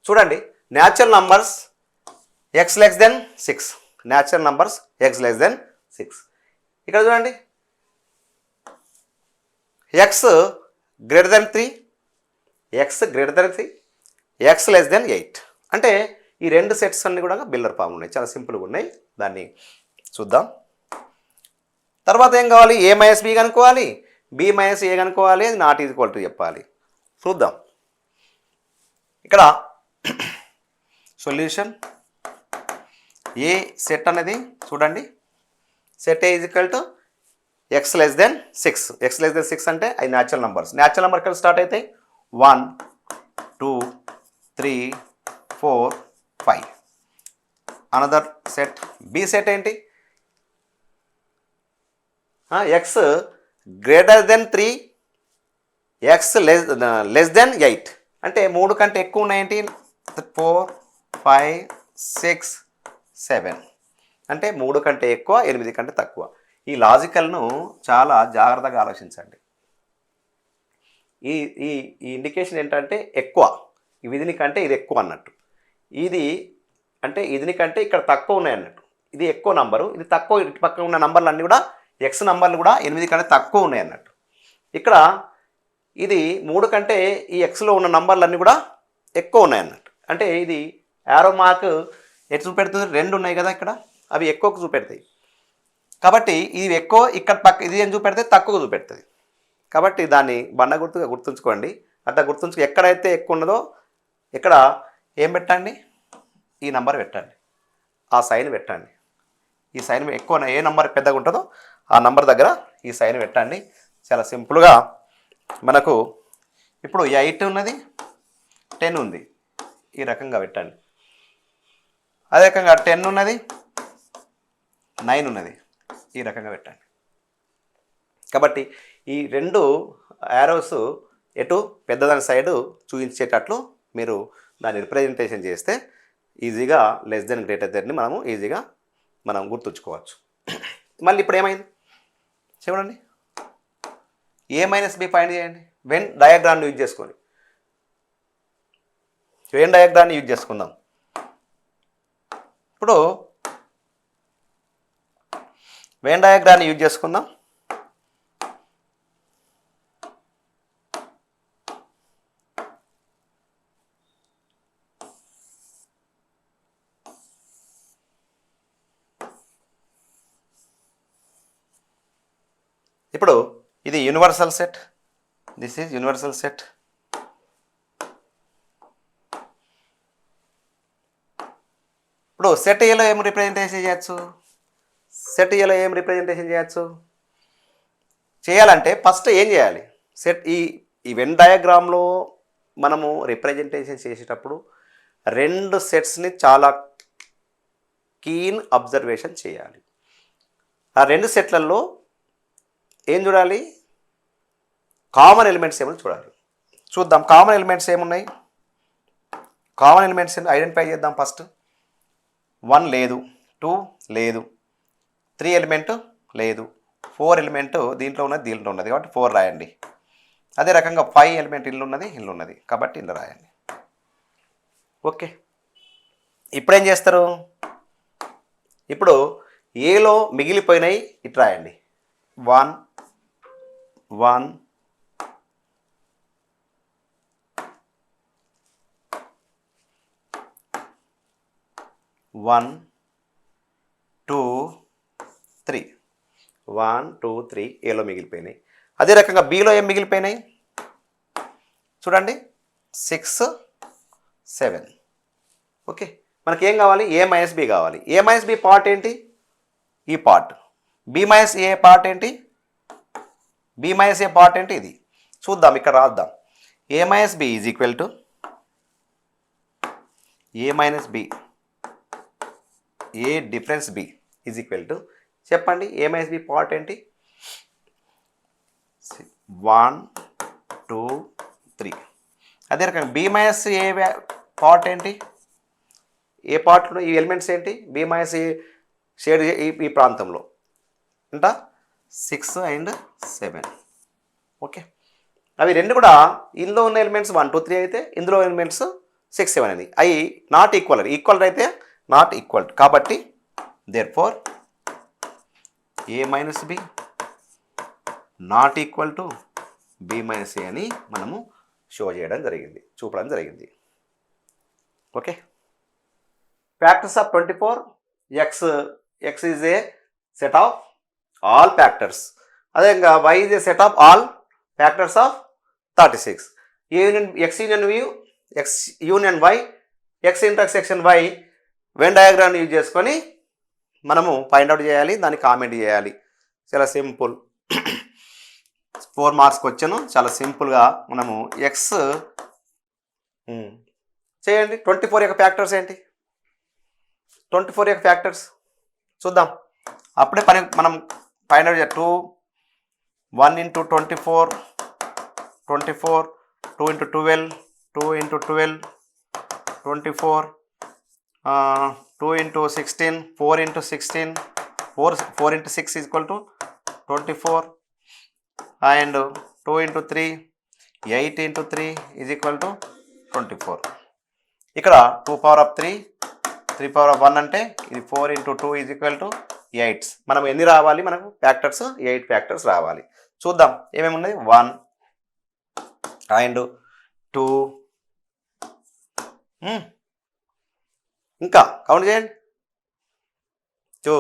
చూడండి, natural numbers X less then 6, natural numbers X less then 6. ఇక్కడ చూడండి, X greater than 3, X greater than 3, X less then 8. అంటే ఈ రెండు sets అన్నీ కూడా బిల్లర్ ఫామ్ ఉన్నాయి, చాలా సింపుల్గా ఉన్నాయి. దాన్ని చూద్దాం. తర్వాత ఏం కావాలి, ఏ మైనస్ బి కనుక్కోవాలి, బి మైనస్ ఏ కనుక్కోవాలి, అది నాట్ ఈక్వల్ టు చెప్పాలి. చూద్దాం. ఇక్కడ సొల్యూషన్ ఏ సెట్ అనేది చూడండి, set A is equal to X less then 6. X less then 6 అంటే అది న్యాచురల్ నంబర్స్. న్యాచురల్ నెంబర్ ఇక్కడ స్టార్ట్ అవుతాయి 1 2 3 4 5. అనదర్ సెట్ బి సెట్ ఏంటి, X greater than 3, X less then 8. అంటే 3 కంటే ఎక్కువ ఉన్నాయేంటి, 4 5 6 7. అంటే 3 కంటే ఎక్కువ, 8 కంటే తక్కువ. ఈ లాజికల్ను చాలా జాగ్రత్తగా ఆలోచించండి. ఈ ఈ ఈ ఇండికేషన్ ఏంటంటే ఎక్కువ, ఈ విధిని కంటే ఇది ఎక్కువ అన్నట్టు. ఇది అంటే ఇదిని కంటే ఇక్కడ తక్కువ ఉన్నాయి అన్నట్టు. ఇది ఎక్కువ నంబరు, ఇది తక్కువ. ఇటు పక్కన ఉన్న నంబర్లు అన్నీ కూడా ఎక్స్ నంబర్లు కూడా 8 కంటే తక్కువ ఉన్నాయి అన్నట్టు. ఇక్కడ ఇది 3 కంటే ఈ ఎక్స్లో ఉన్న నంబర్లు అన్నీ కూడా ఎక్కువ ఉన్నాయి అన్నట్టు. అంటే ఇది యారో మార్క్ ఎటు చూపెడుతుంది, 2 ఉన్నాయి కదా ఇక్కడ, అవి ఎక్కువకు చూపెడతాయి. కాబట్టి ఇది ఎక్కువ, ఇక్కడ పక్క ఇది ఏం చూపెడితే తక్కువ చూపెడుతుంది. కాబట్టి దాన్ని బండ గుర్తుగా గుర్తుంచుకోండి. అట్లా గుర్తుంచుకో, ఎక్కడైతే ఎక్కువ ఉన్నదో ఇక్కడ ఏం పెట్టండి, ఈ నంబర్ పెట్టండి, ఆ సైన్ పెట్టండి. ఈ సైన్ ఎక్కువ ఏ నంబర్ పెద్దగా ఉంటుందో ఆ నంబర్ దగ్గర ఈ సైన్ పెట్టండి. చాలా సింపుల్గా మనకు ఇప్పుడు 8 ఉన్నది, 10 ఉంది, ఈ రకంగా పెట్టండి. అదే రకంగా 10 ఉన్నది, 9 ఉన్నది, ఈ రకంగా పెట్టండి. కాబట్టి ఈ రెండు యారోస్ ఎటు పెద్దదాని సైడు చూపించేటట్లు మీరు దాన్ని రిప్రజెంటేషన్ చేస్తే ఈజీగా లెస్ దెన్ గ్రేటర్ దెన్ని మనము ఈజీగా మనం గుర్తుంచుకోవచ్చు. మళ్ళీ ఇప్పుడు ఏమైంది చూడండి, ఏ మైనస్ బి ఫైండ్ చేయండి. వెన్ డయాగ్రామ్ని యూజ్ చేసుకొని, వెన్ డయాగ్రామ్ని యూజ్ చేసుకుందాం. ఇప్పుడు వెన్ డయాగ్రామ్ని యూజ్ చేసుకుందాం. ఇప్పుడు ఇది universal set, this is universal set. ఇప్పుడు సెట్ ఏలో ఏం రిప్రజెంటేషన్ చేయొచ్చు, సెట్ ఏలో ఏం రిప్రజెంటేషన్ చేయొచ్చు చేయాలంటే ఫస్ట్ ఏం చేయాలి, సెట్ ఈ వెన్ డయాగ్రామ్లో మనము రిప్రజెంటేషన్ చేసేటప్పుడు 2 సెట్స్ని చాలా కీన్ అబ్జర్వేషన్ చేయాలి. ఆ 2 సెట్లలో ఏం చూడాలి, కామన్ ఎలిమెంట్స్ ఏమో చూడాలి. చూద్దాం కామన్ ఎలిమెంట్స్ ఏమున్నాయి. కామన్ ఎలిమెంట్స్ ఐడెంటిఫై చేద్దాం. ఫస్ట్ 1 లేదు, 2 లేదు, 3 ఎలిమెంట్ లేదు, 4 ఎలిమెంట్ దీంట్లో ఉన్నది దీంట్లో ఉన్నది కాబట్టి 4 రాయండి. అదే రకంగా 5 ఎలిమెంట్ ఇల్లు ఉన్నది కాబట్టి ఇల్లు రాయండి. ఓకే, ఇప్పుడేం చేస్తారు, ఇప్పుడు ఏలో మిగిలిపోయినాయి ఇటు రాయండి. 1 1 1 2 3 1 2 3 ఏలో మిగిలిపోయినాయి. అదే రకంగా బిలో ఏం మిగిలిపోయినాయి చూడండి, 6 7. ఓకే, మనకి ఏం కావాలి, ఏ మైనస్ బి కావాలి. ఏ మైనస్ బి పార్ట్ ఏంటి, ఈ part. B minus A part ఏంటి, బి మైనస్ ఏ పార్ట్ ఏంటి, ఇది. చూద్దాం, ఇక్కడ రాద్దాం. A minus B is equal to A minus B, A difference B is equal to చెప్పండి. ఏ మైనస్ బి పార్ట్ ఏంటి, 1 2 3. అదే రకంగా బి మైనస్ ఏ పార్ట్ ఏంటి, ఏ పార్ట్లో ఈ ఎలిమెంట్స్ ఏంటి, బి మైనస్ ఏ షేడ్ ఈ ప్రాంతంలో అంట 6 and 7. ఓకే, అవి రెండు కూడా ఇందులో ఉన్న ఎలిమెంట్స్ 1 2 3 అయితే ఇందులో ఎలిమెంట్స్ 6 7 అని అవి నాట్ ఈక్వల్ ఈక్వల్ అయితే నాట్ ఈక్వల్ కాబట్టి therefore A minus B not equal to B minus A అని మనము షో చేయడం జరిగింది, చూపడం జరిగింది. Okay, factors of 24 x is a set of all factors. అదేవిధంగా y is a set of all factors of 36. x union view x union y x intersection y Venn diagram use చేసుకొని మనము find out చేయాలి, దాన్ని comment చేయాలి. చాలా simple 4 marks వచ్చాను. చాలా సింపుల్గా మనము ఎక్స్ చేయండి. 24 యొక్క ఫ్యాక్టర్స్ ఏంటి? 24 యొక్క ఫ్యాక్టర్స్ చూద్దాం, అప్పుడే పని మనం ఫైండ్ అవుట్ చేయాలి. 2 1 into 24 24 2 into 12 2 into 12 24 2 into 16 4 into 16 4 into 6 is equal to 24 and 2 into 3 8 into 3 is equal to 24. ఇక్కడ 2 power of 3 3 power of 1 అంటే ఇది 4 into 2 is equal to 8. మనం ఎన్ని రావాలి? మనకు ఫ్యాక్టర్స్ 8 ఫ్యాక్టర్స్ రావాలి. చూద్దాం ఏమేమి ఉన్నాయి. 1 and 2 ఇంకా కౌంట్ చేయండి. 2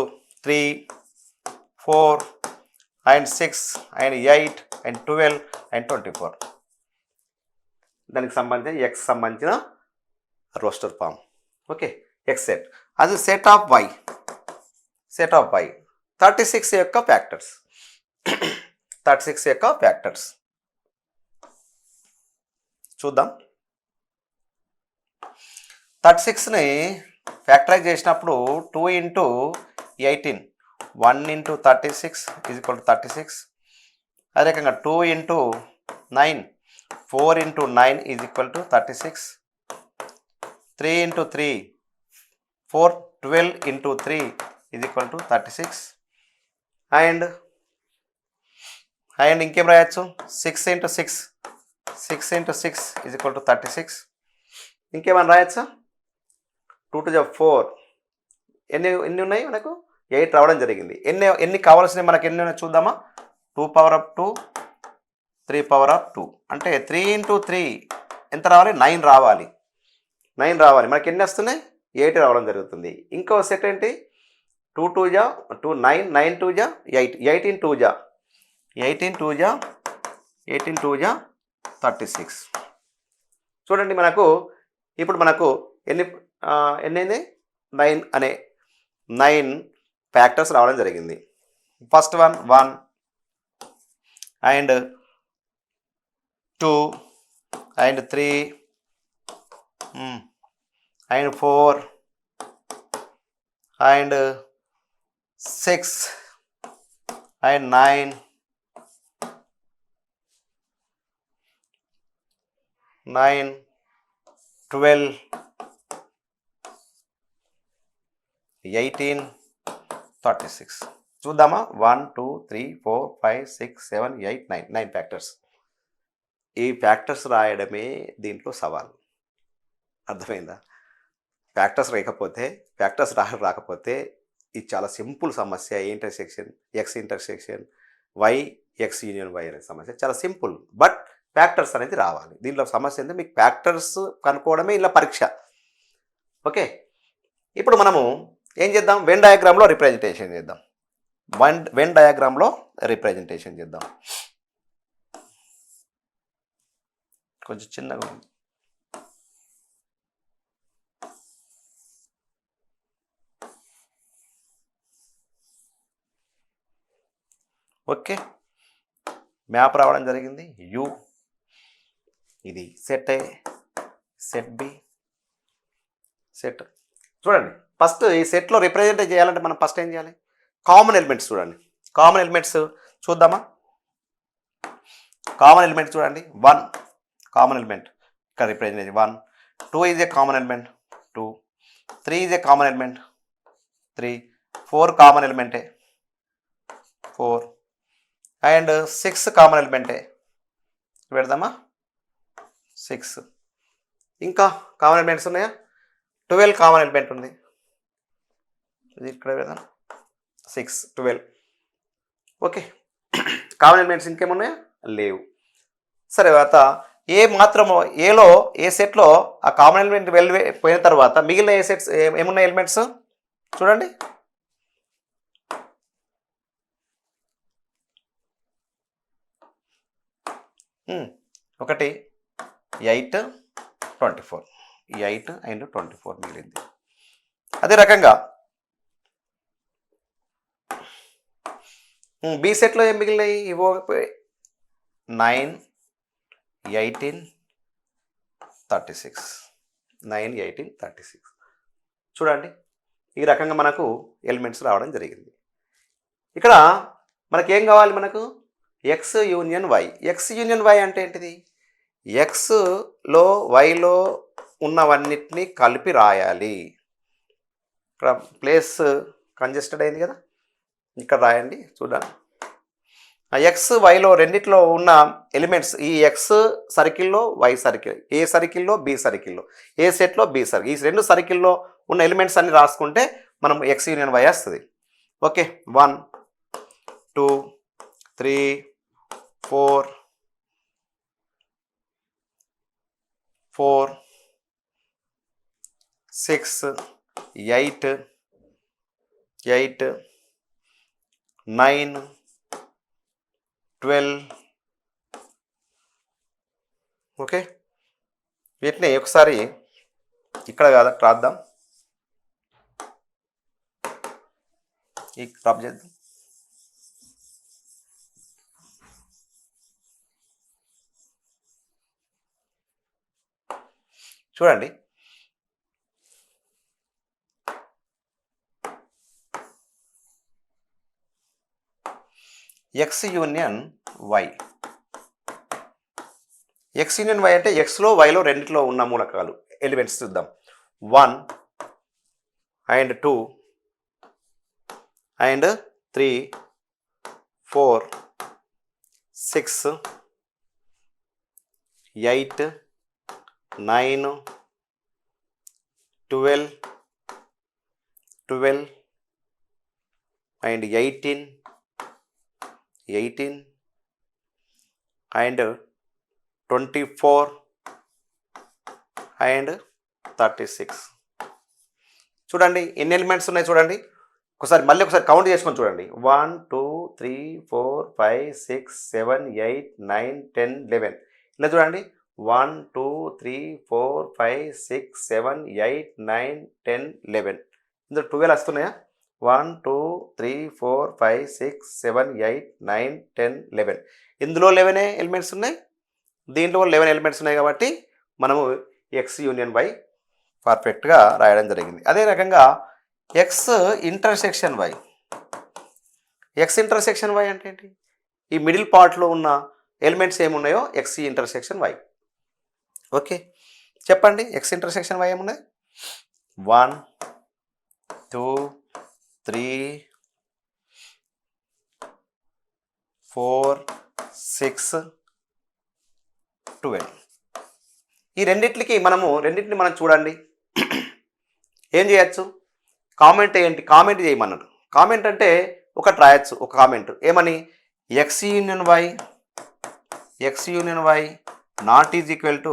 3 4 and 6 and 8 and 12 and 24. దానికి సంబంధించిన ఎక్స్ సంబంధించిన roster form. Okay, X set అది సెట్ ఆఫ్ వై 36 యొక్క ఫ్యాక్టర్స్ 36 యొక్క ఫ్యాక్టర్స్ చూద్దాం. 36ని ఫ్యాక్టరైజ్ చేసినప్పుడు 2 into 18 1 into 36 is equal to 36. అదే రకంగా 2 into 9 4 into 9 is equal to 36. 3 into 3 4 12 into 3 is equal to 36. And ఇంకేం రాయొచ్చు? 6 into 6 into 6 is equal to 36. ఇంకేమైనా రాయొచ్చా? 2 to the 4 ఎన్ని ఉన్నాయి మనకు? 8 రావడం జరిగింది. ఎన్ని కావాల్సినవి మనకు ఎన్ని ఉన్నాయి చూద్దామా. 2 power of 2 3 power of 2 అంటే 3 into 3 ఎంత రావాలి? 9 రావాలి. 9 రావాలి. మనకి ఎన్ని వస్తున్నాయి? 8 రావడం జరుగుతుంది. ఇంకో సెట్ ఏంటి? 2 2 జా 2 9 9 2 జా 8 18 2 జా 18 2 జా 36. చూడండి మనకు ఇప్పుడు మనకు ఎన్ని 9 అనే 9 ఫ్యాక్టర్స్ రావడం జరిగింది. First 1 and 2 and 3 and 4 and 6 and 9 12 18 36. చూద్దామా. 1 2 3 4 5 6 7 8 9 ఫ్యాక్టర్స్. ఈ ఫ్యాక్టర్స్ రాయడమే దీంట్లో సవాల్. అర్థమైందా? ఫ్యాక్టర్స్ రాకపోతే ఇది చాలా సింపుల్ సమస్య. Intersection X intersection Y X union Y అనే సమస్య చాలా సింపుల్. బట్ ఫ్యాక్టర్స్ అనేది రావాలి. దీంట్లో సమస్య ఏంటంటే మీకు ఫ్యాక్టర్స్ కనుక్కోవడమే ఇలా పరీక్ష. ఓకే, ఇప్పుడు మనము ఏం చేద్దాం? వెన్ డయాగ్రామ్లో రిప్రజెంటేషన్ చేద్దాం. వెన్ డయాగ్రామ్లో రిప్రజెంటేషన్ చేద్దాం. కొంచెం చిన్నగా ఉంది. ఓకే, మ్యాప్ రావడం జరిగింది. యు ఇది set A, set B, set. చూడండి ఫస్ట్ ఈ సెట్లో రిప్రజెంట్ చేయాలంటే మనం ఫస్ట్ ఏం చేయాలి? కామన్ ఎలిమెంట్స్ చూడండి. కామన్ ఎలిమెంట్స్ చూద్దామా. కామన్ ఎలిమెంట్ చూడండి. 1 కామన్ ఎలిమెంట్ ఇక్కడ represent 1. 2 is a common element 2. 3 is a common element 3. 4 common ఎలిమెంటే 4 అండ్ 6 కామన్ ఎలిమెంటే పెడదామా 6. ఇంకా కామన్ ఎలిమెంట్స్ ఉన్నాయా? 12 కామన్ ఎలిమెంట్ ఉంది. ఇది ఇక్కడ కదా 6 12. ఓకే, కామన్ ఎలిమెంట్స్ ఇంకేమున్నాయా? లేవు. సరే, తర్వాత ఏ మాత్రము ఏలో ఏ సెట్లో ఆ కామన్ ఎలిమెంట్ పోయిన తర్వాత మిగిలిన ఏ సెట్స్ ఏమున్నాయి ఎలిమెంట్స్ చూడండి. ఒకటి 8 24, 8 అండ్ 24 మిగిలింది. అదే రకంగా బి సెట్లో ఏం మిగిలినాయి? ఇవో 9 18 36, 9 18 36. చూడండి, ఈ రకంగా మనకు ఎలిమెంట్స్ రావడం జరిగింది. ఇక్కడ మనకేం కావాలి? మనకు X union Y. X union Y అంటే ఏంటిది? ఎక్స్లో వైలో ఉన్నవన్నిటినీ కలిపి రాయాలి. ఇక్కడ ప్లేస్ కంజెస్టెడ్ అయింది కదా, ఇక్కడ రాయండి. చూడండి, ఎక్స్ వైలో రెండిట్లో ఉన్న ఎలిమెంట్స్ ఈ ఎక్స్ సర్కిల్లో వై సర్కిల్, ఏ సర్కిల్లో బి సర్కిల్లో, ఏ సెట్లో బి సర్కిల్, ఈ రెండు సర్కిల్లో ఉన్న ఎలిమెంట్స్ అన్ని రాసుకుంటే మనం ఎక్స్ యూనియన్ వై వస్తుంది. ఓకే, 1 2 3 4 4 6 8 8 9 12. ఓకే, వీటిని ఒకసారి ఇక్కడ కాదు రాద్దాం, ఈ క్రాప్ చేద్దాం. చూడండి, X union Y. X union Y అంటే ఎక్స్లో వైలో రెండిట్లో ఉన్న మూలకాలు ఎలిమెంట్స్ చూద్దాం. 1 and 2 and 3 4 6 8 9 12 12 and 18 18 and 24 and 36. చూడండి ఎన్ని ఎలిమెంట్స్ ఉన్నాయి చూడండి. మళ్ళీ ఒకసారి కౌంట్ చేసుకొని చూడండి. 1 2 3 4 5 6 7 8 9 10 11. ఇలా చూడండి, 1 2 3 4 5 6 7 8 9 10 11. ఇందులో 12 వస్తున్నాయా? 1 2 3 4 5 6 7 8 9 10 11. ఇందులో 11 ఎలిమెంట్స్ ఉన్నాయి, దీంట్లో 11 ఎలిమెంట్స్ ఉన్నాయి. కాబట్టి మనము ఎక్స్ యూనియన్ వై పర్ఫెక్ట్గా రాయడం జరిగింది. అదే రకంగా X intersection Y. X intersection Y అంటే ఏంటి? ఈ మిడిల్ పార్ట్లో ఉన్న ఎలిమెంట్స్ ఏమున్నాయో ఎక్స్ ఇంటర్సెక్షన్ వై. ఓకే, చెప్పండి, ఎక్స్ ఇంటర్సెక్షన్ వై ఏమున్నాయి? 1 2 3 4 6 12. ఈ రెండింటిని మనం చూడండి. ఏం చేయొచ్చు? కామెంట్ ఏంటి? కామెంట్ చేయమన్నాడు. కామెంట్ అంటే ఒకటి రాయొచ్చు, ఒక కామెంట్ ఏమని? X union Y not is equal to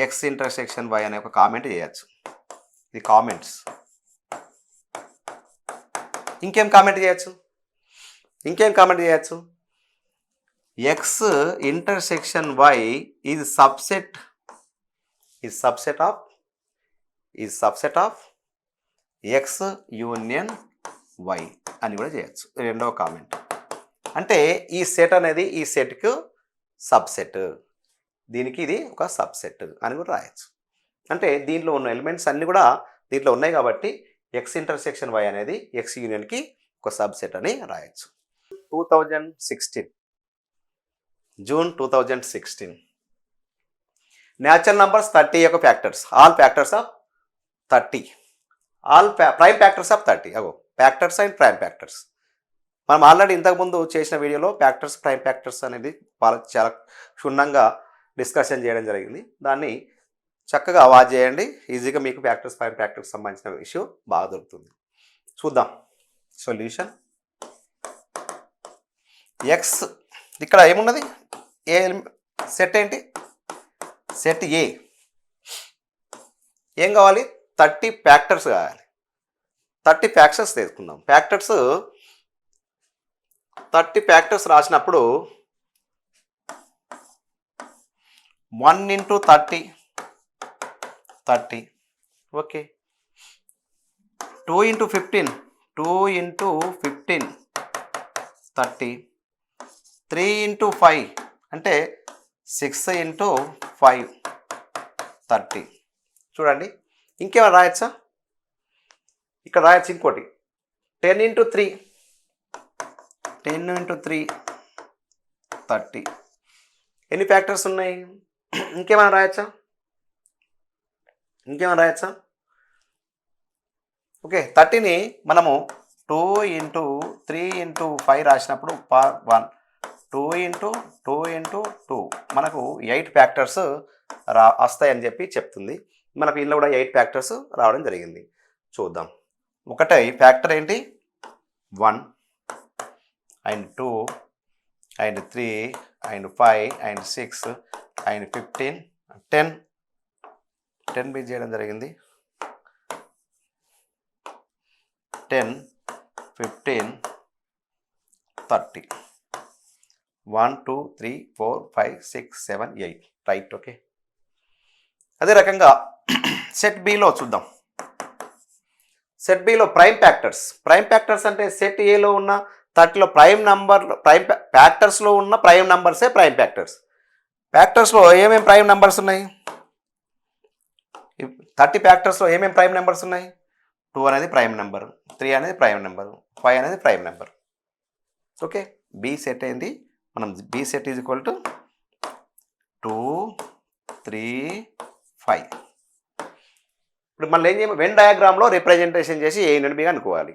X intersection Y అనే ఒక కామెంట్ చేయొచ్చు. ఇది కామెంట్స్. ఇంకేం కామెంట్ చేయొచ్చు? X intersection Y is subset of X union Y అని కూడా చేయొచ్చు. రెండవ కామెంట్ అంటే ఈ సెట్ అనేది ఈ సెట్కు సబ్సెట్, దీనికి ఇది ఒక సబ్సెట్ అని కూడా రాయొచ్చు. అంటే దీంట్లో ఉన్న ఎలిమెంట్స్ అన్నీ కూడా దీంట్లో ఉన్నాయి కాబట్టి ఎక్స్ ఇంటర్సెక్షన్ వై అనేది ఎక్స్ యూనియన్కి ఒక సబ్సెట్ అని రాయొచ్చు. 2016 జూన్ 2016 న్యాచురల్ నంబర్స్ 30 యొక్క factors, all factors of 30, all prime factors of 30. అగో ఫ్యాక్టర్స్ అండ్ ప్రైమ్ ఫ్యాక్టర్స్. మనం ఆల్రెడీ ఇంతకుముందు చేసిన వీడియోలో ఫ్యాక్టర్స్, ప్రైమ్ ఫ్యాక్టర్స్ అనేది చాలా క్షుణ్ణంగా డిస్కషన్ చేయడం జరిగింది. దాన్ని చక్కగా వాచ్ చేయండి. ఈజీగా మీకు ఫ్యాక్టర్స్ ప్రైమ్ ఫ్యాక్టర్స్ సంబంధించిన ఇష్యూ బాగా దొరుకుతుంది. చూద్దాం సొల్యూషన్. ఎక్స్ ఇక్కడ ఏమున్నది? ఏ సెట్ ఏంటి? సెట్ ఏ. ఏం కావాలి? 30 ఫ్యాక్టర్స్ కావాలి. 30 ఫ్యాక్టర్స్ తీసుకుందాం. 30 ఫ్యాక్టర్స్ రాసినప్పుడు 1 into 30 30, ఓకే. 2 into 15 30, 3 into 5 అంటే 6 into 5 30. చూడండి ఇంకేమైనా రాయొచ్చా? ఇక్కడ రాయొచ్చు ఇంకోటి 10 into 3 30. ఎన్ని ఫ్యాక్టర్స్ ఉన్నాయి? ఇంకేమైనా రాయొచ్చా? ఓకే, 30ని మనము 2 into 3 into 5 రాసినప్పుడు 1, 2 into 2 మనకు 8 ఫ్యాక్టర్స్ వస్తాయని చెప్పి చెప్తుంది. మనకు ఇందులో కూడా 8 ఫ్యాక్టర్స్ రావడం జరిగింది. చూద్దాం. ఒకటే ఫ్యాక్టర్ ఏంటి? 1 and 2 and 3 and 5 and 6 and 15 10 beat చేయడం జరిగింది. 10 15 30 1 2 3 4 5 6 7 8 రైట్. ఓకే, అదే రకంగా సెట్ బిలో చూద్దాం. సెట్ బిలో ప్రైమ్ ఫ్యాక్టర్స్ అంటే సెట్ ఏలో ఉన్న 30లో ప్రైమ్ ఫ్యాక్టర్స్లో ఉన్న ప్రైమ్ నంబర్సే ప్రైమ్ ఫ్యాక్టర్స్. ఫ్యాక్టర్స్లో ఏమేమి ప్రైమ్ నెంబర్స్ ఉన్నాయి? 30 ఫ్యాక్టర్స్లో ఏమేమి ప్రైమ్ నెంబర్స్ ఉన్నాయి? 2 అనేది ప్రైమ్ నెంబర్, 3 అనేది ప్రైమ్ నెంబర్, 5 అనేది prime number. Okay, B set ఏంటి? మనం B set is equal to 2 3 5. ఇప్పుడు మళ్ళీ ఏం చేయాలి? వెన్ డయాగ్రామ్లో రిప్రజెంటేషన్ చేసి ఏ నుండి బిగా అనుకోవాలి.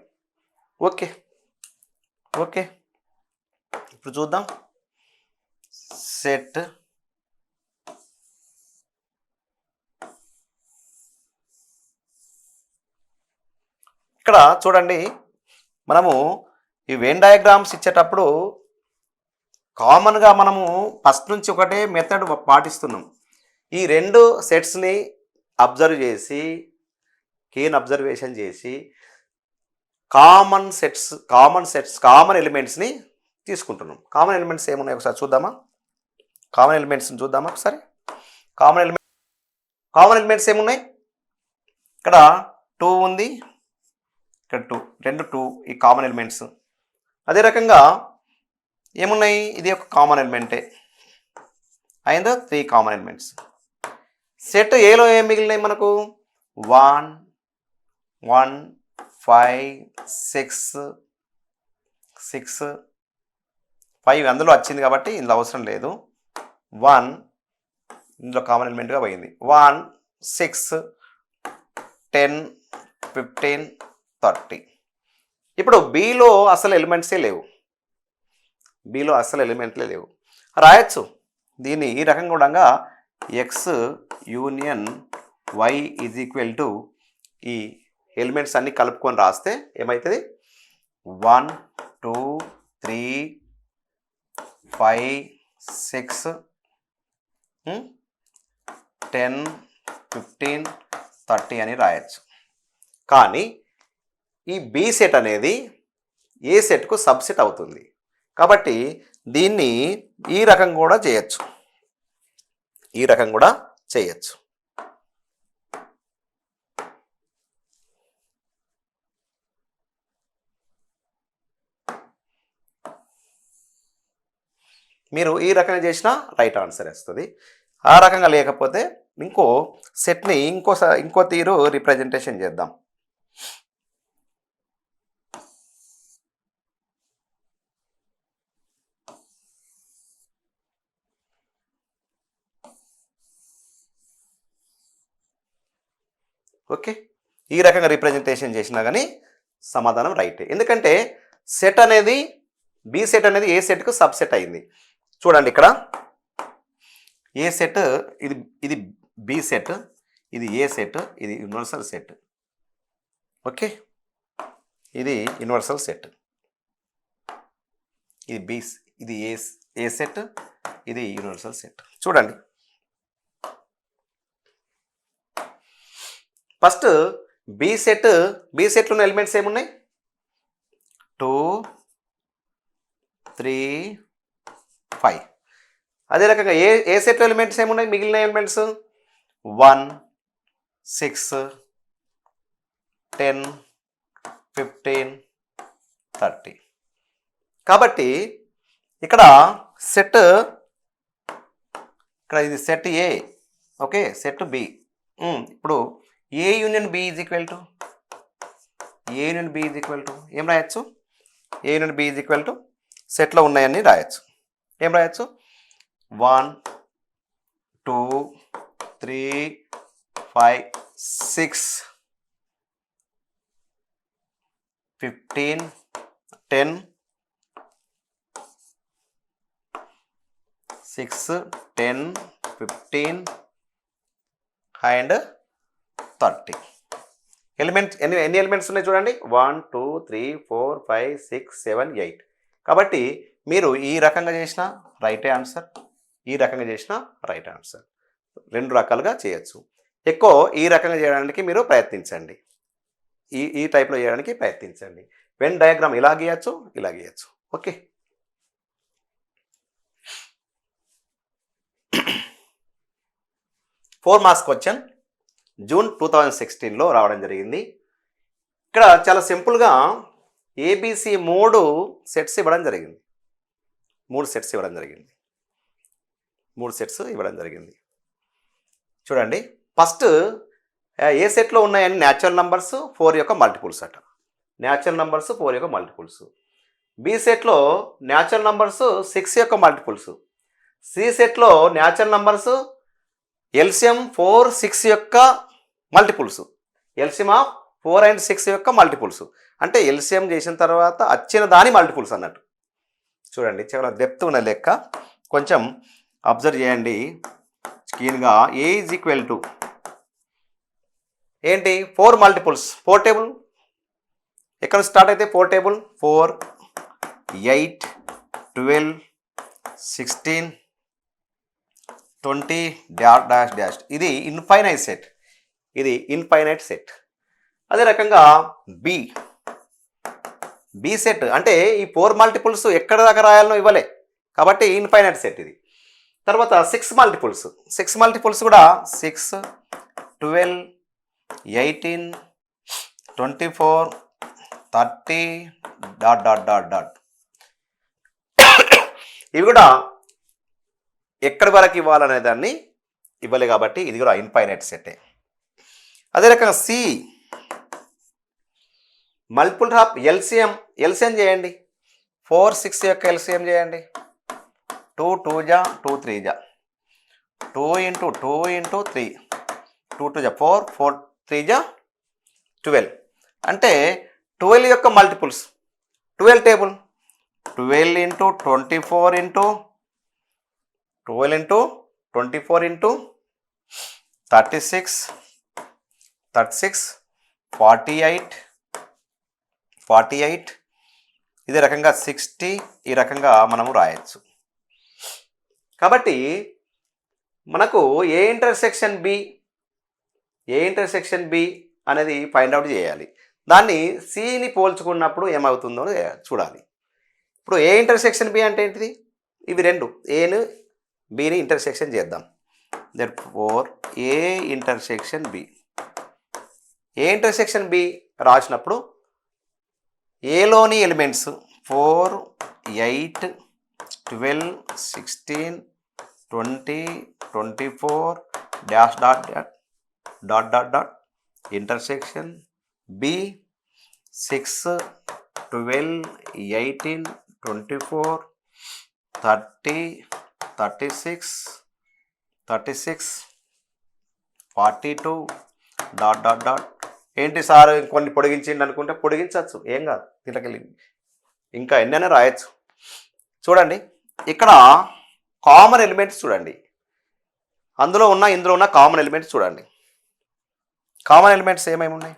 ఓకే, ఇప్పుడు చూద్దాం. సెట్ ఇక్కడ చూడండి, మనము ఈ వెన్ డయాగ్రామ్స్ ఇచ్చేటప్పుడు కామన్గా మనము ఫస్ట్ నుంచి ఒకటే మెథడ్ పాటిస్తున్నాం. ఈ 2 సెట్స్ని అబ్జర్వ్ చేసి కీన్ అబ్జర్వేషన్ చేసి కామన్ ఎలిమెంట్స్ని తీసుకుంటున్నాం. కామన్ ఎలిమెంట్స్ ఏమున్నాయి ఒకసారి చూద్దామా? కామన్ ఎలిమెంట్స్ ఏమున్నాయి? ఇక్కడ 2 ఉంది, ఇక్కడ 2 ఈ కామన్ ఎలిమెంట్స్. అదే రకంగా ఏమున్నాయి? ఇది ఒక కామన్ ఎలిమెంటే అండ్ 3 కామన్ ఎలిమెంట్స్. సెట్ ఏలో ఏం మిగిలినాయి మనకు? 1 1 5 6 5 అందులో వచ్చింది కాబట్టి ఇందులో అవసరం లేదు. 1 ఇందులో కామన్ ఎలిమెంట్గా పోయింది. 1 6 10 15 30. ఇప్పుడు బిలో అసలు ఎలిమెంట్సే లేవు. రాయొచ్చు దీన్ని ఈ రకంగా కూడా X union Y is equal to ఈ ఎలిమెంట్స్ అన్నీ కలుపుకొని రాస్తే ఏమవుతుంది? 1 2 3 5 6 10 15 30 అని రాయొచ్చు. కానీ ఈ బి సెట్ అనేది ఏ సెట్కు సబ్సెట్ అవుతుంది కాబట్టి దీన్ని ఈ రకం కూడా చేయొచ్చు. మీరు ఈ రకంగా చేసినా రైట్ ఆన్సర్ వస్తుంది. ఆ రకంగా లేకపోతే ఇంకో సెట్ని ఇంకో తీరు రిప్రజెంటేషన్ చేద్దాం. ఓకే, ఈ రకంగా రిప్రజెంటేషన్ చేసినా కానీ సమాధానం రైటే. ఎందుకంటే సెట్ అనేది బి సెట్ అనేది ఏ సెట్కు సబ్సెట్ అయింది. చూడండి ఇక్కడ ఏ సెట్ ఇది బి సెట్, ఇది ఏ సెట్, ఇది యూనివర్సల్ సెట్. ఓకే, ఇది యూనివర్సల్ సెట్. ఇది బి, ఇది ఏ సెట్, ఇది యూనివర్సల్ సెట్. చూడండి ఫస్ట్ బి సెట్లో ఉన్న ఎలిమెంట్స్ ఏమున్నాయి? 2, 3, 5. అదే రకంగా ఏ సెట్లో ఎలిమెంట్స్ ఏమున్నాయి? మిగిలిన ఎలిమెంట్స్ 1, 6, 10, 15, 30. కాబట్టి ఇక్కడ ఇది set A, okay, set B. ఇప్పుడు A union B is equal to ఏం రాయొచ్చు? A union B is equal to సెట్లో ఉన్నాయని రాయొచ్చు. ఏం రాయొచ్చు? 1, 2, 3, 5, 6, 15, 10, 6, 10, 15 అండ్ 30. ఎలిమెంట్స్ ఎన్ని ఎలిమెంట్స్ ఉన్నాయి చూడండి? 1, 2, 3, 4, 5, 6, 7, 8. కాబట్టి మీరు ఈ రకంగా చేసిన రైటే ఆన్సర్, ఈ రకంగా చేసిన రైట్ ఆన్సర్. 2 రకాలుగా చేయొచ్చు. ఎక్కువ ఈ రకంగా చేయడానికి మీరు ప్రయత్నించండి, ఈ టైప్లో చేయడానికి ప్రయత్నించండి. వెన్ డయాగ్రామ్ ఇలా గీయచ్చు, ఇలా గీయచ్చు. Okay, four marks question June 2016లో రావడం జరిగింది. ఇక్కడ చాలా సింపుల్గా ఏబిసి 3 సెట్స్ ఇవ్వడం జరిగింది. 3 సెట్స్ ఇవ్వడం జరిగింది. చూడండి ఫస్ట్ ఏ సెట్లో ఉన్నాయని న్యాచురల్ నంబర్స్ 4 యొక్క మల్టిపుల్స్ అట. న్యాచురల్ నంబర్స్ 4 యొక్క మల్టిపుల్స్. బి సెట్లో న్యాచురల్ నంబర్స్ 6 యొక్క మల్టిపుల్స్. సి సెట్లో న్యాచురల్ నంబర్స్ ఎల్సిఎం 4, 6 యొక్క మల్టిపుల్స్. ఎల్సిఎం ఆఫ్ 4 and 6 యొక్క మల్టిపుల్స్. అంటే ఎల్సిఎం చేసిన తర్వాత వచ్చిన దాని మల్టిపుల్స్ అన్నట్టు. చూడండి చాలా డెప్త్ ఉన్న లెక్క, కొంచెం అబ్జర్వ్ చేయండి క్లీన్గా. ఏ ఈజ్ ఈక్వల్ టు ఏంటి? 4 మల్టిపుల్స్, 4 టేబుల్. ఎక్కడ స్టార్ట్ అయితే 4 టేబుల్? 4, 8, 12, 16, 20 dash dash. ఇది ఇన్ఫైనైట్ సెట్. అదే రకంగా బి సెట్ అంటే ఈ 4 మల్టిపుల్స్ ఎక్కడ దాకా రాయాలనో ఇవ్వలే కాబట్టి ఇన్ఫైనైట్ సెట్ ఇది. తర్వాత 6 మల్టిపుల్స్ కూడా 6, 12, 18, 24, 30 డాట్ డాట్ డాట్ డాట్. ఇవి కూడా ఎక్కడి వరకు ఇవ్వాలనే దాన్ని ఇవ్వలే కాబట్టి ఇది కూడా ఇన్ఫైనైట్ సెట్టే. అదే రకంగా సి మల్టిపుల్ ఆఫ్ ఎల్సిఎం చేయండి. 4, 6 యొక్క ఎల్సిఎం చేయండి. 2, 2 జా 2, 3 జా 2 into 2 into 3, 2 2 జా 4, 4 3 జా 12. అంటే 12 యొక్క multiples 12 table. 12 into 24 into 12 into 24 into 36, 48. ఇదే రకంగా 60. ఈ రకంగా మనము రాయొచ్చు. కాబట్టి మనకు ఏ ఇంటర్సెక్షన్ బి అనేది ఫైండ్ అవుట్ చేయాలి. దాన్ని సిని పోల్చుకున్నప్పుడు ఏమవుతుందో చూడాలి. ఇప్పుడు ఏ ఇంటర్సెక్షన్ బి అంటే ఏంటిది? ఇవి 2 ఏను బిని ఇంటర్సెక్షన్ చేద్దాం. therefore ఏ ఇంటర్సెక్షన్ బి రాసినప్పుడు ఏలోని elements 4, 8, 12, 16, 20, 24 dash dot dot dot dot intersection B 6, 12, 18, 24, 30, 36, 42 dot dot dot. ఏంటి సార్ కొన్ని పొడిగించిండి అనుకుంటే పొడిగించవచ్చు, ఏం కాదు. దీంట్లోకి ఇంకా ఎన్నైనా రాయొచ్చు. చూడండి ఇక్కడ కామన్ ఎలిమెంట్స్ చూడండి, ఇందులో ఉన్న కామన్ ఎలిమెంట్స్ చూడండి. కామన్ ఎలిమెంట్స్ ఏమేమి ఉన్నాయి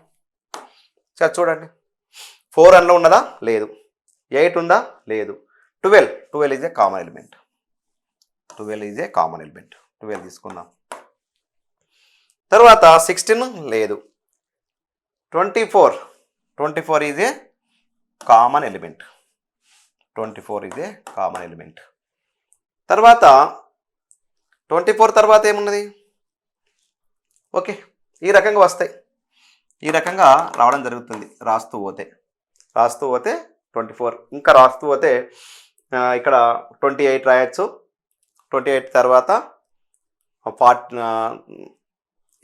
సార్ చూడండి. 4 అందులో ఉన్నదా? లేదు. 8 ఉందా? లేదు. 12 is a common element. 12 is a common element. 12 తీసుకుందాం. తర్వాత 16 లేదు. 24 is a common element. 24 is a common element. తర్వాత 24 తర్వాత ఏమున్నది? ఓకే, ఈ రకంగా వస్తాయి. ఈ రకంగా రావడం జరుగుతుంది. రాస్తూ పోతే 24, ఇంకా రాస్తూ పోతే ఇక్కడ 28 రాయొచ్చు. 28 తర్వాత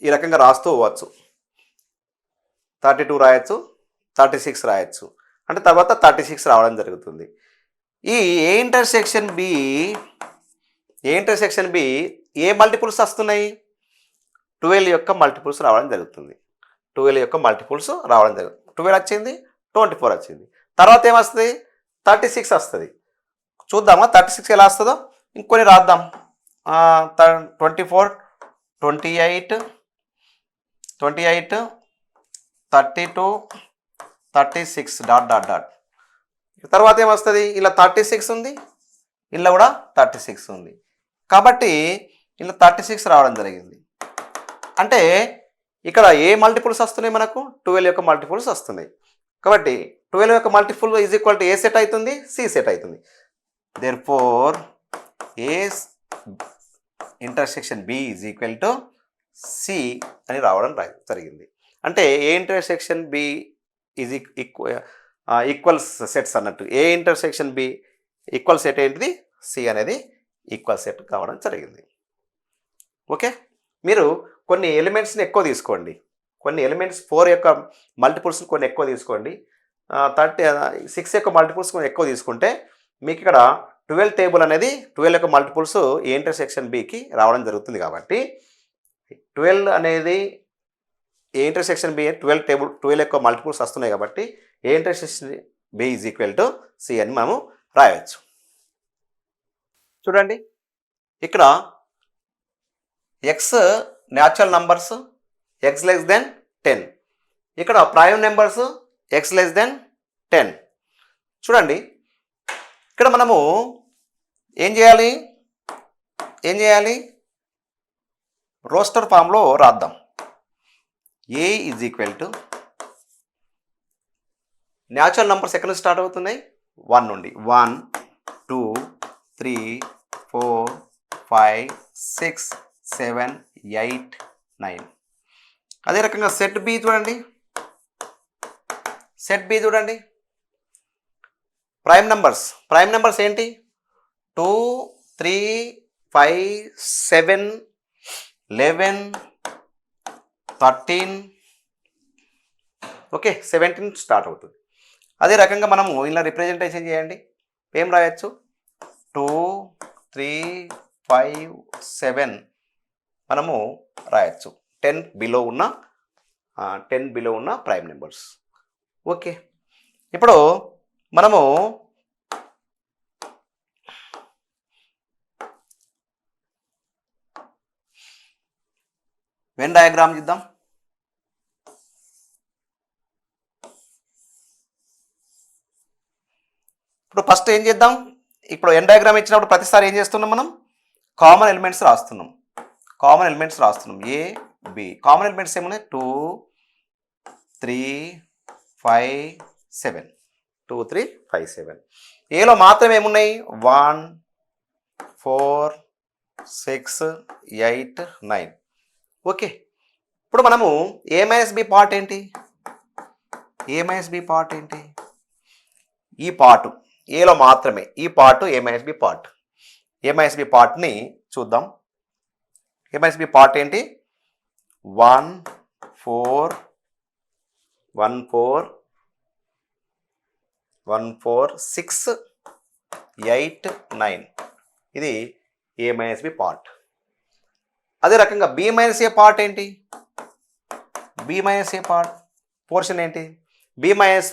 ఈ రకంగా రాస్తూ పోవచ్చు. 32 రాయొచ్చు, 36 రాయొచ్చు. అంటే తర్వాత 36 రావడం జరుగుతుంది. ఈ A intersection B A multiples వస్తున్నాయి? 12 యొక్క మల్టిపుల్స్ రావడం జరుగుతుంది. 12 యొక్క మల్టిపుల్స్ రావడం జరుగుతుంది. 12 వచ్చింది, 24 వచ్చింది. తర్వాత ఏమొస్తుంది? 36 వస్తుంది. చూద్దామా 36 ఎలా వస్తుందో? ఇంకొన్ని రాద్దాం. 24, 28, 32, 36 డాట్. తర్వాత ఏమొస్తుంది? ఇలా 36 ఉంది, ఇలా కూడా 36 ఉంది. కాబట్టి ఇలా 36 రావడం జరిగింది. అంటే ఇక్కడ ఏ మల్టిపుల్స్ వస్తున్నాయి మనకు? 12 యొక్క మల్టిపుల్స్ వస్తున్నాయి. కాబట్టి 12 యొక్క multiple is equal to A set అవుతుంది? సి సెట్ అవుతుంది. Therefore A intersection B is equal to C అని రావడం జరిగింది. అంటే A intersection B is equals sets అన్నట్టు. A intersection B equal set ఏంటిది? సి అనేది ఈక్వల్ సెట్ కావడం జరిగింది. ఓకే, మీరు కొన్ని ఎలిమెంట్స్ని ఎక్కువ తీసుకోండి. కొన్ని ఎలిమెంట్స్ 4 యొక్క మల్టిపుల్స్ని కొన్ని ఎక్కువ తీసుకోండి. 6 యొక్క మల్టిపుల్స్ కొన్ని ఎక్కువ తీసుకుంటే మీకు ఇక్కడ 12 టేబుల్ అనేది 12 యొక్క మల్టిపుల్స్ ఏ ఇంటర్సెక్షన్ బికి రావడం జరుగుతుంది. కాబట్టి 12 అనేది ఏ ఇంటర్సెక్షన్ బి 12 యొక్క మల్టిపుల్స్ వస్తున్నాయి. కాబట్టి A intersection B is equal to C అని మనము రాయవచ్చు. చూడండి, ఇక్కడ X natural numbers X less than 10, ఇక్కడ prime numbers X less than 10. చూడండి, ఇక్కడ మనము ఏం చేయాలి? రోస్టర్ ఫామ్లో రాద్దాం. A is equal to natural numbers ఎక్కడ నుంచి స్టార్ట్ అవుతున్నాయి? 1 నుండి. 1, 2, 3, 4, 5, 6, 7, 8, 9. అదే రకంగా సెట్ బి చూడండి. ప్రైమ్ నెంబర్స్ ఏంటి? 2, 3, 5, 7, 11, 13, ఓకే, 17 స్టార్ట్ అవుతుంది. అదే రకంగా మనము ఇలా రిప్రజెంటేషన్ చేయండి. ఏం రాయొచ్చు? 2, 3, 5, 7 మనము రాయొచ్చు. 10 బిలో ఉన్న ప్రైమ్ నెంబర్స్. ఓకే, ఇప్పుడు మనము వెన్ డయాగ్రామ్ చూద్దాం. ఇప్పుడు ఫస్ట్ ఏం చేద్దాం? ఇప్పుడు ఎన్ డయాగ్రామ్ ఇచ్చినప్పుడు ప్రతిసారి ఏం చేస్తున్నాం? మనం కామన్ ఎలిమెంట్స్ రాస్తున్నాం. ఏ బి కామన్ ఎలిమెంట్స్ ఏమున్నాయి? 2, 3, 5, 7. 2, 3, 5, 7. ఏలో మాత్రం ఏమున్నాయి? 1, 4, 6, 8, 9. ఓకే, ఇప్పుడు మనము ఏ మైనస్ బి పార్ట్ ఏంటి? ఈ పార్ట్ ఏలో మాత్రమే. ఈ పార్ట్ ఏ మైనస్ బి పార్ట్ని చూద్దాం. ఏ మైనస్ బి పార్ట్ ఏంటి? 1, 4, 6, 8, 9. ఇది ఏ మైనస్ బి పార్ట్. అదే రకంగా బి మైనస్ ఏ పార్ట్ ఏంటి? పోర్షన్ ఏంటి? బి మైనస్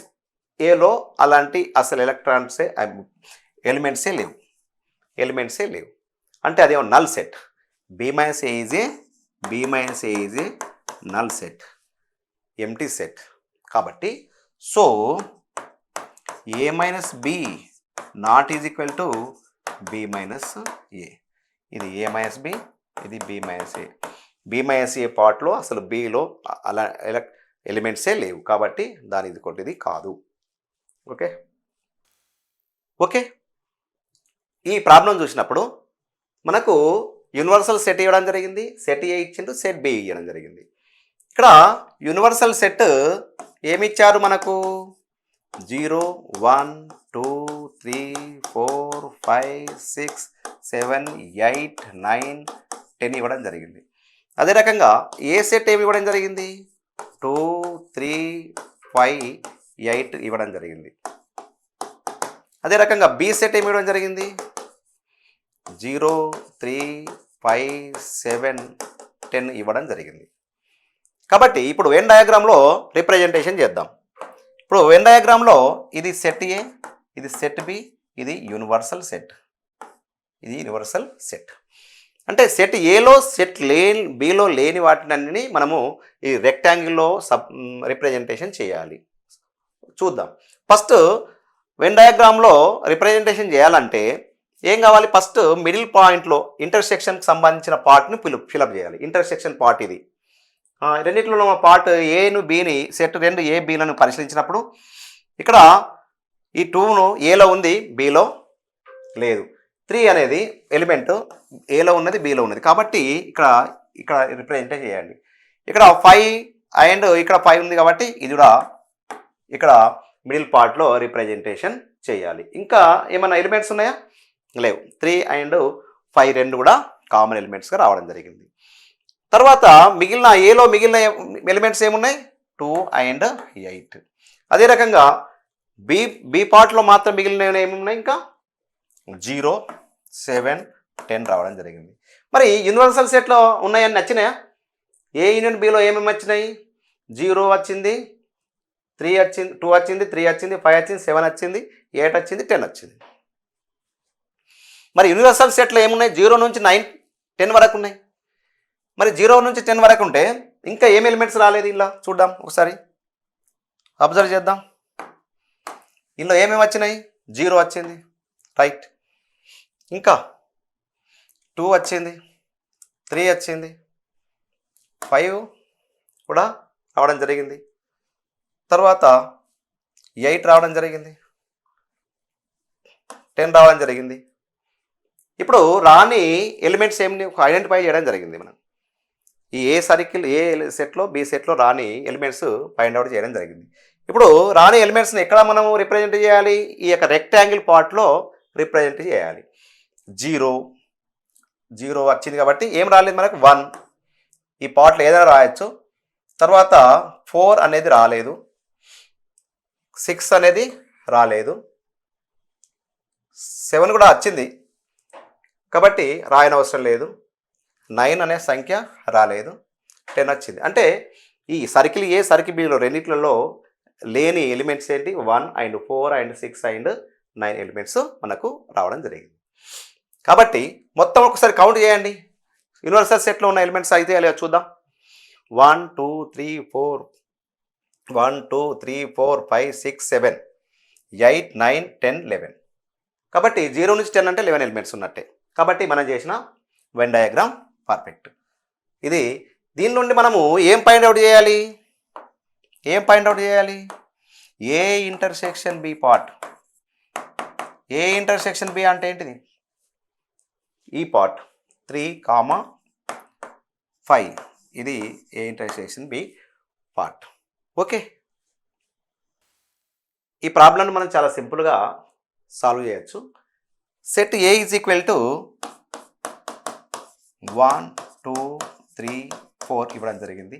ఏలో అలాంటి అసలు ఎలిమెంట్సే లేవు. అంటే అదేమో null set. B minus A is a null set. Empty set. కాబట్టి so A minus B not is equal to B minus A. ఇది ఏ మైనస్ బి, ఇది B minus A. B minus A పార్ట్లో అసలు below అలా ఎలిమెంట్సే లేవు కాబట్టి దాని ఇది కొట్టిది కాదు. ఓకే ఓకే ఈ ప్రాబ్లం చూసినప్పుడు మనకు యూనివర్సల్ సెట్ ఇవ్వడం జరిగింది, సెట్ ఏ ఇచ్చిండు, సెట్ బి ఇవ్వడం జరిగింది. ఇక్కడ యూనివర్సల్ సెట్ ఏమిచ్చారు మనకు 0 1 2 3 4 5 6 7 8 9 10 ఇవ్వడం జరిగింది. అదే రకంగా ఏ సెట్ ఏమి ఇవ్వడం జరిగింది 2 3 5 8 ఇవ్వడం జరిగింది. అదే రకంగా బి సెట్ ఏమి ఇవ్వడం జరిగింది 0 3 5 7 10 ఇవ్వడం జరిగింది. కాబట్టి ఇప్పుడు వెన్ డయాగ్రామ్లో రిప్రజెంటేషన్ చేద్దాం. ఇప్పుడు వెన్ డయాగ్రామ్లో ఇది సెట్ ఏ, ఇది సెట్ బి, ఇది యూనివర్సల్ సెట్, ఇది యూనివర్సల్ సెట్. అంటే సెట్ ఏలో సెట్ బిలో లేని వాటినన్నీ మనము ఈ రెక్టాంగిల్లో రిప్రజెంటేషన్ చేయాలి. చూద్దాం. ఫస్ట్ వెన్ డయాగ్రామ్లో రిప్రజెంటేషన్ చేయాలంటే ఏం కావాలి, ఫస్ట్ మిడిల్ పాయింట్లో ఇంటర్సెక్షన్కి సంబంధించిన పార్ట్ని ఫిలప్ చేయాలి. ఇంటర్సెక్షన్ పార్ట్ ఇది. రెండింటిలో పార్ట్ ఏను బిని సెట్ 2 ఏ బిలను పరిశీలించినప్పుడు ఇక్కడ ఈ 2ను ఏలో ఉంది, బిలో లేదు. 3 అనేది ఎలిమెంట్ ఏలో ఉన్నది, బిలో ఉన్నది. కాబట్టి ఇక్కడ రిప్రజెంట్ చేయండి. ఇక్కడ 5 అండ్ ఇక్కడ 5 ఉంది కాబట్టి ఇది కూడా ఇక్కడ మిడిల్ పార్ట్లో రిప్రజెంటేషన్ చేయాలి. ఇంకా ఏమైనా ఎలిమెంట్స్ ఉన్నాయా? లేవు. 3 అండ్ 5 రెండు కూడా కామన్ ఎలిమెంట్స్గా రావడం జరిగింది. తర్వాత ఏలో మిగిలిన ఎలిమెంట్స్ ఏమున్నాయి 2 అండ్ 8. అదే రకంగా బి పార్ట్లో మాత్రం మిగిలిన ఏమున్నాయి ఇంకా 0 7 10 రావడం జరిగింది. మరి యూనివర్సల్ సెట్లో ఉన్నాయని నచ్చినాయా? ఏ యూనియన్ బిలో ఏమేమి వచ్చినాయి 0 వచ్చింది, 3 వచ్చింది, 2 వచ్చింది, 3 వచ్చింది, 5 వచ్చింది, 7 వచ్చింది, 8 వచ్చింది, 10 వచ్చింది. మరి యూనివర్సల్ సెట్లో ఏమున్నాయి 0 నుంచి 9 10 వరకు ఉన్నాయి. మరి 0 నుంచి 10 వరకు ఉంటే ఇంకా ఏం ఎలిమెంట్స్ రాలేదు. ఇలా చూద్దాం ఒకసారి, అబ్జర్వ్ చేద్దాం. ఇందులో ఏమేమి వచ్చినాయి 0 వచ్చింది, రైట్. ఇంకా 2 వచ్చింది, 3 వచ్చింది, 5 కూడా రావడం జరిగింది, తర్వాత 8 రావడం జరిగింది, 10 రావడం జరిగింది. ఇప్పుడు రాని ఎలిమెంట్స్ ఏమి ఐడెంటిఫై చేయడం జరిగింది. మనం ఈ ఏ సర్కిల్ ఏ సెట్లో బి సెట్లో రాని ఎలిమెంట్స్ ఫైండ్ అవుట్ చేయడం జరిగింది. ఇప్పుడు రాని ఎలిమెంట్స్ని ఎక్కడ మనం రిప్రజెంట్ చేయాలి? ఈ యొక్క రెక్టాంగిల్ పార్ట్లో రిప్రజెంట్ చేయాలి. 0 వచ్చింది కాబట్టి ఏం రాలేదు మనకు 1. ఈ పార్ట్లో ఏదైనా రాయొచ్చు. తర్వాత 4 అనేది రాలేదు, 6 అనేది రాలేదు, 7 కూడా వచ్చింది కాబట్టి రాయనవసరం లేదు, 9 అనే సంఖ్య రాలేదు, 10 వచ్చింది. అంటే ఈ సర్కిల్ ఏ సర్కిల్ బిలో రెండిట్లలో లేని ఎలిమెంట్స్ ఏంటి 1 అండ్ 4 అండ్ 6 అండ్ 9 ఎలిమెంట్స్ మనకు రావడం జరిగింది. కాబట్టి మొత్తం ఒకసారి కౌంట్ చేయండి. యూనివర్సల్ సెట్లో ఉన్న ఎలిమెంట్స్ అయితే అలా చూద్దాం. 1 2 3 4 1 2 3 4 5 6 7 8 9 10 11. కాబట్టి 0 నుంచి 10 అంటే 11 ఎలిమెంట్స్ ఉన్నట్టే. కాబట్టి మనం చేసిన వెన్ డయాగ్రామ్ పర్ఫెక్ట్. దీని నుండి మనము ఏం పాయింట్ అవుట్ చేయాలి? A intersection B part. A intersection B అంటే ఏంటిది? ఈ పార్ట్ 3, 5 ఇది A intersection B part. Okay, ఈ ప్రాబ్లమ్ని మనం చాలా సింపుల్గా సాల్వ్ చేయొచ్చు. Set A is equal to 1 2 3 4 ఇవ్వడం జరిగింది.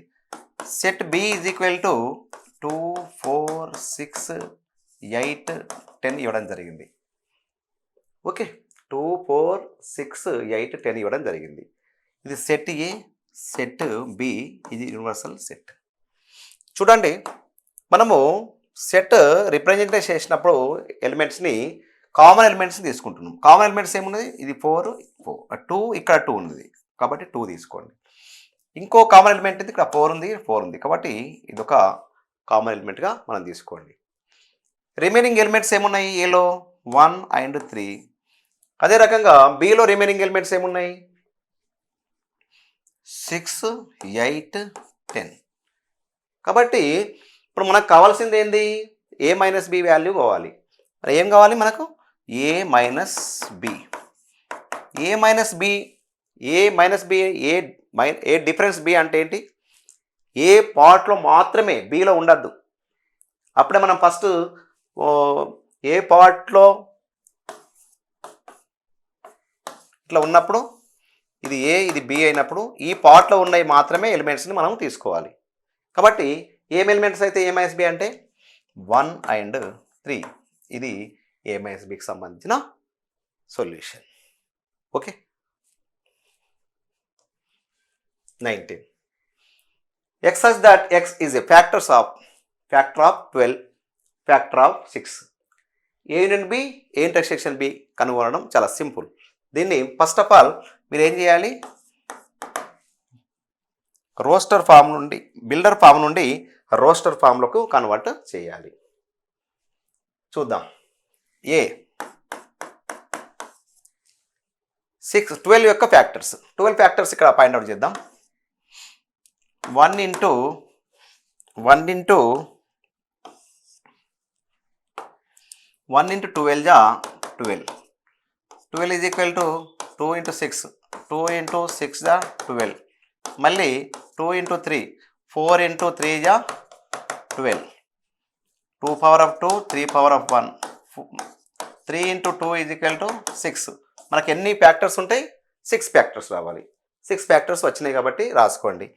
Set B is equal to 2 4 6 8 10 ఇవ్వడం జరిగింది. ఓకే, 2 4 6 8 10 ఇవ్వడం జరిగింది. ఇది సెట్ ఏ, సెట్ బి, ఇది యూనివర్సల్ సెట్. చూడండి, మనము సెట్ రిప్రజెంటేషన్ చేసినప్పుడు ఎలిమెంట్స్ని కామన్ ఎలిమెంట్స్ని తీసుకుంటున్నాం. కామన్ ఎలిమెంట్స్ ఏమున్నది? ఇది 4 2, ఇక్కడ 2 ఉంది కాబట్టి 2 తీసుకోండి. ఇంకో కామన్ ఎలిమెంట్ ఇది, ఇక్కడ 4 ఉంది కాబట్టి ఇది ఒక కామన్ ఎలిమెంట్గా మనం తీసుకోండి. రిమైనింగ్ ఎలిమెంట్స్ ఏమున్నాయి? ఏలో 1 అండ్ 3. అదే రకంగా బిలో రిమైనింగ్ ఎలిమెంట్స్ ఏమున్నాయి? 6, 8, 10. కాబట్టి ఇప్పుడు మనకు కావాల్సింది ఏంది? a మైనస్ బి వాల్యూ కావాలి. మరి ఏం కావాలి మనకు? a minus B. A difference B అంటే ఏంటి? ఏ పార్ట్లో మాత్రమే బిలో ఉండద్దు. అప్పుడే మనం ఫస్ట్ ఏ పార్ట్లో ఇట్లా ఉన్నప్పుడు ఇది ఏ ఇది బి అయినప్పుడు ఈ పార్ట్లో ఉన్నవి మాత్రమే ఎలిమెంట్స్ని మనం తీసుకోవాలి. కాబట్టి ఏం ఎలిమెంట్స్ అయితే ఏ మైనస్ బి అంటే 1 అండ్ 3. ఇది ఏ మైనస్ బికి సంబంధించిన solution. Okay. 19. X such that x is a factor of 12, factor of 6. A union B, A intersection B కనుగొనడం చాలా సింపుల్. దీన్ని ఫస్ట్ ఆఫ్ ఆల్ మీరు ఏం చేయాలి? రోస్టర్ ఫామ్ నుండి బిల్డర్ ఫామ్ నుండి రోస్టర్ ఫామ్లకు కన్వర్ట్ చేయాలి. చూద్దాం. ఏ 12 యొక్క ఫ్యాక్టర్స్. 12 ఫ్యాక్టర్స్ ఇక్కడ ఫైండ్ అవుట్ చేద్దాం. 1 ఇంటూ 12 జా 12. 12 is equal to 2 into 6. 2 into 6 జా 12. మళ్ళీ 2 ఇంటూ 3. 4 ఇంటూ 3 జా 12. 2 power of 2, 3 power of 1. 3 into 2 is equal to 6. మనకి ఎన్ని ఫ్యాక్టర్స్ ఉంటాయి? 6 ఫ్యాక్టర్స్ రావాలి. 6 ఫ్యాక్టర్స్ వచ్చినాయి కాబట్టి రాసుకోండి.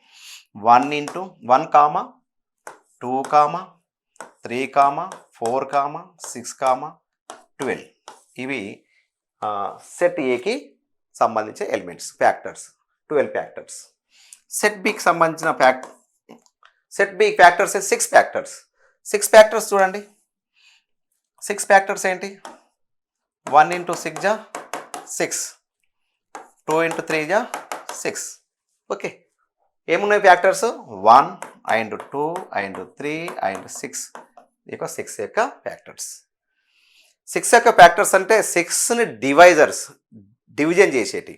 1 into 1 comma 2 comma 3 comma 4 comma 6 comma 12. ఇవి సెట్ ఏకి సంబంధించిన ఎలిమెంట్స్ ఫ్యాక్టర్స్. 12 ఫ్యాక్టర్స్. సెట్ బికి సంబంధించిన set B factors 6 factors. 6 factors చూడండి. 6 ఫ్యాక్టర్స్ ఏంటి? 1 ఇంటూ 6 జా 6. 2 ఇంటూ 3 జా 6. ఓకే. ఏమున్నాయి ఫ్యాక్టర్స్? 1 and 2 and 3 and 6. ఇక 6 యొక్క ఫ్యాక్టర్స్. 6 యొక్క ఫ్యాక్టర్స్ అంటే 6ని డివిజన్ చేసేటి.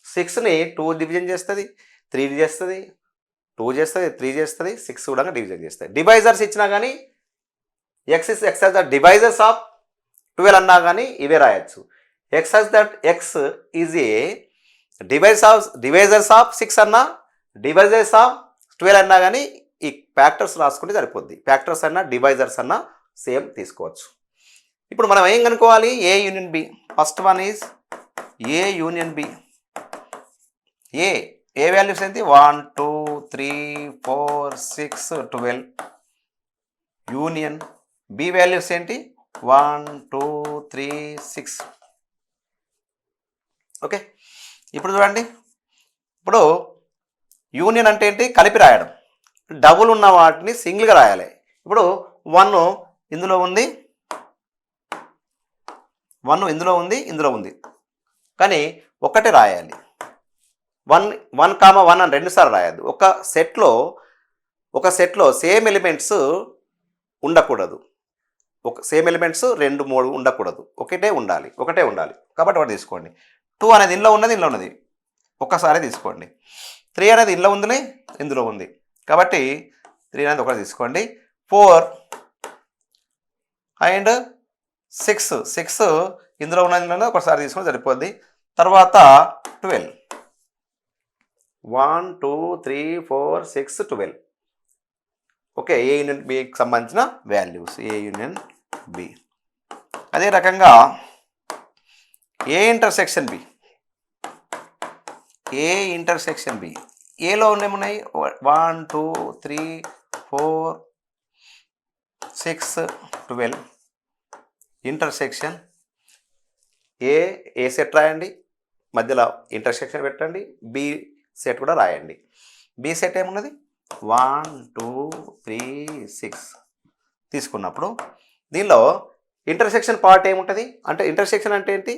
6ని 2 డివిజన్ చేస్తుంది, 3 చేస్తుంది, 2 చేస్తుంది, 3 చేస్తుంది, 6 కూడా డివిజన్ చేస్తుంది. డివైజర్స్ ఇచ్చినా కానీ ఎక్స్ ద డివైజర్స్ ఆఫ్ 12 అన్నా కానీ ఇవే రాయొచ్చు. X that X is a divisors of 6 అన్నా, డివైజర్స్ ఆఫ్ 12 అన్నా కానీ ఈ ఫ్యాక్టర్స్ రాసుకుంటే సరిపోద్ది. ఫ్యాక్టర్స్ అన్నా డివైజర్స్ అన్నా సేమ్ తీసుకోవచ్చు. ఇప్పుడు మనం ఏం కనుక్కోవాలి? A union B. First one is A union B. A values ఏంటి? 1 2 3 4 6 12. యూనియన్ బి వాల్యూస్ ఏంటి? 1 2 3 6. ఓకే. ఇప్పుడు చూడండి. ఇప్పుడు యూనియన్ అంటే ఏంటి? కలిపి రాయడం. డబుల్ ఉన్న వాటిని సింగిల్గా రాయాలి. ఇప్పుడు 1 ఇందులో ఉంది, 1 ఇందులో ఉంది కానీ ఒకటే రాయాలి. 1 కామా 1 అని 2 సార్లు రాయద్దు. ఒక సెట్లో సేమ్ ఎలిమెంట్స్ ఉండకూడదు. సేమ్ ఎలిమెంట్స్ 2 3 ఉండకూడదు. ఒకటే ఉండాలి. కాబట్టి ఒకటి తీసుకోండి. 2 అనేది ఇందులో ఉన్నది ఒక్కసారి తీసుకోండి. 3 అనేది ఇందులో ఉంది కాబట్టి 3 అనేది ఒకటి తీసుకోండి. 4 అండ్ 6 ఇందులో ఉన్నది ఒకసారి తీసుకొని సరిపోద్ది. తర్వాత 12. 1 2 3 4 6 12. ఓకే. ఏ యూనియన్ బికి సంబంధించిన వాల్యూస్. ఏ యూనియన్ బి. అదే రకంగా ఏ ఇంటర్సెక్షన్ బి. ఏలో ఉన్నాయి 1 2 3 4 6 12. ఇంటర్సెక్షన్ ఏ సెట్ రాయండి, మధ్యలో ఇంటర్సెక్షన్ పెట్టండి. బి సెట్ కూడా రాయండి. బి సెట్ ఏమున్నది? 1 2 3 6 తీసుకున్నప్పుడు దీనిలో ఇంటర్సెక్షన్ పార్ట్ ఏముంటుంది అంటే ఇంటర్సెక్షన్ అంటే ఏంటి?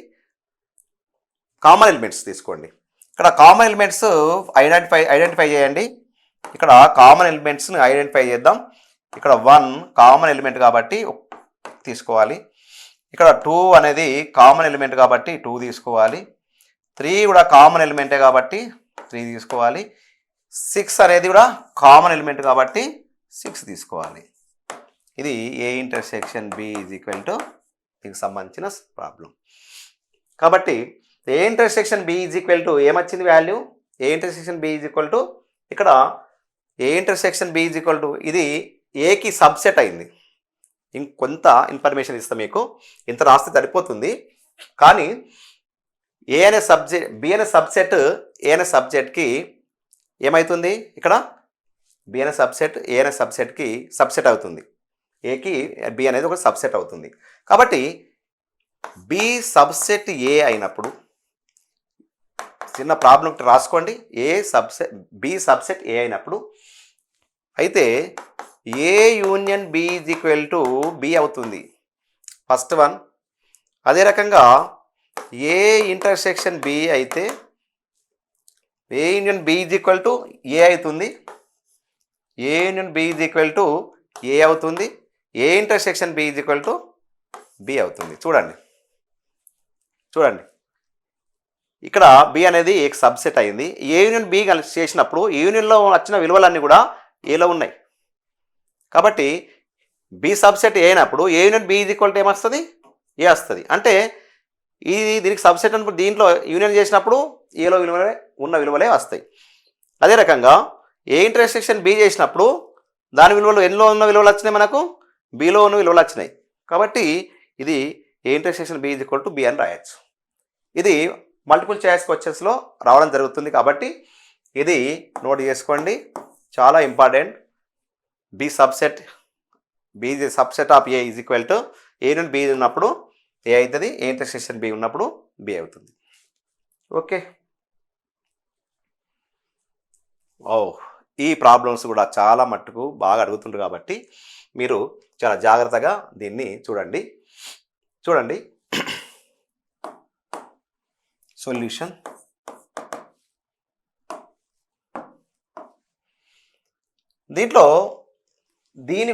కామన్ ఎలిమెంట్స్ తీసుకోండి. ఇక్కడ కామన్ ఎలిమెంట్స్ ఐడెంటిఫై చేయండి. ఇక్కడ కామన్ ఎలిమెంట్స్ని ఐడెంటిఫై చేద్దాం. ఇక్కడ 1 కామన్ ఎలిమెంట్ కాబట్టి తీసుకోవాలి. ఇక్కడ 2 అనేది కామన్ ఎలిమెంట్ కాబట్టి 2 తీసుకోవాలి. 3 కూడా కామన్ ఎలిమెంటే కాబట్టి 3 తీసుకోవాలి. 6 అనేది కూడా కామన్ ఎలిమెంట్ కాబట్టి 6 తీసుకోవాలి. ఇది A intersection B is equal to దీనికి సంబంధించిన ప్రాబ్లం. కాబట్టి A intersection B is equal to ఏమొచ్చింది value? A intersection B is equal to ఇక్కడ A intersection B is equal to ఇది ఏకి సబ్సెట్ అయింది. ఇంకొంత ఇన్ఫర్మేషన్ ఇస్తాం మీకు, ఇంత రాస్తే సరిపోతుంది. కానీ ఏ అనే సబ్జెక్ట్ బి అనే సబ్సెట్ ఏ అనే సబ్జెక్ట్కి ఏమవుతుంది? ఇక్కడ బి అనే సబ్సెట్ ఏ అనే సబ్సెట్కి సబ్సెట్ అవుతుంది. ఏకి బి అనేది ఒక సబ్సెట్ అవుతుంది. కాబట్టి బి సబ్సెట్ ఏ అయినప్పుడు చిన్న ప్రాబ్లం రాసుకోండి. బి సబ్సెట్ ఏ అయినప్పుడు అయితే A union B is equal to B అవుతుంది ఫస్ట్ వన్. అదే రకంగా ఏ ఇంటర్సెక్షన్ బి అయితే A union B is equal to A అవుతుంది. A union B is equal to A అవుతుంది. A intersection B is equal to B అవుతుంది. చూడండి ఇక్కడ B అనేది ఏకి సబ్సెట్ అయింది. ఏ యూనియన్ బి చేసినప్పుడు ఏ యూనియన్లో వచ్చిన విలువలన్నీ కూడా ఏలో ఉన్నాయి. కాబట్టి బి సబ్సెట్ ఏ అయినప్పుడు A union B is equal to ఏమొస్తుంది? ఏ వస్తుంది. అంటే ఇది దీనికి సబ్సెట్ అన్నప్పుడు దీంట్లో యూనియన్ చేసినప్పుడు ఏలో ఉన్న విలువలే వస్తాయి. అదే రకంగా ఏ ఇంటర్సెక్షన్ బి చేసినప్పుడు దాని విలువలు ఎన్లో ఉన్న విలువలు వచ్చినాయి, మనకు బిలో ఉన్న విలువలు వచ్చినాయి. కాబట్టి ఇది A intersection B is equal to B అని రాయొచ్చు. ఇది మల్టిపుల్ చాయిస్ క్వశ్చన్స్లో రావడం జరుగుతుంది. కాబట్టి ఇది నోట్ చేసుకోండి, చాలా important. B subset of A is equal to A నుండి బి ఉన్నప్పుడు ఏ అవుతుంది, ఏ ఇంటర్సెక్షన్ బి ఉన్నప్పుడు బి అవుతుంది. ఓకే. ఈ ప్రాబ్లమ్స్ కూడా చాలా మట్టుకు బాగా అడుగుతుంటారు కాబట్టి మీరు చాలా జాగ్రత్తగా దీన్ని చూడండి. సొల్యూషన్ దీంట్లో దీని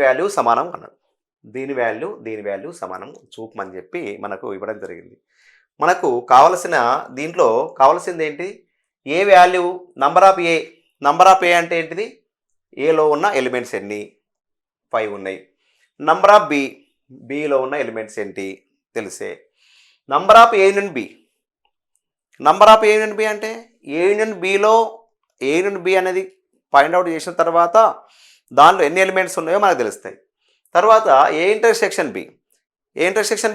వాల్యూ సమానం అన్నాడు. దీని వాల్యూ సమానం చూపమని చెప్పి మనకు ఇవ్వడం జరిగింది. మనకు దీంట్లో కావాల్సింది ఏంటి? A value number of A అంటే ఏంటిది? ఏలో ఉన్న ఎలిమెంట్స్ ఎన్ని? 5 ఉన్నాయి. నంబర్ ఆఫ్ బిలో ఉన్న ఎలిమెంట్స్ ఏంటి తెలిసే. Number of A union B అంటే ఏ యూనియన్ బి అనేది ఫైండ్ అవుట్ చేసిన తర్వాత దానిలో ఎన్ని ఎలిమెంట్స్ ఉన్నాయో మనకు తెలుస్తాయి. తర్వాత ఏ ఇంటర్సెక్షన్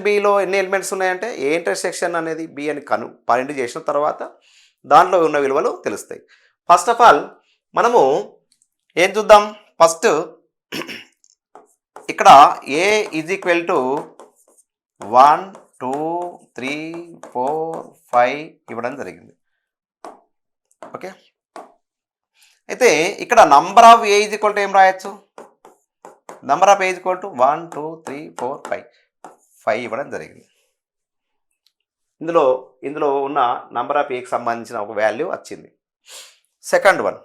బిలో ఎన్ని ఎలిమెంట్స్ ఉన్నాయంటే ఏ ఇంటర్సెక్షన్ అనేది బి అని ఫైండ్ చేసిన తర్వాత దాంట్లో ఉన్న విలువలు తెలుస్తాయి. ఫస్ట్ ఆఫ్ ఆల్ మనము ఏం చూద్దాం? ఫస్ట్ ఇక్కడ ఏ ఈజ్ ఈక్వల్ టు 1 2 3 4 5 ఇవ్వడం జరిగింది. ఓకే. అయితే ఇక్కడ number of A is equal to ఏం రాయొచ్చు? Number of A is equal to 1 2 3 4 5 ఇవ్వడం జరిగింది. ఇందులో ఉన్న నంబర్ ఆఫ్ ఏకి సంబంధించిన ఒక వాల్యూ వచ్చింది. Second one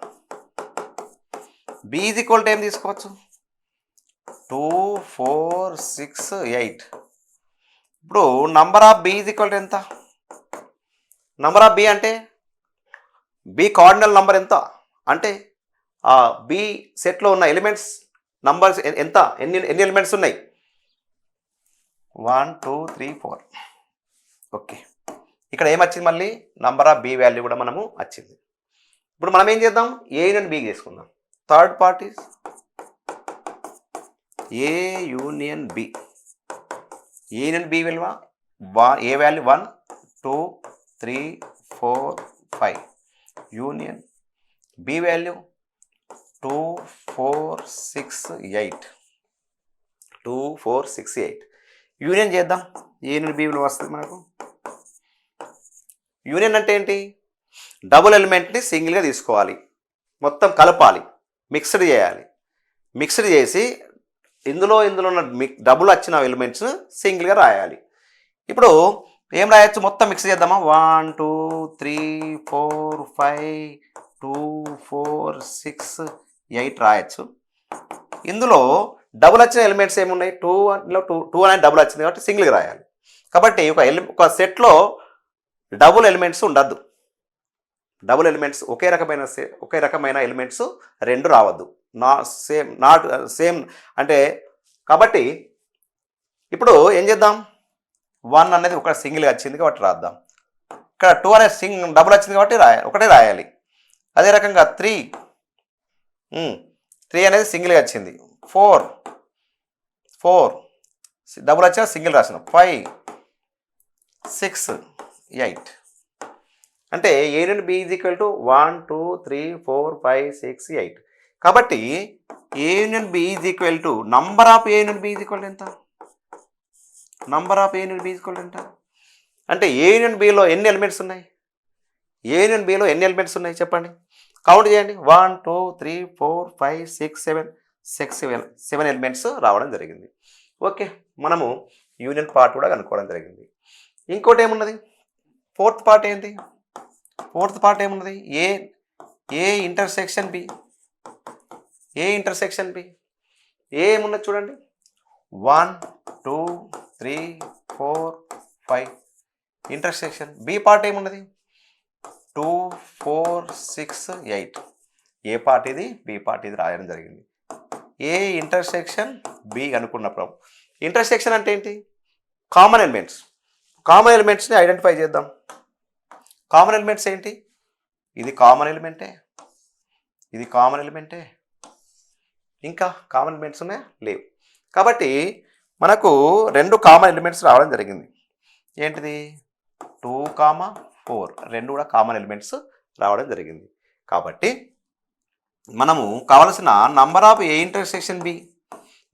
B is equal to ఏం తీసుకోవచ్చు? 2 4 6 8. ఇప్పుడు number of B is equal to ఎంత? నంబర్ ఆఫ్ బి అంటే బి కార్డినల్ నంబర్ ఎంత అంటే ఆ బి సెట్లో ఉన్న ఎలిమెంట్స్ నంబర్స్ ఎంత, ఎన్ని ఎలిమెంట్స్ ఉన్నాయి? 1 2 3 4. ఓకే. ఇక్కడ ఏమొచ్చింది? మళ్ళీ నంబర్ ఆఫ్ బి వాల్యూ కూడా మనము వచ్చింది. ఇప్పుడు మనం ఏం చేద్దాం? ఏ యూనియన్ బి చేసుకుందాం. Third part is A union B. A union B విలువ A value 1 2 3 4 5. Union B value 2 4 6 8. 2 4 6 8. Union చేద్దాం. ఏ యూనియన్ బి విలువ వస్తుంది మనకు? యూనియన్ అంటే ఏంటి? డబుల్ ఎలిమెంట్ని సింగిల్గా తీసుకోవాలి, మొత్తం కలపాలి, మిక్స్డ్ చేయాలి. మిక్స్డ్ చేసి ఇందులో ఉన్న డబుల్ వచ్చిన ఎలిమెంట్స్ సింగిల్గా రాయాలి. ఇప్పుడు ఏం రాయొచ్చు మొత్తం మిక్స్ చేద్దామా 1 2 3 4 5 2 4 6 8 రాయొచ్చు. ఇందులో డబుల్ వచ్చిన ఎలిమెంట్స్ ఏమున్నాయి 2లో 2 అనేది డబుల్ వచ్చింది కాబట్టి సింగిల్గా రాయాలి. కాబట్టి ఒక సెట్లో డబుల్ ఎలిమెంట్స్ ఉండద్దు. డబుల్ ఎలిమెంట్స్ ఒకే రకమైన ఎలిమెంట్స్ రెండు రావద్దు. నాట్ సేమ్ అంటే కాబట్టి ఇప్పుడు ఏం చేద్దాం 1 అనేది ఒక సింగిల్గా వచ్చింది కాబట్టి రాద్దాం. ఇక్కడ 2 అనేది డబుల్ వచ్చింది కాబట్టి ఒకటే రాయాలి. అదే రకంగా 3 అనేది సింగిల్గా వచ్చింది. 4 డబుల్ వచ్చినా సింగిల్ రాసిన 5 6 8 అంటే ఏ నుండి బి ఈజ్ ఈక్వల్ టు 1 2 3 4 5 6 8. కాబట్టి A union B is equal to number of A union B is equal to ఎంత? Number of A union B is equal to ఎంత అంటే ఏ యూనియన్ బిలో ఎన్ని ఎలిమెంట్స్ ఉన్నాయి? ఏ యూనియన్ బిలో ఎన్ని elements ఉన్నాయి చెప్పండి, కౌంట్ చేయండి. 1 2 3 4 5 6 7 ఎలిమెంట్స్ రావడం జరిగింది. ఓకే, మనము యూనియన్ పార్ట్ కూడా కనుక్కోవడం జరిగింది. ఇంకోటి ఏమున్నది ఫోర్త్ పార్ట్ ఏంటి? ఫోర్త్ పార్ట్ ఏమున్నది A intersection B. A intersection B ఏమున్నది చూడండి 1 2 3 4 5 ఇంటర్సెక్షన్. బి పార్ట్ ఏమున్నది 2 4 6 8. ఏ పార్ట్ ఇది, బి పార్ట్ ఇది రాయడం జరిగింది. ఏ ఇంటర్సెక్షన్ బి అనుకున్నప్పుడు ఇంటర్సెక్షన్ అంటే ఏంటి? Common elements. కామన్ ఎలిమెంట్స్ని ఐడెంటిఫై చేద్దాం. కామన్ ఎలిమెంట్స్ ఏంటి? ఇది కామన్ ఎలిమెంటే, ఇది కామన్ ఎలిమెంటే, ఇంకా కామన్ ఎలిమెంట్స్ ఉన్నాయా? లేవు. కాబట్టి మనకు రెండు కామన్ ఎలిమెంట్స్ రావడం జరిగింది. ఏంటిది 2, 4 రెండు కూడా కామన్ ఎలిమెంట్స్ రావడం జరిగింది. కాబట్టి మనము కావాల్సిన number of A intersection B,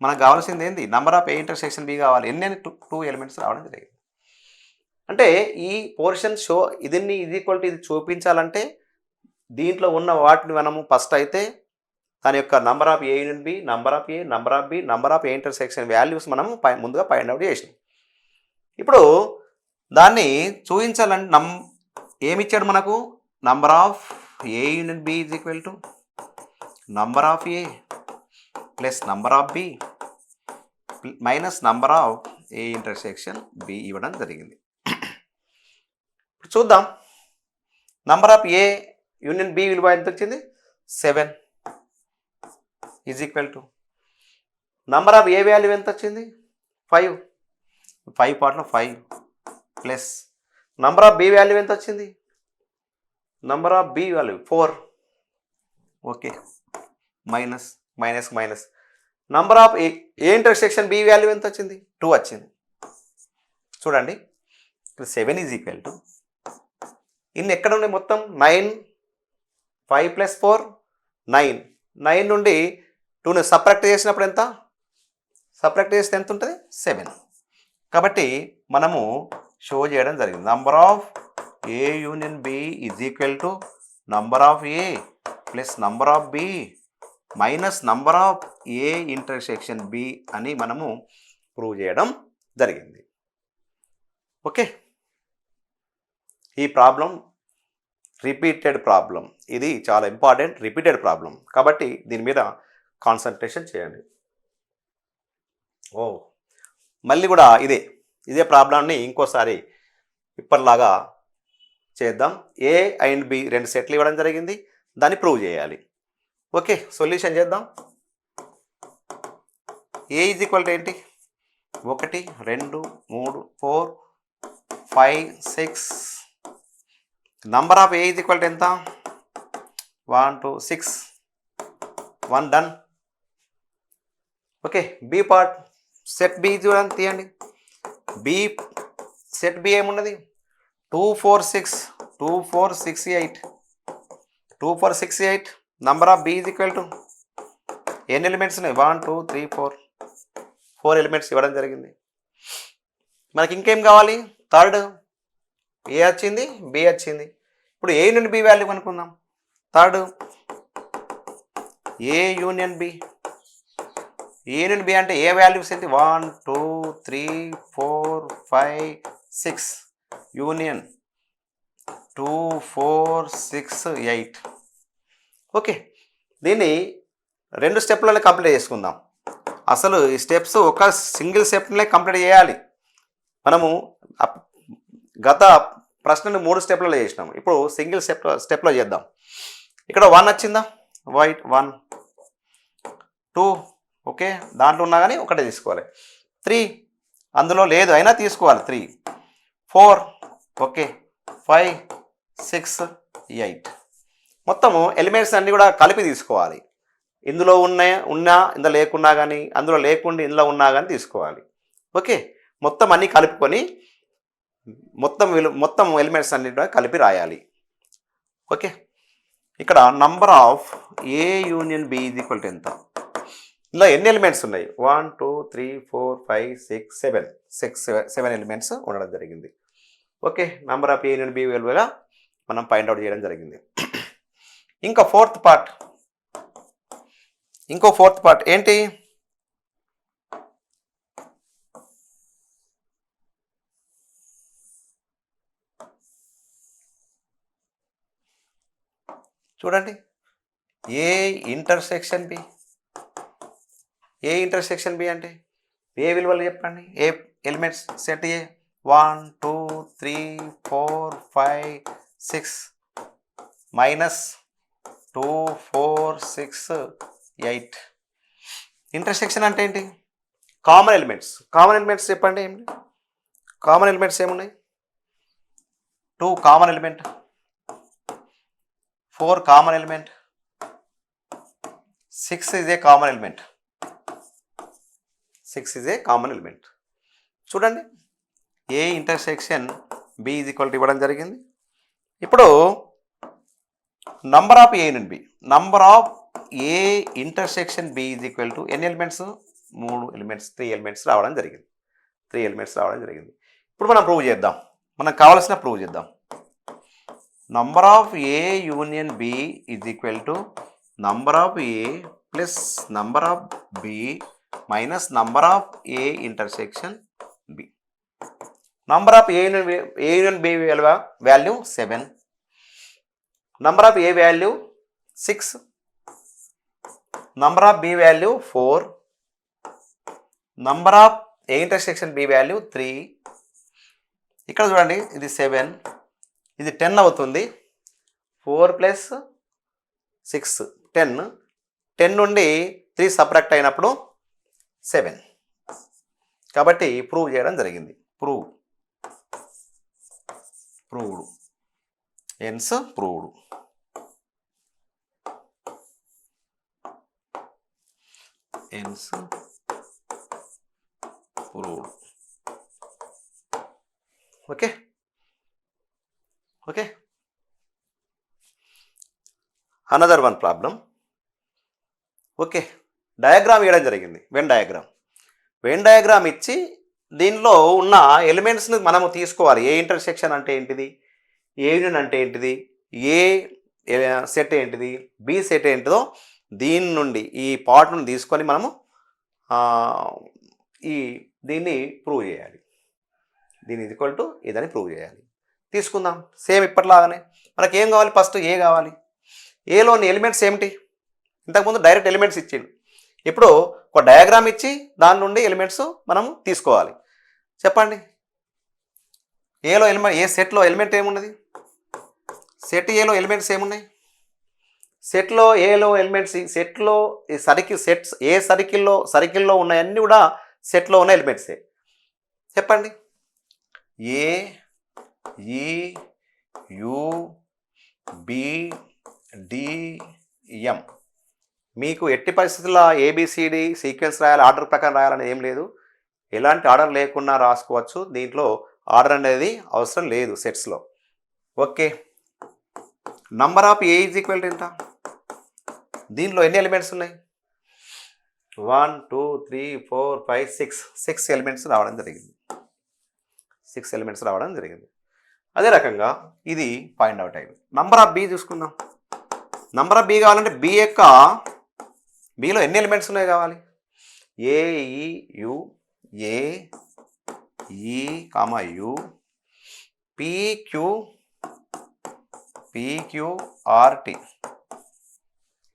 మనకు కావాల్సింది ఏంటి? Number of A intersection B కావాలి. ఎన్ని 2 ఎలిమెంట్స్ రావడం జరిగింది. అంటే ఈ పోర్షన్ ఇది ఈక్వల్ టు ఇది చూపించాలంటే దీంట్లో ఉన్న వాటిని మనము ఫస్ట్ అయితే దాని యొక్క number of A union B, number of A, number of B, number of A intersection values మనము ముందుగా ఫైండ్ అవుట్ చేసినాం. ఇప్పుడు దాన్ని చూపించాలంటే ఏమిచ్చాడు మనకు? Number of A union B is equal to number of A plus number of B minus number of A intersection B ఇవ్వడం జరిగింది. చూద్దాం. Number of A union B విలువ ఎంత వచ్చింది? 7 is equal to number of A value ఎంత వచ్చింది? 5 పార్ట్లో 5 plus number of B value ఎంత వచ్చింది? Number of B value 4. Okay, minus number of A intersection B value ఎంత వచ్చింది? 2 వచ్చింది. చూడండి 7 ఈజ్ ఈక్వల్ టు ఇన్ని ఎక్కడ ఉన్నాయి మొత్తం 9, 5 + 4 9 నుండి 2ని సబ్ట్రాక్ట్ చేసినప్పుడు ఎంత? సబ్ట్రాక్ట్ చేస్తే ఎంత ఉంటుంది? 7. కాబట్టి మనము షో చేయడం జరిగింది. Number of A union B is equal to number of A plus number of B minus number of A intersection B అని మనము ప్రూవ్ చేయడం జరిగింది. ఓకే, ఈ ప్రాబ్లం రిపీటెడ్ ప్రాబ్లం. ఇది చాలా ఇంపార్టెంట్ రిపీటెడ్ ప్రాబ్లం కాబట్టి దీని మీద కాన్సన్ట్రేషన్ చేయండి. మళ్ళీ కూడా ఇదే ప్రాబ్లంని ఇంకోసారి ఇప్పటిలాగా చేద్దాం. ఏ అండ్ బి రెండు సెట్లు ఇవ్వడం జరిగింది, దాన్ని ప్రూవ్ చేయాలి. ఓకే, సొల్యూషన్ చేద్దాం. ఏ ఈజ్ ఈక్వల్ టు ఏంటి? 1 2 3 4 5 6. Number of A is equal to ఎంత? 1 2 6. 1 done. Okay, B part set B చూడండి, తీయండి. బి సెట్ బి ఏమున్నది? 2 4 6 2 4 6 8 2 4 6 8. Number of B is equal to ఎన్ని ఎలిమెంట్స్ ఉన్నాయి? 1 2 3 4 ఎలిమెంట్స్ ఇవ్వడం జరిగింది. మనకి ఇంకేం కావాలి? థర్డ్ ఏ వచ్చింది, బి వచ్చింది. ఇప్పుడు ఏ యూనియన్ బి వాల్యూ కనుక్కుందాం. Third A union B. A union B అంటే ఏ వాల్యూస్ ఏంటి? 1 2 3 4 5 6. యూనియన్ 2 4 6 8. ఓకే, దీన్ని 2 స్టెప్లలో కంప్లీట్ చేసుకుందాం. అసలు ఈ స్టెప్స్ ఒక సింగిల్ స్టెప్నే కంప్లీట్ చేయాలి. మనము గత ప్రశ్నను 3 స్టెప్లలో చేసినాము, ఇప్పుడు సింగిల్ స్టెప్లో చేద్దాం. ఇక్కడ 1 వచ్చిందా, వైట్ 1 2, ఓకే, దాంట్లో ఉన్నా కానీ ఒకటే తీసుకోవాలి. 3 అందులో లేదు అయినా తీసుకోవాలి. 3 4, ఓకే, 5 6 8. మొత్తము ఎలిమెంట్స్ అన్నీ కూడా కలిపి తీసుకోవాలి. ఇందులో ఉన్నా ఇందులో లేకున్నా కానీ, అందులో లేకుండా ఇందులో ఉన్నా కానీ తీసుకోవాలి. ఓకే, మొత్తం అన్నీ కలుపుకొని మొత్తం ఎలిమెంట్స్ అన్ని కూడా కలిపి రాయాలి. ఓకే, ఇక్కడ number of A union B is equal to ఎంత? ఇందులో ఎన్ని ఎలిమెంట్స్ ఉన్నాయి? 1 2 3 4 5 6 7 ఎలిమెంట్స్ ఉండడం జరిగింది. Okay, number of A union B విలువగా మనం ఫైండ్ అవుట్ చేయడం జరిగింది. ఇంకో ఫోర్త్ పార్ట్ ఏంటి? చూడండి, ఏ ఇంటర్సెక్షన్ బి అంటే ఏ విలువలు చెప్పండి. ఏ ఎలిమెంట్స్ సెట్ ఏ 1 2 3 4 5 6 -2 4 6 8. ఇంటర్సెక్షన్ అంటే ఏంటి? కామన్ ఎలిమెంట్స్ చెప్పండి. కామన్ ఎలిమెంట్స్ ఏమున్నాయి? 2 common element, 4 common element, 6 is a common element. చూడండి, A intersection B is equal to ఇవ్వడం జరిగింది. ఇప్పుడు number of A union B, number of A intersection B is equal to ఎన్ని elements? 3 elements రావడం జరిగింది. ఇప్పుడు మనం ప్రూవ్ చేద్దాం, మనకు కావాల్సిన ప్రూవ్ చేద్దాం. Number of A union B is equal to number of A plus number of B minus number of A intersection B. Number of A union B value 7, number of A value 6, number of B value 4, number of A intersection B value 3. ఇక్కడ చూడండి, ఇది 7, ఇది 10 అవుతుంది. 4 + 6 10 నుండి 3 subtract అయినప్పుడు 7. కాబట్టి prove చేయడం జరిగింది. Proved, hence proved. Okay, another one problem. Okay, diagram ఇవ్వడం జరిగింది. వెన్ డయాగ్రామ్ ఇచ్చి దీనిలో ఉన్న ఎలిమెంట్స్ని మనము తీసుకోవాలి. ఏ ఇంటర్సెక్షన్ అంటే ఏంటిది, ఏ యూనియన్ అంటే ఏంటిది, ఏ సెట్ ఏంటిది, బి సెట్ ఏంటిదో దీని నుండి ఈ పార్ట్ నుండి తీసుకొని మనము దీన్ని ప్రూవ్ చేయాలి. దీని ఈక్వల్ టు ఇదని ప్రూవ్ చేయాలి. తీసుకుందాం సేమ్ ఇప్పటిలాగానే. మనకి ఏం కావాలి? ఫస్ట్ ఏ కావాలి. ఏలోని ఎలిమెంట్స్ ఏమిటి? ఇంతకుముందు డైరెక్ట్ ఎలిమెంట్స్ ఇచ్చిండు. ఇప్పుడు ఒక డయాగ్రామ్ ఇచ్చి దాని నుండి ఎలిమెంట్స్ మనము తీసుకోవాలి. చెప్పండి, ఏలో ఏ సెట్లో ఎలిమెంట్ ఏమున్నది? సెట్ ఏలో ఎలిమెంట్స్ ఏమున్నాయి? సెట్లో ఎలిమెంట్స్, సెట్లో ఈ సెట్స్ ఏ సర్కిల్లో ఉన్నాయన్నీ కూడా సెట్లో ఉన్న ఎలిమెంట్సే. చెప్పండి, ఏ ఈ యు బి డి ఎం. మీకు ఎట్టి పరిస్థితుల్లో ఏబిసిడి సీక్వెన్స్ రాయాలి, ఆర్డర్ ప్రకారం రాయాలని ఏం లేదు. ఎలాంటి ఆర్డర్ లేకుండా రాసుకోవచ్చు. దీంట్లో ఆర్డర్ అనేది అవసరం లేదు సెట్స్లో. Okay, number of A is equal to ఎంత? దీనిలో ఎన్ని ఎలిమెంట్స్ ఉన్నాయి? 1 2 3 4 5 6 ఎలిమెంట్స్ రావడం జరిగింది. అదే రకంగా ఇది ఫైండ్ అవుట్ అయింది. నంబర్ ఆఫ్ బి చూసుకుందాం. నంబర్ ఆఫ్ బి కావాలంటే బిలో ఎన్ని ఎలిమెంట్స్ ఉన్నాయి కావాలి? ఏ ఈ యు PQRT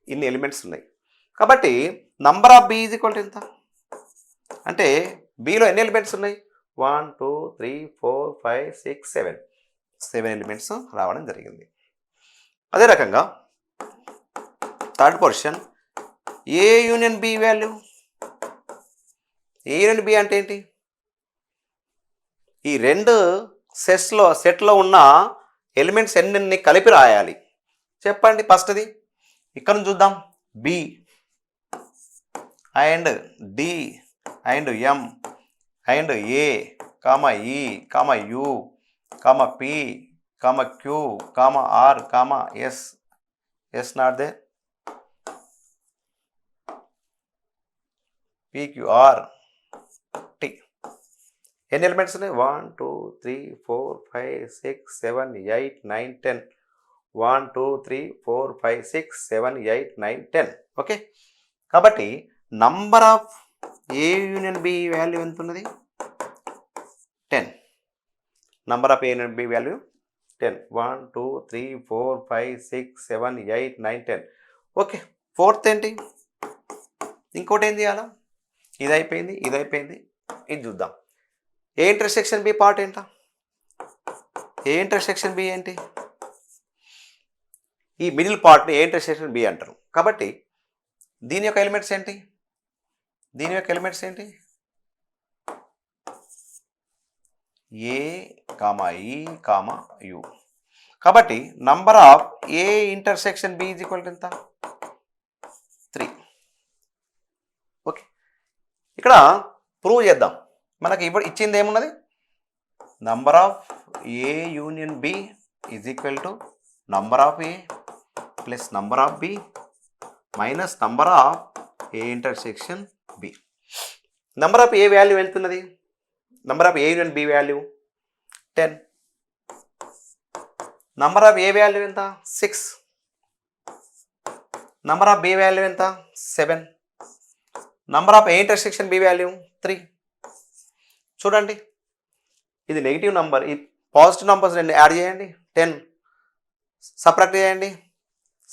ఇన్ని ఎలిమెంట్స్ ఉన్నాయి. కాబట్టి number of B is equal to ఎంత అంటే బిలో ఎన్ని ఎలిమెంట్స్ ఉన్నాయి 1 2 3 4 5 6 7 ఎలిమెంట్స్ రావడం జరిగింది. అదే రకంగా థర్డ్ పొజిషన్ ఏ యూనియన్ బి వాల్యూ. ఏ యూనియన్ బి అంటే ఏంటి? ఈ రెండు సెట్లో ఉన్న ఎలిమెంట్స్ ఎన్ని కలిపి రాయాలి చెప్పండి. ఫస్ట్ది ఇక్కడ నుంచి చూద్దాం. B and D and M and A comma E comma U comma P comma Q comma R comma S not the PQR T. ఎన్ని ఎలిమెంట్స్ ఉన్నాయి 1 2 3 4 5 6 7 8 9 10 1 2 3 4 5 6 7 8 9 10. ఓకే, కాబట్టి number of A union B value ఎంత ఉన్నది 10. Number of A union B value 10. 1 2 3 4 5 6 7 8 9 10. Okay, fourth ఏంటి? ఇంకోటి ఏం చేయాలా? ఇది అయిపోయింది, ఇది చూద్దాం. ఏ ఇంటర్సెక్షన్ బి పార్ట్ ఏంటా? ఏ ఇంటర్సెక్షన్ బి ఏంటి? ఈ మిడిల్ పార్ట్ని ఏ ఇంటర్సెక్షన్ బి అంటారు. కాబట్టి దీని యొక్క ఎలిమెంట్స్ ఏంటి? A comma E comma U. కాబట్టి number of A intersection B is equal to ఎంత 3. ఓకే, ఇక్కడ ప్రూవ్ చేద్దాం. మనకి ఇప్పుడు ఇచ్చింది ఏమున్నది? Number of A union B is equal to number of A plus number of B minus number of A intersection B. Number of A value ఎంత ఉన్నది? Number of A union B value 10. Number of A value ఎంత 6. Number of B value ఎంత 7. Number of A intersection B value 3. చూడండి, ఇది negative number, ఈ positive numbers రెండు add చేయండి 10, subtract చేయండి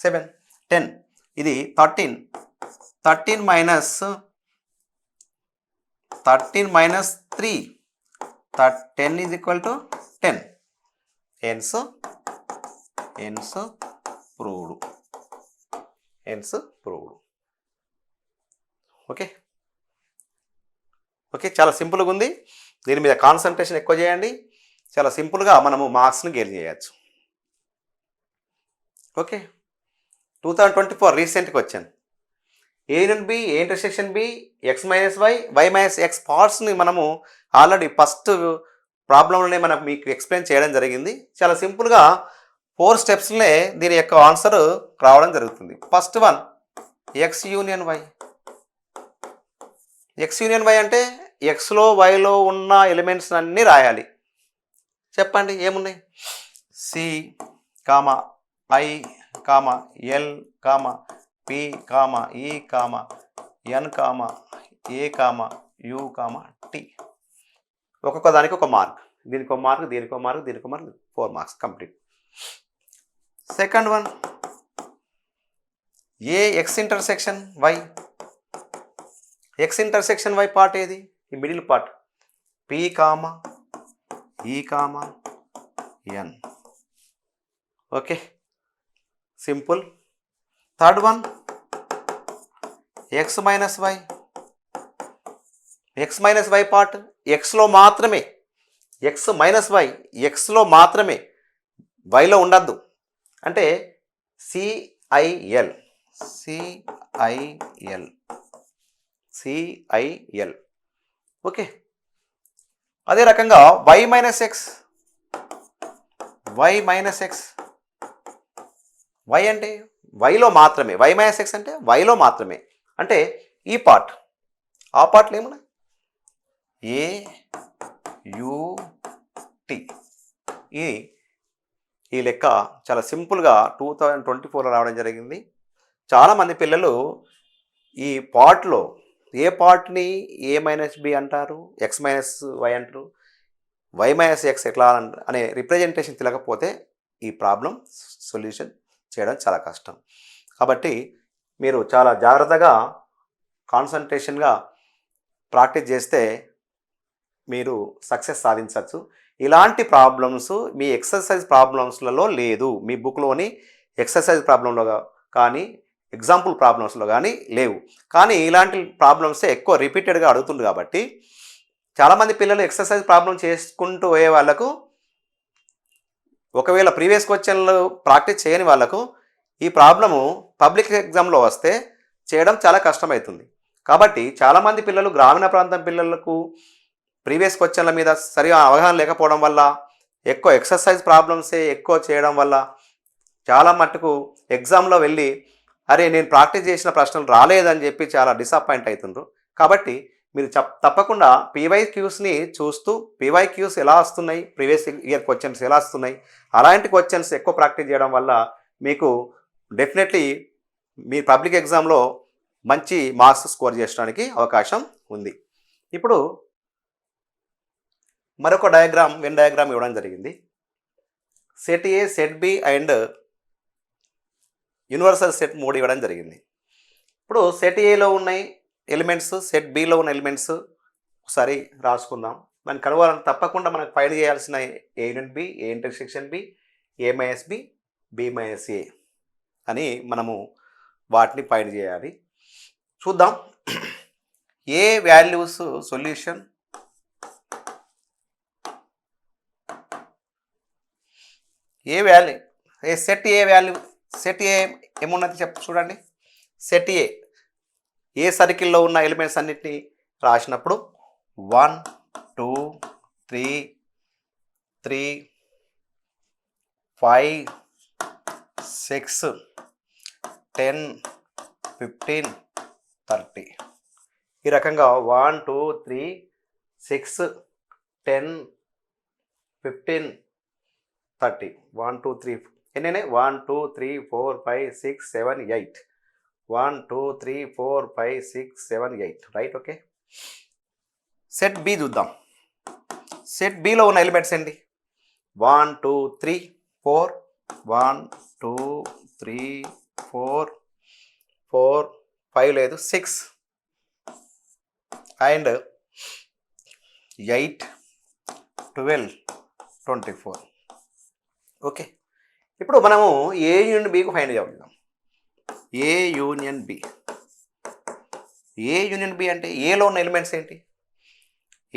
7 10. ఇది 13 minus 3 10 is equal to 10. Hence proved. Okay, చాలా సింపుల్గా ఉంది. దీని మీద కాన్సన్ట్రేషన్ ఎక్కువ చేయండి. చాలా సింపుల్గా మనము మార్క్స్ని గెయిన్ చేయొచ్చు. ఓకే, 2024 రీసెంట్గా వచ్చాను. A union B, A intersection B, X minus Y, Y minus X పార్ట్స్ని మనము ఆల్రెడీ ఫస్ట్ ప్రాబ్లంలోనే మనకు మీకు ఎక్స్ప్లెయిన్ చేయడం జరిగింది. చాలా సింపుల్గా 4 స్టెప్స్లోనే దీని యొక్క ఆన్సర్ రావడం జరుగుతుంది. First one X union Y. X union Y అంటే ఎక్స్లో వైలో ఉన్న ఎలిమెంట్స్ అన్నీ రాయాలి. చెప్పండి ఏమున్నాయి? C comma I comma L comma P comma E comma N comma A comma U comma T. ఒక్కొక్క దానికి ఒక మార్క్. దీనికి ఒక మార్క్, దీనికి ఒక మార్క్, దీనికి ఒక mark, 4 marks complete. Second one A X intersection Y. X intersection Y part ఏది? ఈ middle part P comma E comma N. Okay, simple. Third one X minus Y. X minus Y part ఎక్స్లో మాత్రమే. X minus why ఎక్స్లో మాత్రమే, వైలో ఉండద్దు. అంటే CIL. Okay, అదే రకంగా వై మైనస్ ఎక్స్. వై అంటే వైలో మాత్రమే, వై మైనస్ ఎక్స్ అంటే వైలో మాత్రమే. అంటే ఈ పార్ట్, ఆ పార్ట్లు ఏమున్నాయి? ఏ యు టి. ఈ లెక్క చాలా సింపుల్గా 2024లో రావడం జరిగింది. చాలామంది పిల్లలు ఈ పార్ట్లో ఏ పార్ట్ని ఏ మైనస్ బి అంటారు, ఎక్స్ మైనస్ వై అంటారు, y-x ఎట్లా అనే రిప్రజెంటేషన్ తెలియకపోతే ఈ ప్రాబ్లం సొల్యూషన్ చేయడం చాలా కష్టం. కాబట్టి మీరు చాలా జాగ్రత్తగా కాన్సన్ట్రేషన్గా ప్రాక్టీస్ చేస్తే మీరు సక్సెస్ సాధించవచ్చు. ఇలాంటి ప్రాబ్లమ్స్ మీ ఎక్సర్సైజ్ ప్రాబ్లమ్స్లలో లేదు, మీ బుక్లోని ఎక్సర్సైజ్ ప్రాబ్లంలో కానీ ఎగ్జాంపుల్ ప్రాబ్లమ్స్లో కానీ లేవు. కానీ ఇలాంటి ప్రాబ్లమ్సే ఎక్కువ రిపీటెడ్గా అడుగుతుంది కాబట్టి చాలామంది పిల్లలు ఎక్సర్సైజ్ ప్రాబ్లం చేసుకుంటూ పోయే వాళ్ళకు, ఒకవేళ ప్రీవియస్ క్వశ్చన్లు ప్రాక్టీస్ చేయని వాళ్ళకు ఈ ప్రాబ్లము పబ్లిక్ ఎగ్జామ్లో వస్తే చేయడం చాలా కష్టమవుతుంది. కాబట్టి చాలామంది పిల్లలు, గ్రామీణ ప్రాంతం పిల్లలకు ప్రీవియస్ క్వశ్చన్ల మీద సరిగా అవగాహన లేకపోవడం వల్ల, ఎక్కువ ఎక్సర్సైజ్ ప్రాబ్లమ్సే ఎక్కువ చేయడం వల్ల చాలా మట్టుకు ఎగ్జామ్లో వెళ్ళి అరే నేను ప్రాక్టీస్ చేసిన ప్రశ్నలు రాలేదని చెప్పి చాలా డిసప్పాయింట్ అవుతుండ్రు. కాబట్టి మీరు తప్పకుండా పీవైక్యూస్ని చూస్తూ పీవైక్యూస్ ఎలా వస్తున్నాయి, ప్రీవియస్ ఇయర్ క్వశ్చన్స్ ఎలా వస్తున్నాయి, అలాంటి క్వశ్చన్స్ ఎక్కువ ప్రాక్టీస్ చేయడం వల్ల మీకు డెఫినెట్లీ మీ పబ్లిక్ ఎగ్జామ్లో మంచి మార్క్స్ స్కోర్ చేయడానికి అవకాశం ఉంది. ఇప్పుడు మరొక డయాగ్రామ్, వెన్ డయాగ్రామ్ ఇవ్వడం జరిగింది. Set A, set B and universal set 3 ఇవ్వడం జరిగింది. ఇప్పుడు సెట్ ఏలో ఉన్నాయి ఎలిమెంట్స్, సెట్ బిలో ఉన్న ఎలిమెంట్స్ ఒకసారి రాసుకుందాం. దాన్ని కనుగొనాలని తప్పకుండా మనకు ఫైండ్ చేయాల్సిన A union B, A intersection B, A minus B, B minus A అని మనము వాటిని ఫైండ్ చేయాలి. చూద్దాం. A values solution, A value, A set A value, set A ఏమున్నది చూడండి. సెట్ ఏ సర్కిల్లో ఉన్న ఎలిమెంట్స్ అన్నిటినీ రాసినప్పుడు 1 2 3 3 5 6 10 15 30 ఈ రకంగా 1 2 3 6 10 15 30 1 2 3 ఎన్ని 1 2 3 4 5 6 7 8 1 2 3 4 5 6 7 8 రైట్. ఓకే. సెట్ బి చూద్దాం. సెట్ బిలో ఉన్న ఎలిమెంట్స్ ఏంటి? 1 2 3 4 1 2 3 4 4 5 లేదు 6 అండ్ 8 12 24. ఓకే. ఇప్పుడు మనము ఏ యూనియన్ బికి ఫైండ్ చేద్దాం. A union B. A union B అంటే ఏలో ఉన్న ఎలిమెంట్స్ ఏంటి?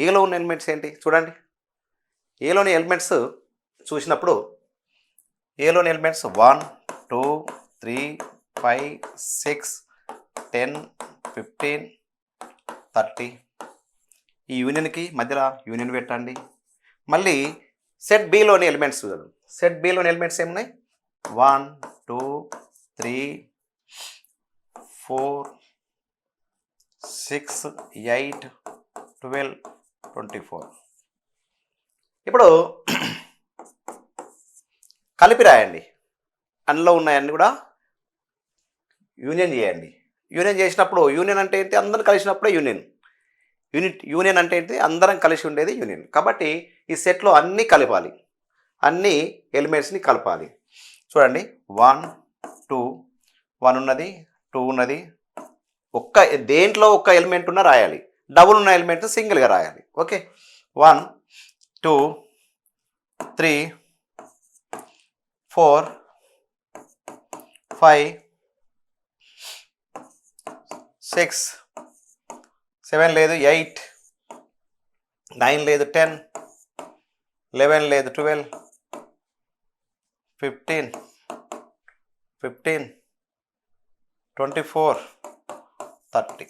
ఏలో ఉన్న ఎలిమెంట్స్ ఏంటి చూడండి. ఏలోని ఎలిమెంట్స్ చూసినప్పుడు ఏలోని ఎలిమెంట్స్ 1 2 3 5 6 10 15 30. ఈ యూనియన్కి మధ్యలో యూనియన్ పెట్టండి. మళ్ళీ సెట్ బిలోని ఎలిమెంట్స్ చూద్దాం. సెట్ బిలోని ఎలిమెంట్స్ ఏమున్నాయి? 1 2 3 4 6 8 12 24. ఇప్పుడు కలిపి రాయండి. అందులో ఉన్నాయన్నీ కూడా యూనియన్ చేయండి. యూనియన్ చేసినప్పుడు, యూనియన్ అంటే ఏంటి? అందరం కలిసినప్పుడే యూనియన్. యూనియన్ అంటే ఏంటి? అందరం కలిసి ఉండేది యూనియన్. కాబట్టి ఈ సెట్లో అన్నీ కలపాలి, అన్ని ఎలిమెంట్స్ని కలపాలి. చూడండి 1 2 1 ఉన్నది, 2 ఉన్నది. దేంట్లో ఒక్క ఎలిమెంట్ ఉన్న రాయాలి, డబుల్ ఉన్న ఎలిమెంట్ సింగిల్గా రాయాలి. ఓకే. 1 2 3 4 5 6 7 లేదు 8 9 లేదు 10 11 లేదు 12 15 24 30.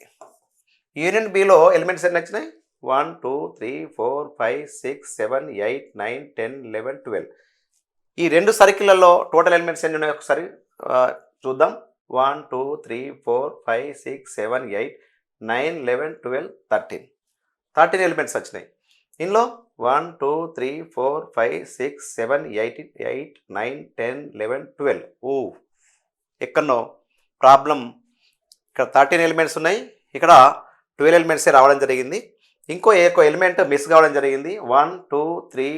యూనియన్ బిలో ఎలిమెంట్స్ ఎన్ని వచ్చినాయి? 1 2 3 4 5 6 7 8 9 10 11 12. ఈ రెండు సర్కిళ్లలో టోటల్ ఎలిమెంట్స్ ఎన్ని ఉన్నాయి ఒకసారి చూద్దాం. 1 2 3 4 5 6 7 8 9 11 12 13 ఎలిమెంట్స్ వచ్చినాయి. ఇందులో 1 2 3 4 5 6 7 8 8 9 10 11 12. ఎక్కడనో ప్రాబ్లం. ఇక్కడ 13 ఎలిమెంట్స్ ఉన్నాయి, ఇక్కడ 12 ఎలిమెంట్సే రావడం జరిగింది. ఇంకో ఎలిమెంట్ మిస్ కావడం జరిగింది. 1 2 3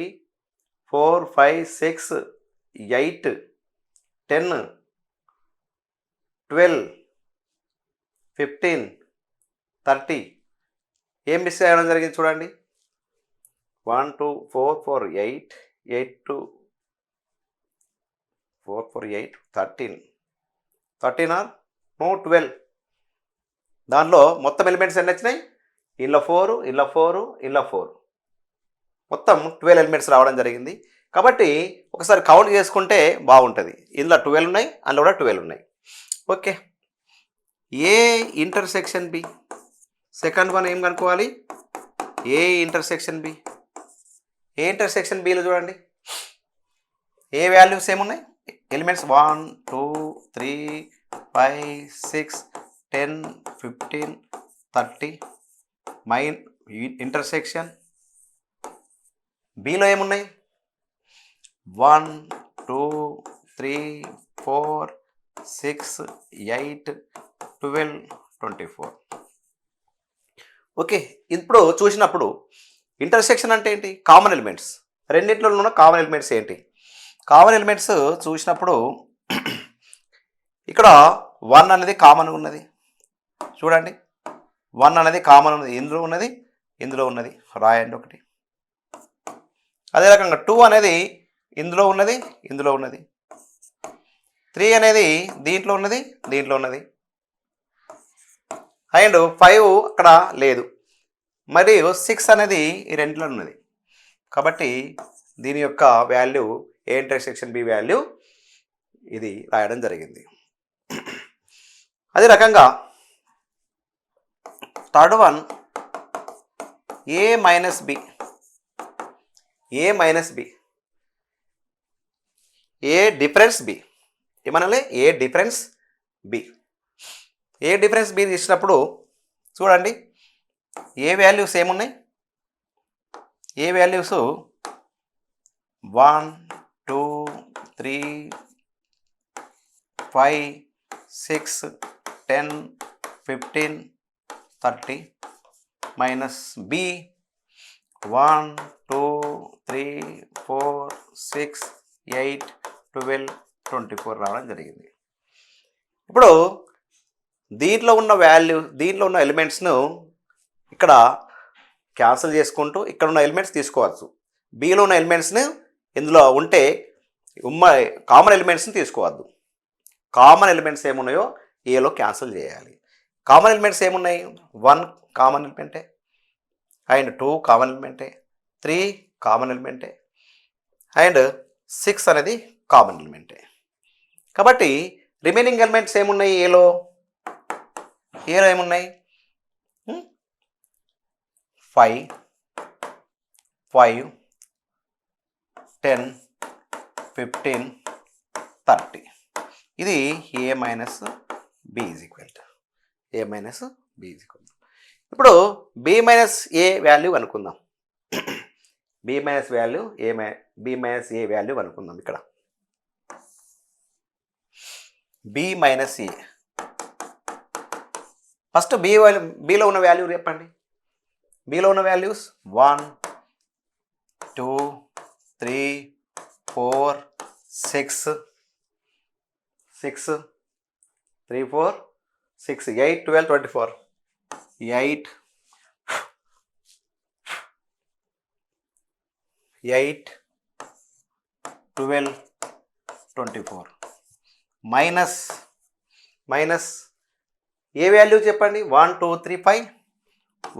4 5 6 8 10 12 15 30 ఏం మిస్ అవ్వడం జరిగింది చూడండి. 1 2 4 4 8 8 2 4 4 8 13 ఆర్ నో 12. దానిలో మొత్తం ఎలిమెంట్స్ ఎన్ని వచ్చినాయి? ఇలా 4 ఇలా 4 ఇలా 4 మొత్తం 12 ఎలిమెంట్స్ రావడం జరిగింది. కాబట్టి ఒకసారి కౌంట్ చేసుకుంటే బాగుంటుంది. ఇందులో 12 ఉన్నాయి, అందులో కూడా 12 ఉన్నాయి. Okay, A intersection B. Second one ఏం కనుక్కోవాలి? A intersection B. A intersection బిలో చూడండి ఏ వాల్యూస్ ఏమున్నాయి? ఎలిమెంట్స్ 1 2 3 5 6 10 15 30 మైన్ ఇంటర్సెక్షన్ బిలో ఏమున్నాయి? 1 2 3 4 6 8 12 24. ఓకే, ఇప్పుడు చూసినప్పుడు ఇంటర్సెక్షన్ అంటే ఏంటి? Common elements. రెండింటిలో ఉన్న కామన్ ఎలిమెంట్స్ ఏంటి? కామన్ ఎలిమెంట్స్ చూసినప్పుడు ఇక్కడ 1 అనేది కామన్ ఉన్నది చూడండి. 1 అనేది కామన్ ఉన్నది, ఇందులో ఉన్నది, ఇందులో ఉన్నది, రాయండి ఒకటి. అదే రకంగా 2 అనేది ఇందులో ఉన్నది, ఇందులో ఉన్నది. 3 అనేది దీంట్లో ఉన్నది, దీంట్లో ఉన్నది. అండ్ 5 అక్కడ లేదు. మరియు 6 అనేది ఈ రెండులో ఉన్నది. కాబట్టి దీని యొక్క value A intersection B value ఇది రాయడం జరిగింది. అదే రకంగా third one A minus B. A minus B, A difference B. ఏమనాలి? A difference B. A difference B తీసినప్పుడు చూడండి ఏ వాల్యూస్ ఏమున్నాయి? ఏ వాల్యూస్ 1 2 3 5 6 10 15 30 మైనస్ బి 1 2 3 4 6 8 12 24 రావడం జరిగింది. ఇప్పుడు దీంట్లో ఉన్న దీంట్లో ఉన్న ఎలిమెంట్స్ను ఇక్కడ క్యాన్సిల్ చేసుకుంటూ ఇక్కడ ఉన్న ఎలిమెంట్స్ తీసుకోవచ్చు. బిలో ఉన్న ఎలిమెంట్స్ని ఇందులో ఉంటే కామన్ ఎలిమెంట్స్ని తీసుకోవద్దు. కామన్ ఎలిమెంట్స్ ఏమున్నాయో ఏలో క్యాన్సిల్ చేయాలి. కామన్ ఎలిమెంట్స్ ఏమున్నాయి? 1 కామన్ ఎలిమెంటే, అండ్ 2 కామన్ ఎలిమెంటే, 3 కామన్ ఎలిమెంటే, అండ్ 6 అనేది కామన్ ఎలిమెంటే. కాబట్టి రిమైనింగ్ ఎలిమెంట్స్ ఏమున్నాయి? ఏలో ఏమున్నాయి? 5 5 10 15 30. ఇది A minus B is equal to A minus B is equal. ఇప్పుడు బి మైనస్ ఏ వాల్యూ అనుకుందాం. B minus value B minus A value అనుకుందాం. ఇక్కడ బి మైనస్ ఏ. ఫస్ట్ బిలో ఉన్న వాల్యూ చెప్పండి. బిలో ఉన్న వాల్యూస్ 1 2 3 4 6 3 4 6 8 12 24 8 12 24 మైనస్ ఏ వాల్యూ చెప్పండి? 1 2 3 5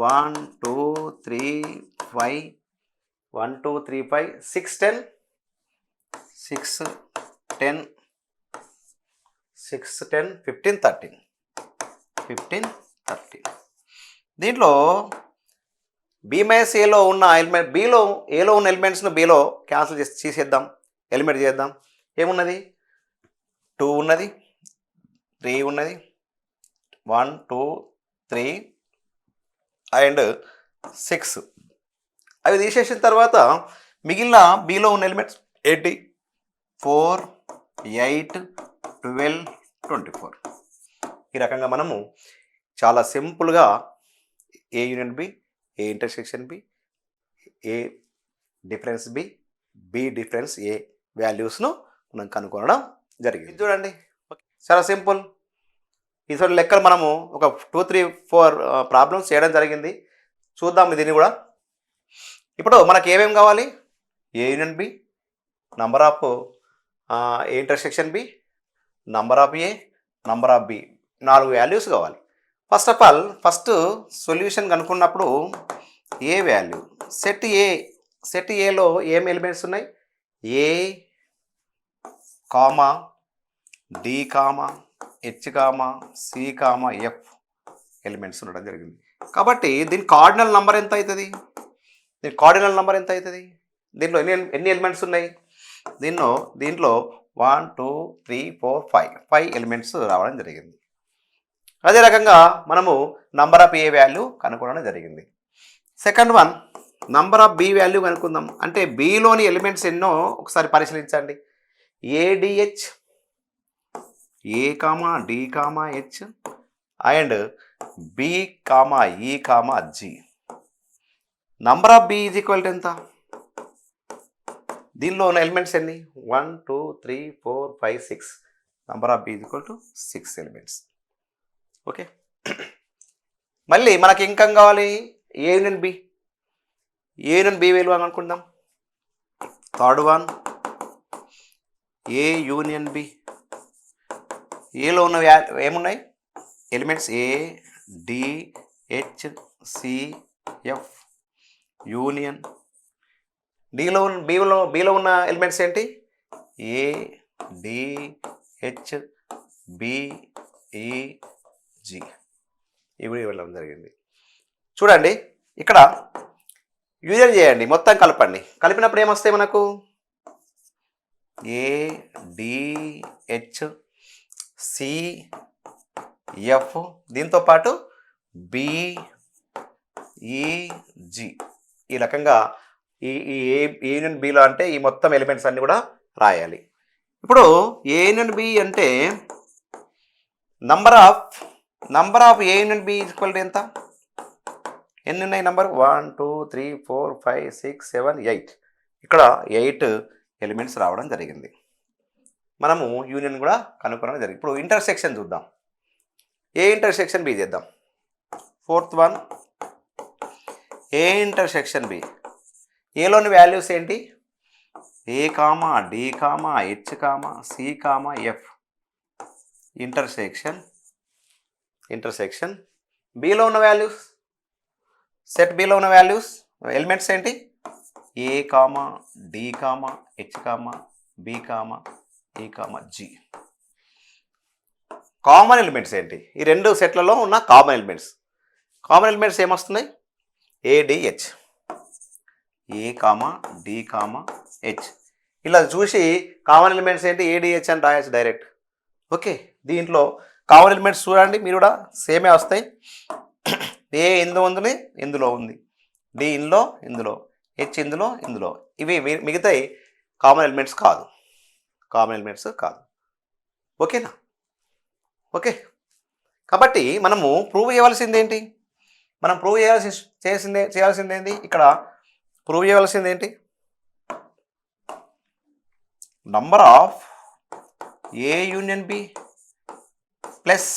1 2 3 5 1 2 3 5 6 10 6 10 6 10 15 13. దీంట్లో బి మైనస్ ఏలో ఉన్న ఎలిమెంట్ ఏలో ఉన్న ఎలిమెంట్స్ను బిలో క్యాన్సిల్ చేసేద్దాం, ఎలిమెంట్ చేద్దాం. ఏమున్నది? 2 ఉన్నది, 3 ఉన్నది, 1 2 3 అండ్ 6. అవి తీసేసిన తర్వాత మిగిలిన బిలో ఉన్న ఎలిమెంట్స్ ఏంటి? 4 8 12 24. ఈ రకంగా మనము చాలా సింపుల్గా A union B, A intersection B, A difference B, B difference A వాల్యూస్ను మనం కనుగొనడం జరిగింది. చూడండి చాలా సింపుల్. ఈసారి లెక్కలు మనము ఒక 2, 3, 4 ప్రాబ్లమ్స్ చేయడం జరిగింది. చూద్దాం దీన్ని కూడా. ఇప్పుడు మనకి ఏమేమి కావాలి? A union B, number of A intersection B, number of A, number of B, 4 values కావాలి. First of all first solution కనుక్కున్నప్పుడు ఏ వాల్యూ సెట్ ఏలో ఏం ఎలిమెంట్స్ ఉన్నాయి? A comma D comma H comma C comma F elements ఉండడం జరిగింది. కాబట్టి దీని cardinal number ఎంత అవుతుంది? దీంట్లో ఎన్ని ఎలిమెంట్స్ ఉన్నాయి? దీంట్లో 1, 2, 3, 4, 5 ఎలిమెంట్స్ రావడం జరిగింది. అదే రకంగా మనము నంబర్ ఆఫ్ ఏ వాల్యూ కనుక్కోవడం జరిగింది. Second one number of B value కనుక్కుందాం. అంటే బిలోని ఎలిమెంట్స్ ఎన్నో ఒకసారి పరిశీలించండి. ADH, A comma D comma H and B comma E comma G. Number of B is equal to ఎంత? దీనిలో ఉన్న ఎలిమెంట్స్ ఎన్ని? 1, 2, 3, 4, 5, 6. Number of B is equal to 6 elements. Okay, మళ్ళీ మనకి ఇంకా కావాలి A union B. A union B విలువ అనుకుందాం. Third one A union B. ఏలో ఉన్న ఏమున్నాయి elements? A D H C F union. బిలో ఉన్న ఎలిమెంట్స్ ఏంటి? A D H B E G. ఇవి ఇవ్వడం జరిగింది. చూడండి ఇక్కడ యూనియన్ చేయండి, మొత్తం కలపండి. కలిపినప్పుడు ఏమొస్తాయి మనకు? A D H C F దీంతో పాటు బి ఈ జి. ఈ రకంగా ఈ యూనియన్ బిలో అంటే ఈ మొత్తం ఎలిమెంట్స్ అన్నీ కూడా రాయాలి. ఇప్పుడు ఏ యూనియన్ బి అంటే number of A union B equal to ఎంత? ఎన్ని ఉన్నాయి నంబర్? 1, 2, 3, 4, 5, 6, 7, 8. ఇక్కడ 8 ఎలిమెంట్స్ రావడం జరిగింది. మనము యూనియన్ కూడా కనుక్కోవడం జరిగింది. ఇప్పుడు ఇంటర్సెక్షన్ చూద్దాం. ఏ ఇంటర్సెక్షన్ బి చేద్దాం. Fourth one A intersection B. ఏలోని వాల్యూస్ ఏంటి? A comma D comma H comma C comma F. Intersection బిలో ఉన్న వాల్యూస్, సెట్ బిలో ఉన్న వాల్యూస్ ఎలిమెంట్స్ ఏంటి? A comma D comma H comma B comma E comma G. Common elements ఏంటి? ఈ రెండు సెట్లలో ఉన్న కామన్ ఎలిమెంట్స్ ఏమొస్తున్నాయి? ADH, A comma D comma H. ఇలా చూసి కామన్ ఎలిమెంట్స్ ఏంటి ఏడిహెచ్ అని రాయొచ్చు డైరెక్ట్. ఓకే, దీంట్లో కామన్ ఎలిమెంట్స్ చూడండి మీరు కూడా సేమే వస్తాయి. ఏ ఇందులో ఉంది, ఇందులో ఉంది, డి ఇందులో, హెచ్ ఇందులో. ఇవి మిగతాయి కామన్ ఎలిమెంట్స్ కాదు. ఓకేనా? ఓకే, కాబట్టి మనము ప్రూవ్ చేయవలసింది ఏంటి? మనం ప్రూవ్ చేయాల్సింది ఏంటి? ఇక్కడ ప్రూవ్ చేయవలసింది ఏంటి? Number of A union B plus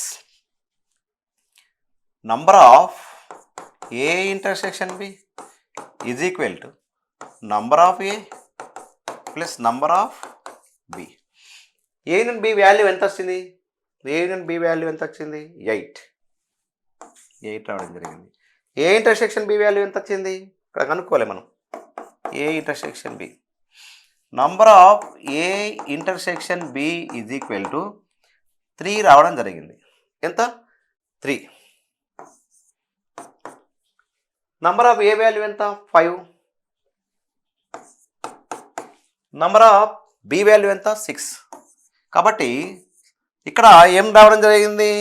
number of A intersection B is equal to number of A plus number of B. A union B value ఎంత వచ్చింది? 8 రావడం జరిగింది. ఏ ఇంటర్సెక్షన్ బి వాల్యూ ఎంత వచ్చింది? ఇక్కడ కనుక్కోవాలి మనం. A intersection B number of A intersection B is equal to 3 రావడం జరిగింది. ఎంత? 3. నంబర్ ఆఫ్ ఏ వాల్యూ ఎంత? 5. నంబర్ ఆఫ్ బి వాల్యూ ఎంత? 6. కాబట్టి ఇక్కడ ఏం రావడం జరిగింది?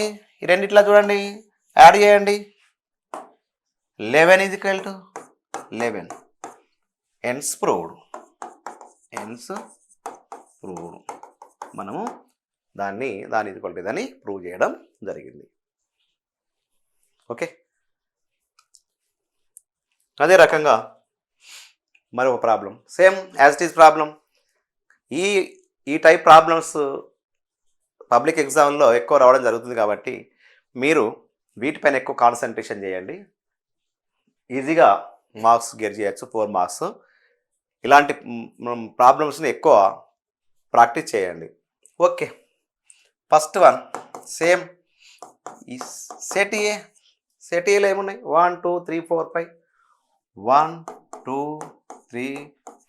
ఈ రెండిట్లా చూడండి, యాడ్ చేయండి. 11 is equal to 11. Hence proved. మనము దాని ఈక్వల్ టు దాన్ని ప్రూవ్ చేయడం జరిగింది. ఓకే, అదే రకంగా మరొక problem, same as it is problem. ఈ ఈ టైప్ ప్రాబ్లమ్స్ పబ్లిక్ ఎగ్జామ్లో ఎక్కువ రావడం జరుగుతుంది కాబట్టి మీరు వీటిపైన ఎక్కువ కాన్సన్ట్రేషన్ చేయండి. ఈజీగా మార్క్స్ గెట్ చేయొచ్చు, 4 మార్క్స్. ఇలాంటి ప్రాబ్లమ్స్ని ఎక్కువ ప్రాక్టీస్ చేయండి. ఓకే, ఫస్ట్ వన్ సేమ్ ఈ సెట్ ఏలో ఏమున్నాయి? 1 2 3 4 5. 1 2 3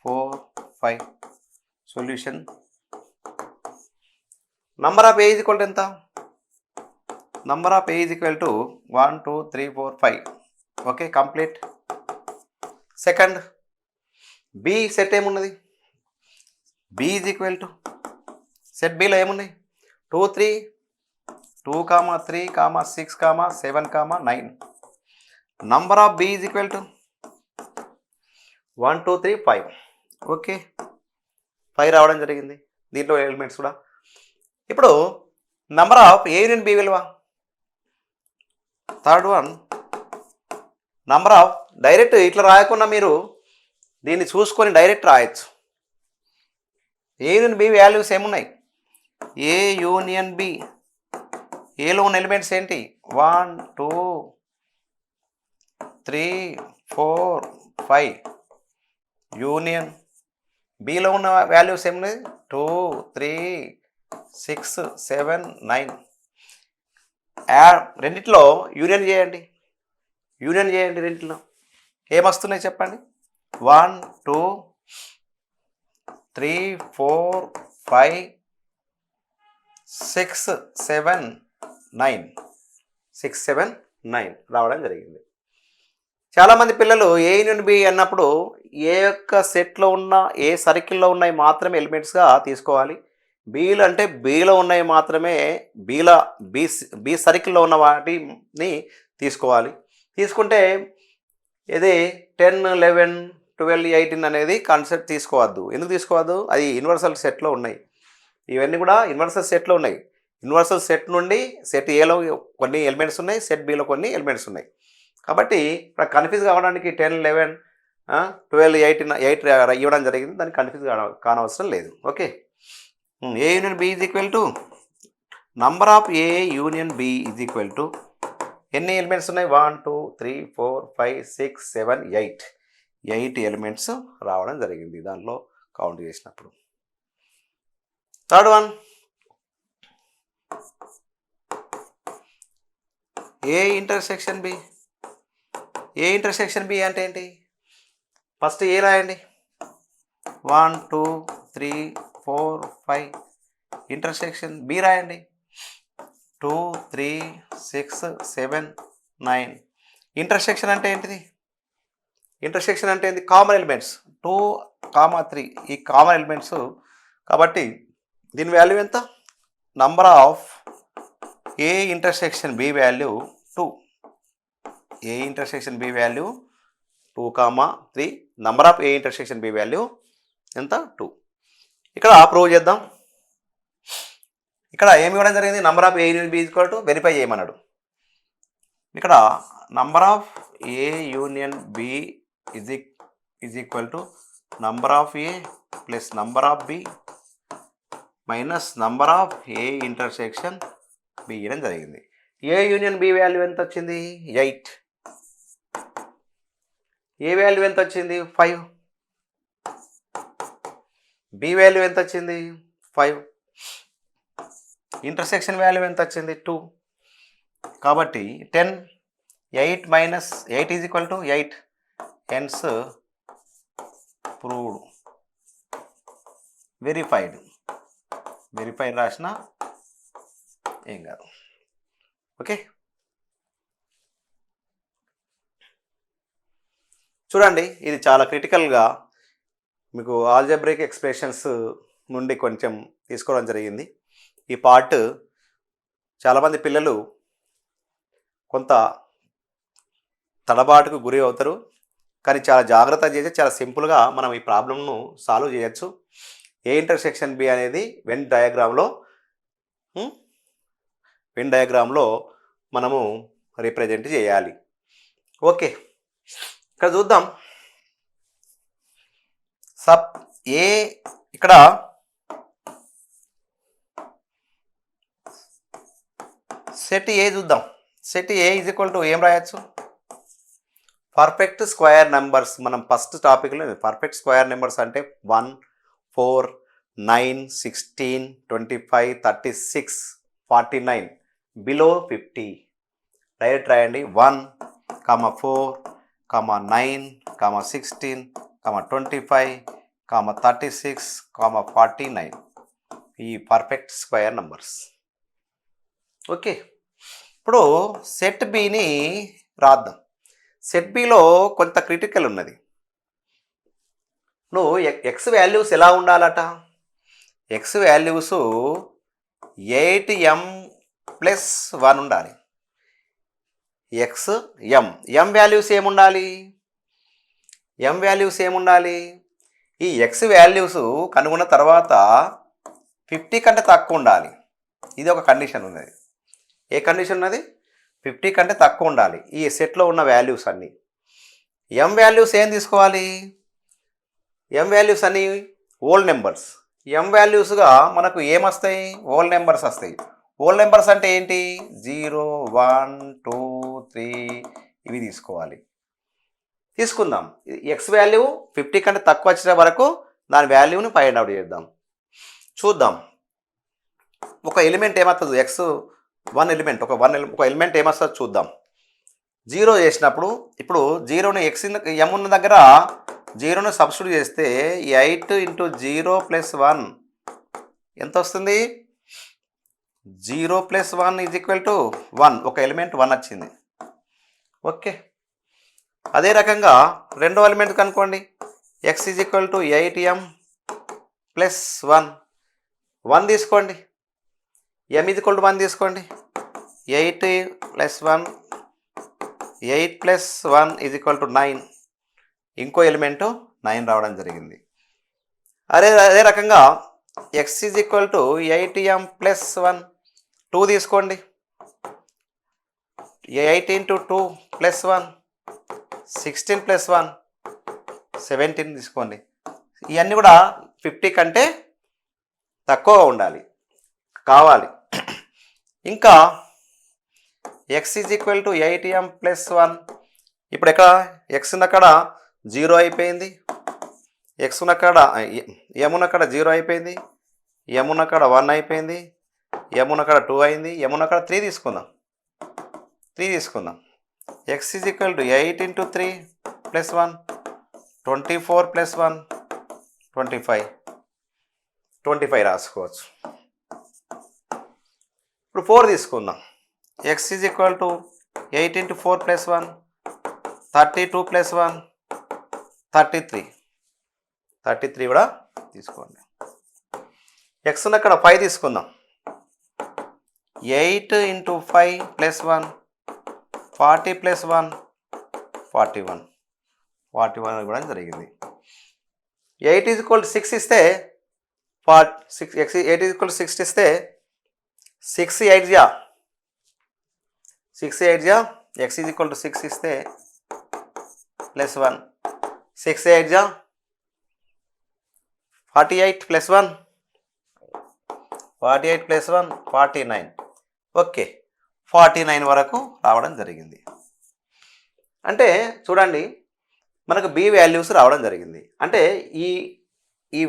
4 5. Solution. Number of A is equal to ఎంత? Number of A is equal to 1 2 3 4 5. Okay, complete. Second B set ఏమున్నది? B is equal to set బిలో ఏమున్నాయి? 2 3 2, 3, 6, 7, 9. Number of B is equal to 1 2 3 5. Okay, 5 రావడం జరిగింది దీంట్లో elements కూడా. ఇప్పుడు number of A union B విలువ. Third one number of, direct ఇట్లా రాయకుండా మీరు దీన్ని చూసుకొని డైరెక్ట్ రాయొచ్చు. ఏ యూనియన్ బి వాల్యూస్ ఏమున్నాయి? ఏ యూనియన్ బి, ఏలో ఉన్న ఎలిమెంట్స్ ఏంటి? 1 2 3 4 5. యూనియన్ బిలో ఉన్న వాల్యూస్ ఏమున్నాయి? 2 3 6 7 9. రెండిట్లో యూనియన్ చేయండి, రెండిట్లో ఏమొస్తున్నాయి చెప్పండి? 1 2 3 4 5 6 7 9. 6 7 9 రావడం జరిగింది. చాలామంది పిల్లలు ఏ యూనియన్ బి అన్నప్పుడు ఏ యొక్క సెట్లో ఉన్న, ఏ సర్కిల్లో ఉన్నాయి మాత్రమే ఎలిమెంట్స్గా తీసుకోవాలి. బీలు అంటే బీలో ఉన్నాయి మాత్రమే, బి సర్కిల్లో ఉన్న వాటిని తీసుకోవాలి. తీసుకుంటే ఇది 10 11 12 18 అనేది కాన్సెప్ట్ తీసుకోవద్దు. ఎందుకు తీసుకోవద్దు? అది యూనివర్సల్ సెట్లో ఉన్నాయి. ఇవన్నీ కూడా యూనివర్సల్ సెట్లో ఉన్నాయి. యూనివర్సల్ సెట్ నుండి సెట్ ఏలో కొన్ని ఎలిమెంట్స్ ఉన్నాయి, సెట్ బిలో కొన్ని ఎలిమెంట్స్ ఉన్నాయి. కాబట్టి ఇక్కడ కన్ఫ్యూజ్ కావడానికి 10 11 12 18 8 ఇవ్వడం జరిగింది. దానికి కన్ఫ్యూజ్ కానవసరం లేదు. Okay, A union B is equal to number of A union B is equal to ఎన్ని ఎలిమెంట్స్ ఉన్నాయి? 1 2 3 4 5 6 7 8. 8 ఎలిమెంట్స్ రావడం జరిగింది దానిలో కౌంట్ చేసినప్పుడు. Third one A intersection B. A intersection B అంటే ఏంటి? ఫస్ట్ ఏ రాయండి. 1 2 3 4 5. ఇంటర్సెక్షన్ బి రాయండి. 2 3 6 7 9. ఇంటర్సెక్షన్ అంటే ఏంటిది? ఇంటర్సెక్షన్ అంటే ఏంటి? Common elements 2 3. ఈ కామన్ ఎలిమెంట్స్ కాబట్టి దీని వాల్యూ ఎంత? Number of A intersection B value 2. A intersection B value 2, 3. Number of A intersection B value ఎంత? 2. ఇక్కడ ప్రూవ్ చేద్దాం. ఇక్కడ ఏమి ఇవ్వడం జరిగింది? Number of A union B equal to verify చేయమన్నాడు. ఇక్కడ number of A union B is equal to number of A plus number of B minus number of A intersection B ఇవ్వడం జరిగింది. ఏ యూనియన్ బి వాల్యూ ఎంత వచ్చింది? 8. ఏ value ఎంత వచ్చింది? 5. B value ఎంత వచ్చింది? 5. ఇంటర్సెక్షన్ వాల్యూ ఎంత వచ్చింది? 2. కాబట్టి 10 8 minus 8 is equal to 8. Hence proved. Verified రాసిన ఏం కాదు. ఓకే, చూడండి ఇది చాలా క్రిటికల్గా మీకు ఆల్జబ్రిక్ ఎక్స్ప్రెషన్స్ నుండి కొంచెం తీసుకోవడం జరిగింది. ఈ పార్ట్ చాలామంది పిల్లలు కొంత తడబాటుకు గురి అవుతారు, కానీ చాలా జాగ్రత్త చేసి చాలా సింపుల్గా మనం ఈ ప్రాబ్లంను సాల్వ్ చేయొచ్చు. ఏ ఇంటర్సెక్షన్ బి అనేది వెన్ డయాగ్రామ్లో మనము రిప్రజెంట్ చేయాలి. ఓకే, ఇక్కడ చూద్దాం. సబ్ ఏ ఇక్కడ సెట్ ఏ చూద్దాం. Set A is equal to ఏం రాయొచ్చు? Perfect square numbers. మనం ఫస్ట్ టాపిక్లో పర్ఫెక్ట్ స్క్వేర్ నెంబర్స్ అంటే 1, 4, 9, 16, 25, 36, 49 బిలో 50. డైరెక్ట్ రాయండి. 1, 4, 9, 16, 25, 36, 49 ఈ పర్ఫెక్ట్ స్క్వేర్ నంబర్స్. ఓకే, ఇప్పుడు సెట్ బిని రాద్దాం. సెట్ బిలో కొంత క్రిటికల్ ఉన్నది. నువ్వు ఎక్స్ వాల్యూస్ ఎలా ఉండాలట? ఎక్స్ వాల్యూస్ 8m+1 ఉండాలి. ఎం వాల్యూస్ ఏముండాలి? ఎం వాల్యూస్ ఏముండాలి? ఈ ఎక్స్ వాల్యూస్ కనుగొన్న తర్వాత 50 కంటే తక్కువ ఉండాలి. ఇది ఒక కండిషన్ ఉన్నది. ఏ కండిషన్ ఉన్నది? 50 కంటే తక్కువ ఉండాలి ఈ సెట్లో ఉన్న వాల్యూస్ అన్నీ. ఎం వాల్యూస్ ఏం తీసుకోవాలి? ఎం వాల్యూస్ అన్నీ ఓల్డ్ నెంబర్స్. ఎం వాల్యూస్గా మనకు ఏమొస్తాయి? ఓల్డ్ నెంబర్స్ వస్తాయి. ఓల్డ్ నెంబర్స్ అంటే ఏంటి? 0, 1, 2, 3 ఇవి తీసుకోవాలి. తీసుకుందాం. ఎక్స్ వాల్యూ 50 కంటే తక్కువ వచ్చిన వరకు దాని వాల్యూని ఫైండ్ అవుట్ చేద్దాం. చూద్దాం. ఒక ఎలిమెంట్ ఏమవుతుంది? వన్ ఎలిమెంట్ ఒక ఎలిమెంట్ ఏమొస్తుంది చూద్దాం. 0 చేసినప్పుడు ఇప్పుడు 0ని ఎం ఉన్న దగ్గర 0ని సబ్స్టిట్యూట్ చేస్తే 8 × 0 + 1 ఎంత వస్తుంది? 0 + 1 = 1. ఒక ఎలిమెంట్ 1 వచ్చింది. ఓకే, అదే రకంగా రెండో ఎలిమెంట్ కనుక్కోండి. x = 8m+1 1 తీసుకోండి. m = 1 తీసుకోండి. 8 + 1 8 + 1 = 9. ఇంకో ఎలిమెంటు 9 రావడం జరిగింది. అదే రకంగా x = 8m+1 2 తీసుకోండి. 8 × 2 + 1 16 + 1 17 తీసుకోండి. ఇవన్నీ కూడా 50 కంటే తక్కువ ఉండాలి కావాలి. ఇంకా x = 8m+1 ఇప్పుడు ఎక్కడ x ఉన్నక్కడ 0 అయిపోయింది. x ఉన్నక్కడ m ఉన్నక్కడ 0 అయిపోయింది. m ఉన్నక్కడ 1 అయిపోయింది. m ఉన్నక్కడ 2 అయింది. m ఉన్నక్కడ 3 తీసుకుందాం. x = 8 × 3 + 1 24 + 1 25 రాసుకోవచ్చు. ఇప్పుడు 4 తీసుకుందాం. x = 8 × 4 + 1 32 + 1 33 కూడా తీసుకోండి. x ఉన్నక్కడ 5 తీసుకుందాం. 8 × 5 + 1 40 + 1 41 కూడా జరిగింది. 8 = 6 ఇస్తే 8 = 6 ఇస్తే 6 8 x = 6 ఇస్తే +1 6 8 48 + 1 49. ఓకే, 49 వరకు రావడం జరిగింది. అంటే చూడండి, మనకు బి వాల్యూస్ రావడం జరిగింది. అంటే ఈ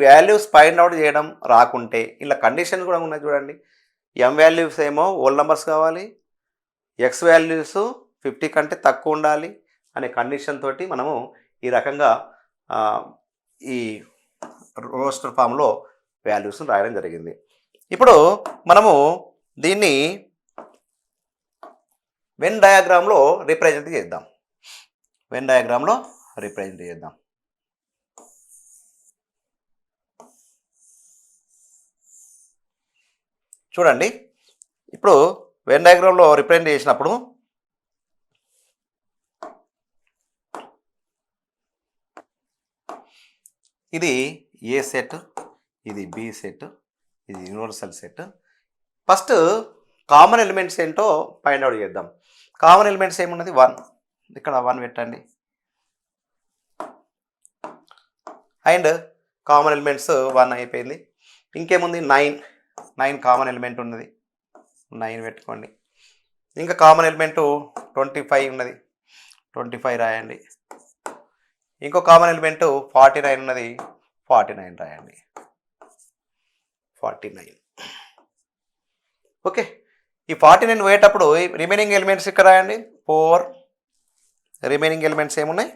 వాల్యూస్ ఫైండ్ అవుట్ చేయడం రాకుంటే ఇలా కండిషన్ కూడా ఉన్నాయి చూడండి. ఎం వాల్యూస్ ఏమో ఓల్డ్ నెంబర్స్ కావాలి, ఎక్స్ వాల్యూస్ 50 కంటే తక్కువ ఉండాలి అనే కండిషన్ తోటి మనము ఈ రకంగా ఈ రోస్టర్ ఫామ్లో వాల్యూస్ని రాయడం జరిగింది. ఇప్పుడు మనము దీన్ని వెన్ డయాగ్రామ్లో రిప్రజెంట్ చేద్దాం. చూడండి, ఇప్పుడు వెన్ డయాగ్రామ్లో రిప్రజెంట్ చేసినప్పుడు ఇది ఏ సెట్, ఇది బి సెట్, ఇది universal set. First common elements ఏంటో ఫైండ్ అవుట్ చేద్దాం. కామన్ ఎలిమెంట్స్ ఏమున్నది? 1. ఇక్కడ 1 పెట్టండి. అండ్ కామన్ ఎలిమెంట్స్ 1 అయిపోయింది. ఇంకేముంది 9 కామన్ ఎలిమెంట్ ఉన్నది, 9 పెట్టుకోండి. ఇంకా కామన్ ఎలిమెంట్ 25 ఉన్నది, 25 రాయండి. ఇంకో కామన్ ఎలిమెంట్ 49 ఉన్నది, 49 రాయండి, 49. ఓకే, ఈ 49 పోయేటప్పుడు రిమైనింగ్ ఎలిమెంట్స్ ఇక్కడ రాయండి. 4 రిమైనింగ్ ఎలిమెంట్స్ ఏమున్నాయి,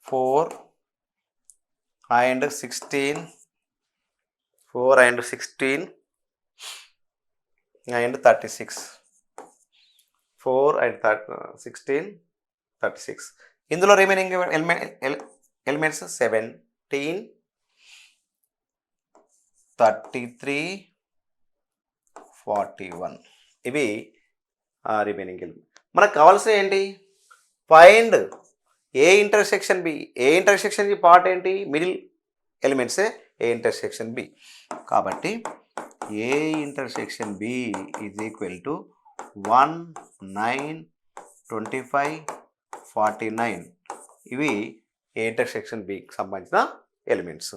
4 and 16, 4 and 16 and 36, 4 and 16, 36. ఇందులో రిమైనింగ్ ఎలిమెంట్స్ 17, 33, 41. ఇవి రిమైనింగ్ ఎలిమెంట్. మనకు కావాల్సిన ఏంటి, find A intersection B. A intersection B part ఏంటి, మిడిల్ ఎలిమెంట్సే ఏ ఇంటర్సెక్షన్ బి. కాబట్టి A intersection B is equal to 1, 9, 25, 49. ఇవి ఏ ఇంటర్సెక్షన్ బికి సంబంధించిన elements.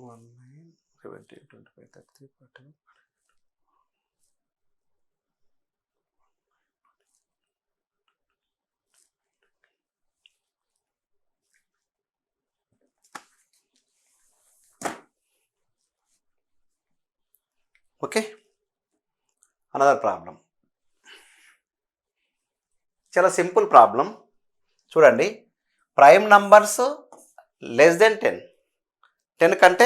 One, 9, 17, 25, 33, 41. Okay, another problem. చాలా సింపుల్ ప్రాబ్లం. చూడండి, ప్రైమ్ నంబర్స్ లెస్ దెన్ 10, 10 కంటే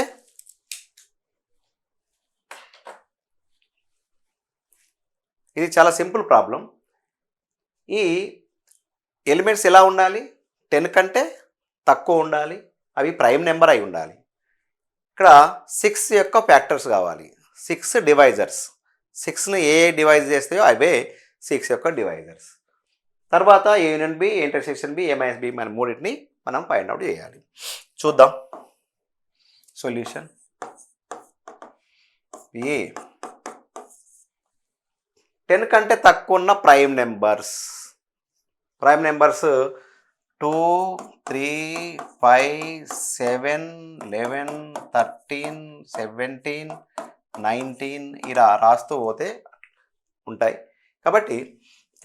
ఇది చాలా సింపుల్ ప్రాబ్లం. ఈ ఎలిమెంట్స్ ఎలా ఉండాలి, 10 కంటే తక్కువ ఉండాలి, అవి ప్రైమ్ నెంబర్ అయి ఉండాలి. ఇక్కడ 6 యొక్క ఫ్యాక్టర్స్ కావాలి, 6 డివైజర్స్. 6ని ఏ డివైజ్ చేస్తాయో అవే 6 యొక్క డివైజర్స్. తర్వాత ఏ union B, intersection B, A minus B, మన మూడింటిని మనం ఫైండ్ అవుట్ చేయాలి. చూద్దాం సొల్యూషన్. ఏ 10 కంటే తక్కువ ఉన్న ప్రైమ్ నెంబర్స్ 2, 3, 5, 7, 11, 13, 17, 19 ఇలా రాస్తూ పోతే ఉంటాయి. కాబట్టి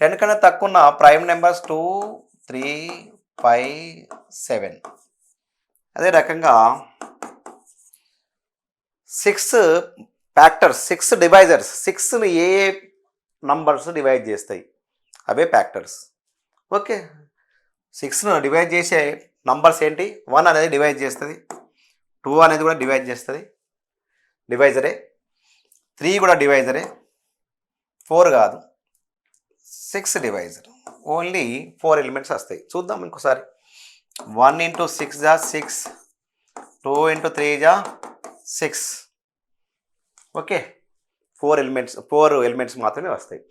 10 కన్నా తక్కువ ఉన్న ప్రైమ్ నెంబర్స్ 2, 3, 5, 7. అదే రకంగా 6 ఫ్యాక్టర్స్, 6 డివైజర్స్. 6ని ఏ నంబర్స్ డివైడ్ చేస్తాయి అవే ఫ్యాక్టర్స్. ఓకే, 6ను డివైడ్ చేసే నంబర్స్ ఏంటి, 1 అనేది డివైడ్ చేస్తుంది, 2 అనేది కూడా డివైడ్ చేస్తుంది, డివైజరే. 3 కూడా డివైజరే, 4 కాదు, 6 డివైజర్. ఓన్లీ 4 ఎలిమెంట్స్ వస్తాయి. చూద్దాం ఇంకోసారి. 1 into 6 जा 6, 2 into 3 जा 6. ఓకే, 4 ఎలిమెంట్స్ మాత్రమే వస్తాయి.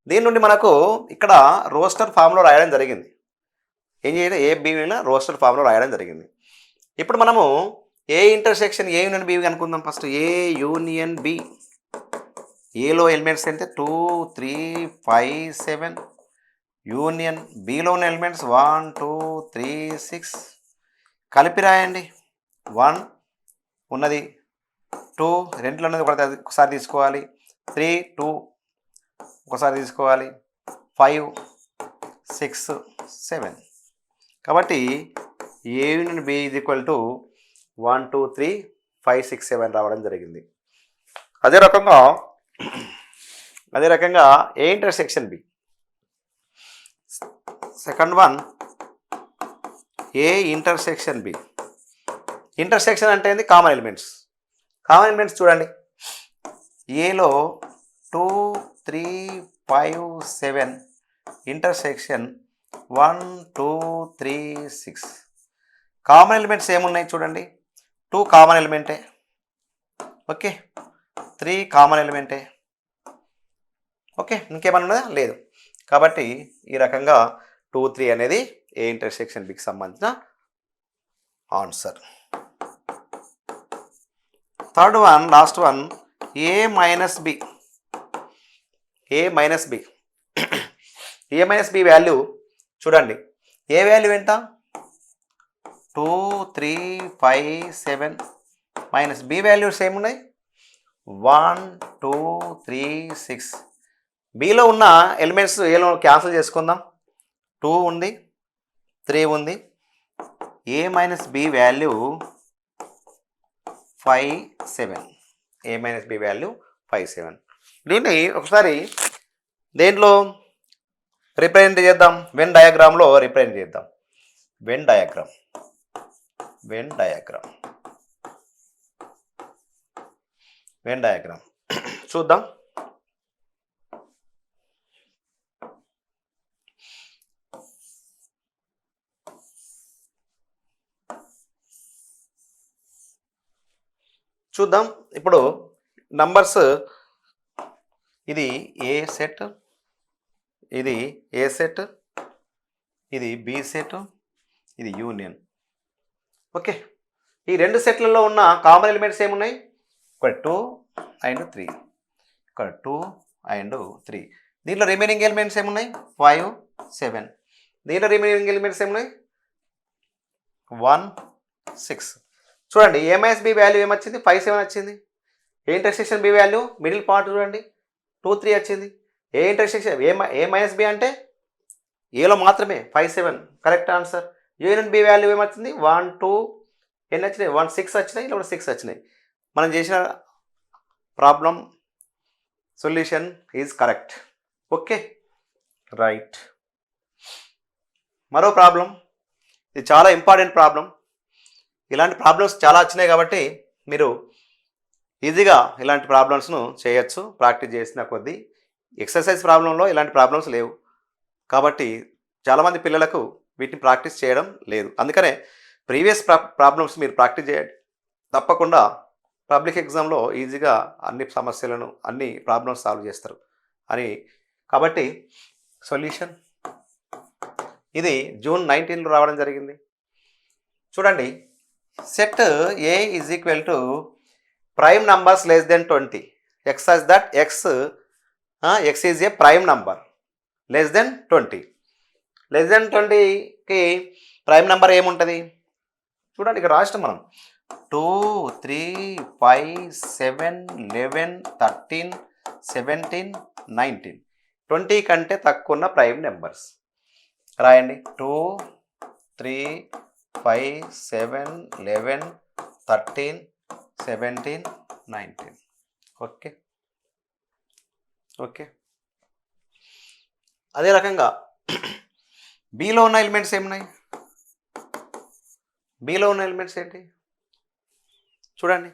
దీని నుండి మనకు ఇక్కడ రోస్టర్ ఫామ్లో రాయడం జరిగింది. ఏం చేయాలి, ఏ బీలో రోస్టర్ ఫామ్లో రాయడం జరిగింది. ఇప్పుడు మనము A intersection A union B అనుకుందాం. First A union B. ఏలో ఎలిమెంట్స్ అంటే 2, 3, 5, 7. యూనియన్ బిలో ఉన్న ఎలిమెంట్స్ 1, 2, 3, 6. కలిపి రాయండి. 1 ఉన్నది, 2 రెండులో ఉన్నది ఒకసారి తీసుకోవాలి, 3, 2 ఒకసారి తీసుకోవాలి, 5, 6, 7. కాబట్టి A union B is equal to 1, 2, 3, 5, 6, 7 రావడం జరిగింది. అదే రకంగా A intersection B. Second one A intersection B. Intersection అంటే ఏంది? Common elements. కామన్ ఎలిమెంట్స్ చూడండి, ఏలో 2 3 5 7 ఇంటర్సెక్షన్ 1 2 3 6. కామన్ ఎలిమెంట్స్ ఏమున్నాయి చూడండి, 2 కామన్ ఎలిమెంటే, ఓకే, 3 కామన్ ఎలిమెంటే, ఓకే, ఇంకేమన్నా ఉన్నదా? లేదు. కాబట్టి ఈ రకంగా 2 3 అనేది ఏ ఇంటర్సెక్షన్ బికి సంబంధించిన answer. Third one, last one, A minus B. A minus B. A minus B value చూడండి, ఏ వాల్యూ ఎంత? 2 3 5 7 మైనస్ బి వాల్యూస్ ఏమున్నాయి? 1 2 3 6. బిలో ఉన్న ఎలిమెంట్స్ ఏలో క్యాన్సిల్ చేసుకుందాం. 2 ఉంది, 3 ఉంది. ఏ మైనస్ బి వాల్యూ 5 7. ఏ మైనస్ బి వాల్యూ 5 7. దీన్ని ఒకసారి దేంట్లో రిప్రజెంట్ చేద్దాం? వెన్ డయాగ్రామ్లో రిప్రజెంట్ చేద్దాం. Venn diagram. Venn diagram. Venn diagram చూద్దాం. చూద్దాం ఇప్పుడు నంబర్స్. ఇది ఏ సెట్, ఇది ఏ సెట్, ఇది బి సెట్, ఇది యూనియన్. ఓకే, ఈ రెండు సెట్లలో ఉన్న కామన్ ఎలిమెంట్స్ ఏమున్నాయి? ఇక్కడ 2 అండ్ 3, ఇక్కడ 2 అండ్ 3. దీంట్లో రిమైనింగ్ ఎలిమెంట్స్ ఏమున్నాయి? 5 7. దీంట్లో రిమైనింగ్ ఎలిమెంట్స్ ఏమున్నాయి? 1 6. చూడండి, ఏ మైనస్ బి వాల్యూ ఏమొచ్చింది? 5 7 వచ్చింది. A intersection B value middle part చూడండి 2 3 వచ్చింది. A intersection A minus B అంటే ఏలో మాత్రమే 5 7 correct answer. Union B value ఏమొచ్చింది? 1 2 ఎన్ని వచ్చినాయి? 1 6 వచ్చినాయి, ఇలా 6 వచ్చినాయి. మనం చేసిన problem solution is correct. Okay, right. మరో ప్రాబ్లం, ఇది చాలా ఇంపార్టెంట్ ప్రాబ్లం. ఇలాంటి ప్రాబ్లమ్స్ చాలా వచ్చినాయి కాబట్టి మీరు ఈజీగా ఇలాంటి ప్రాబ్లమ్స్ను చేయొచ్చు ప్రాక్టీస్ చేసిన కొద్దీ. ఎక్సర్సైజ్ ప్రాబ్లంలో ఇలాంటి ప్రాబ్లమ్స్ లేవు కాబట్టి చాలామంది పిల్లలకు వీటిని ప్రాక్టీస్ చేయడం లేదు. అందుకనే ప్రీవియస్ ప్రాబ్లమ్స్ మీరు ప్రాక్టీస్ చేయండి. తప్పకుండా పబ్లిక్ ఎగ్జామ్లో ఈజీగా అన్ని సమస్యలను, అన్ని ప్రాబ్లమ్స్ సాల్వ్ చేస్తారు అని. కాబట్టి సొల్యూషన్ ఇది జూన్ 19లో రావడం జరిగింది. చూడండి, set A is equal to prime numbers less than 20 x such that x is a prime number less than 20. less than 20కి ప్రైమ్ నెంబర్ ఏముంటుంది చూడండి, ఇక్కడ రాష్ట్రం మనం 2 3 5 7 11 13 17 19. 20 కంటే తక్కువ ఉన్న ప్రైమ్ నెంబర్స్ రాయండి. 2 3 5 7 11 13 17 19. Okay, okay. అదే రకంగా బిలో ఉన్న ఎలిమెంట్స్ ఏమున్నాయి? బిలో ఉన్న ఎలిమెంట్స్ ఏంటి చూడండి,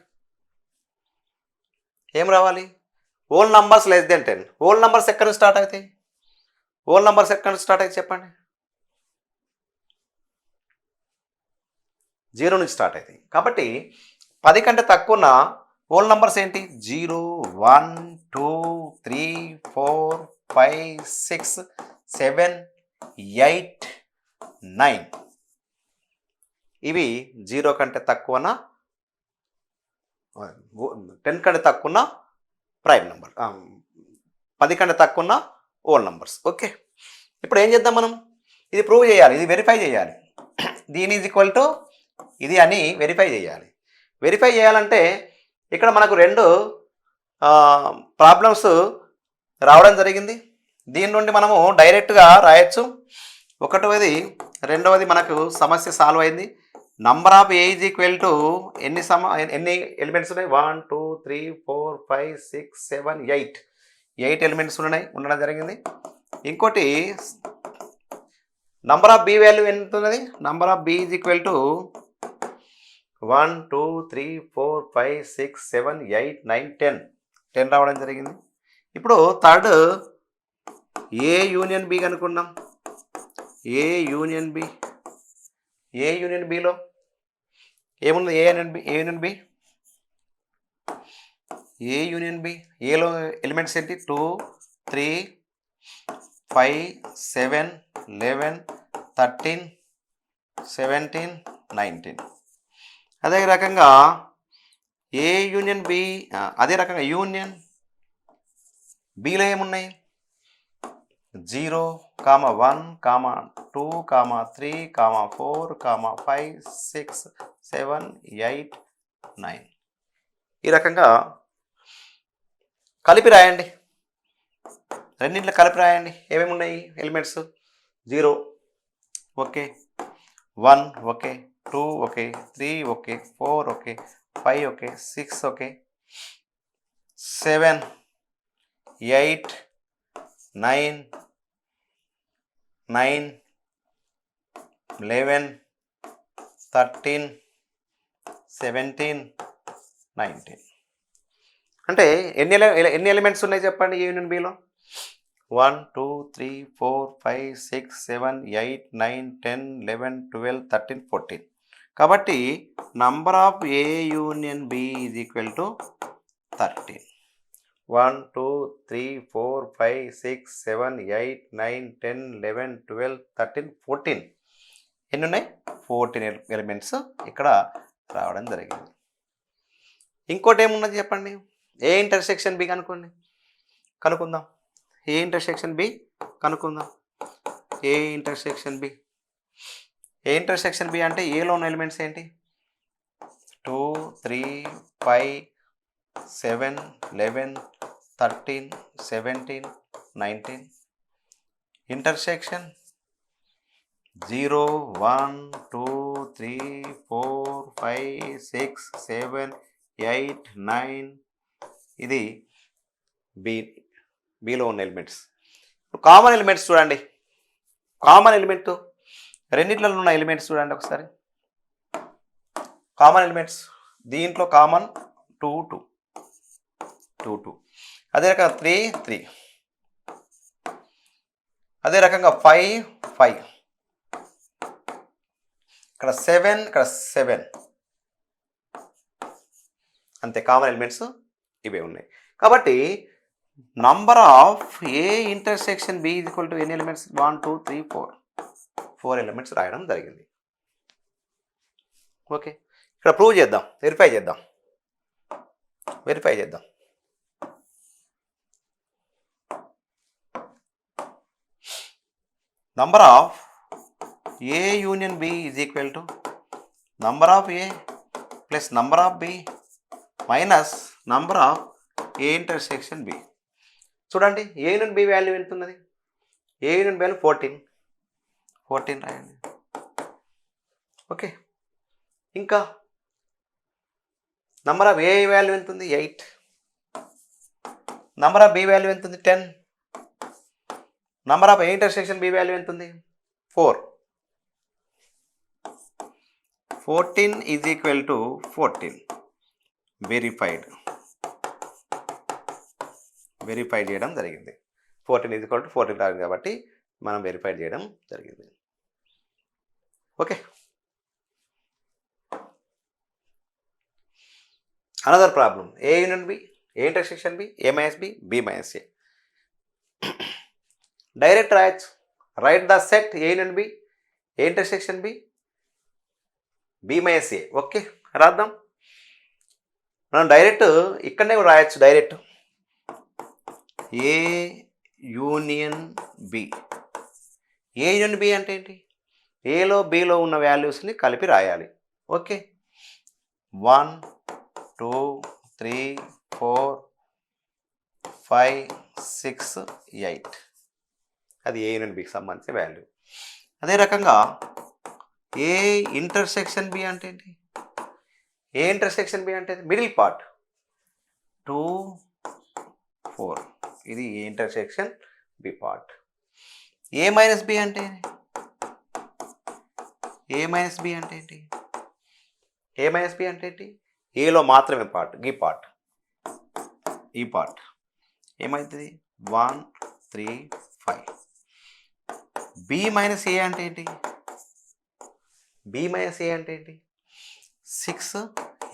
ఏం రావాలి? All numbers less than 10. All numbers ఎక్కడ నుంచి స్టార్ట్ అవుతాయి? ఓల్ నంబర్స్ ఎక్కడ నుంచి స్టార్ట్ అవుతాయి చెప్పండి? 0 నుంచి స్టార్ట్ అవుతాయి. కాబట్టి 10 కంటే తక్కువ ఉన్న ఓల్ నంబర్స్ ఏంటి? 0 1 2 3 4 5 6 7 8 9. ఇవి 0 కంటే తక్కువన 10 కంటే తక్కువ ప్రైమ్ నెంబర్, 10 కంటే తక్కువ ఓల్ నంబర్స్. ఓకే, ఇప్పుడు ఏం చేద్దాం మనం? ఇది ప్రూవ్ చేయాలి, ఇది వెరిఫై చేయాలి. దీని ఈజ్ ఈక్వల్ టు ఇది అని వెరిఫై చేయాలి. వెరిఫై చేయాలంటే ఇక్కడ మనకు రెండు ప్రాబ్లమ్స్ రావడం జరిగింది. దీని నుండి మనము డైరెక్ట్గా రాయొచ్చు. ఒకటవది, రెండవది మనకు సమస్య సాల్వ్ అయింది. Number of A is equal to ఎన్ని ఎలిమెంట్స్ ఉన్నాయి? 1 2 3 4 5 6 7 8 ఎలిమెంట్స్ ఉండడం జరిగింది. ఇంకోటి నంబర్ ఆఫ్ బి వాల్యూ ఎంత ఉన్నది? Number of B is equal to 1 2 3 4 5 6 7 8 9 10 రావడం జరిగింది. ఇప్పుడు third A union B కనుక్కున్నాం. A union B, A union below ఏమున్నది? ఏ union B, A union B, ఏలో ఎలిమెంట్స్ ఏంటి? 2 3 5 7 11 13 17 19. అదే రకంగా ఏ యూనియన్ బి, అదే రకంగా యూనియన్ బిలో ఏమున్నాయి? 0 1 2 3 4 5 6 7 8 9. ఈ రకంగా కలిపి రాయండి. రెండింటిలో కలిపి రాయండి. ఏమేమి ఉన్నాయి elements? 0 okay, 1 okay, 2 okay, 3 okay, 4 okay, 5 okay, 6 okay, 7 8 9 9 11 13 17 19. అంటే ఎన్ని ఎలిమెంట్స్ ఉన్నాయి చెప్పండి యూనియన్ బిలో? 1 2 3 4 5 6 7 8 9 10 11 12 13 14. కాబట్టి number of A union B is equal to 13. 1 2 3 4 5 6 7 8 9 10 11 12 13 14. ఎన్ని ఉన్నాయి? 14 ఎలిమెంట్స్ ఇక్కడ రావడం జరిగింది. ఇంకోటి ఏమున్నది చెప్పండి? ఏ ఇంటర్సెక్షన్ బి కనుక్కుందాం. ఏ ఇంటర్సెక్షన్ బి కనుక్కుందాం. A intersection B, A intersection B అంటే ఏలో ఉన్న ఎలిమెంట్స్ ఏంటి? 2 3 5 7 11 13 17 19. ఇంటర్సెక్షన్ 0 1 2 3 4 5 6 7 8 9. ఇది బిలో ఉన్న ఎలిమెంట్స్. కామన్ ఎలిమెంట్స్ చూడండి. కామన్ ఎలిమెంట్ రెండిట్లలో ఉన్న ఎలిమెంట్స్ చూడండి ఒకసారి. కామన్ ఎలిమెంట్స్ దీంట్లో కామన్ 2 2 2 2. అదే రకంగా 3 3. అదే రకంగా 5 5. ఇక్కడ 7, ఇక్కడ 7. అంతే, కామన్ ఎలిమెంట్స్ ఇవే ఉన్నాయి. కాబట్టి number of A intersection B is equal to ఎన్ని ఎలిమెంట్స్? 1 2 3 4 ఎలిమెంట్స్ రాయడం జరిగింది. ఓకే, ఇక్కడ ప్రూవ్ చేద్దాం, వెరిఫై చేద్దాం. Number of A union B is equal to number of A plus number of B minus number of A intersection B. చూడండి, A union B value ఎంత ఉన్నది? ఏ union B value 14 రాయండి. Okay, ఇంకా number of A value ఎంత ఉంది? 8. Number of B value ఎంత ఉంది? 10. Number of A intersection B value ఎంత ఉంది? 4. 14 ఈజ్ ఈక్వల్ టు 14. వెరిఫై చేయడం జరిగింది. 14 ఈజ్ ఈక్వల్ టు 14 రాదు కాబట్టి మనం వెరిఫై చేయడం జరిగింది. Okay, another problem. A union B, A intersection B, A minus B, B minus A. Direct రాయొచ్చు. Write the set A union B, A intersection B, B minus A. Okay, రాద్దాం. మనం direct ఇక్కడనే రాయొచ్చు. Direct A union B. A union B అంటే ఏంటి? ఏలో below ఉన్న వాల్యూస్ని కలిపి రాయాలి. ఓకే, 1 2 3 4 5 6 8. అది ఏ యూనియన్ బికి సంబంధించిన వాల్యూ. అదే రకంగా ఏ ఇంటర్సెక్షన్ బి అంటే ఏంటి? ఏ ఇంటర్సెక్షన్ బి అంటే మిడిల్ పార్ట్ 2 4. ఇది A intersection B part. A minus B అంటే ఏ మైనస్ బి అంటే ఏంటి? ఏ మైనస్ బి అంటే ఏంటి? ఏలో మాత్రమే పార్ట్, ఈ పార్ట్ ఏమవుతుంది? 1 3 5. బి మైనస్ ఏ అంటే ఏంటి? బి మైనస్ ఏ అంటే ఏంటి? 6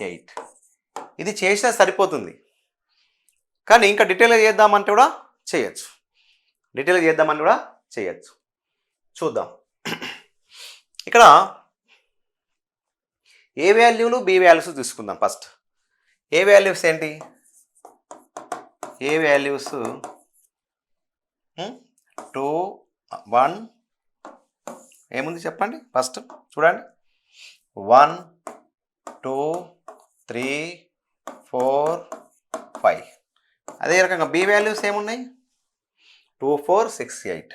8. ఇది చేసినా సరిపోతుంది, కానీ ఇంకా డీటెయిల్గా చేద్దామంటే కూడా చేయొచ్చు. చూద్దాం. ఇక్కడ ఏ వాల్యూలు బి వాల్యూస్ తీసుకుందాం. ఫస్ట్ ఏ వాల్యూస్ ఏంటి? ఏ వాల్యూస్ 2 1 ఏముంది చెప్పండి. ఫస్ట్ చూడండి, 1 2 3 4 5. అదే రకంగా బి వాల్యూస్ ఏమున్నాయి? 2 4 6 8.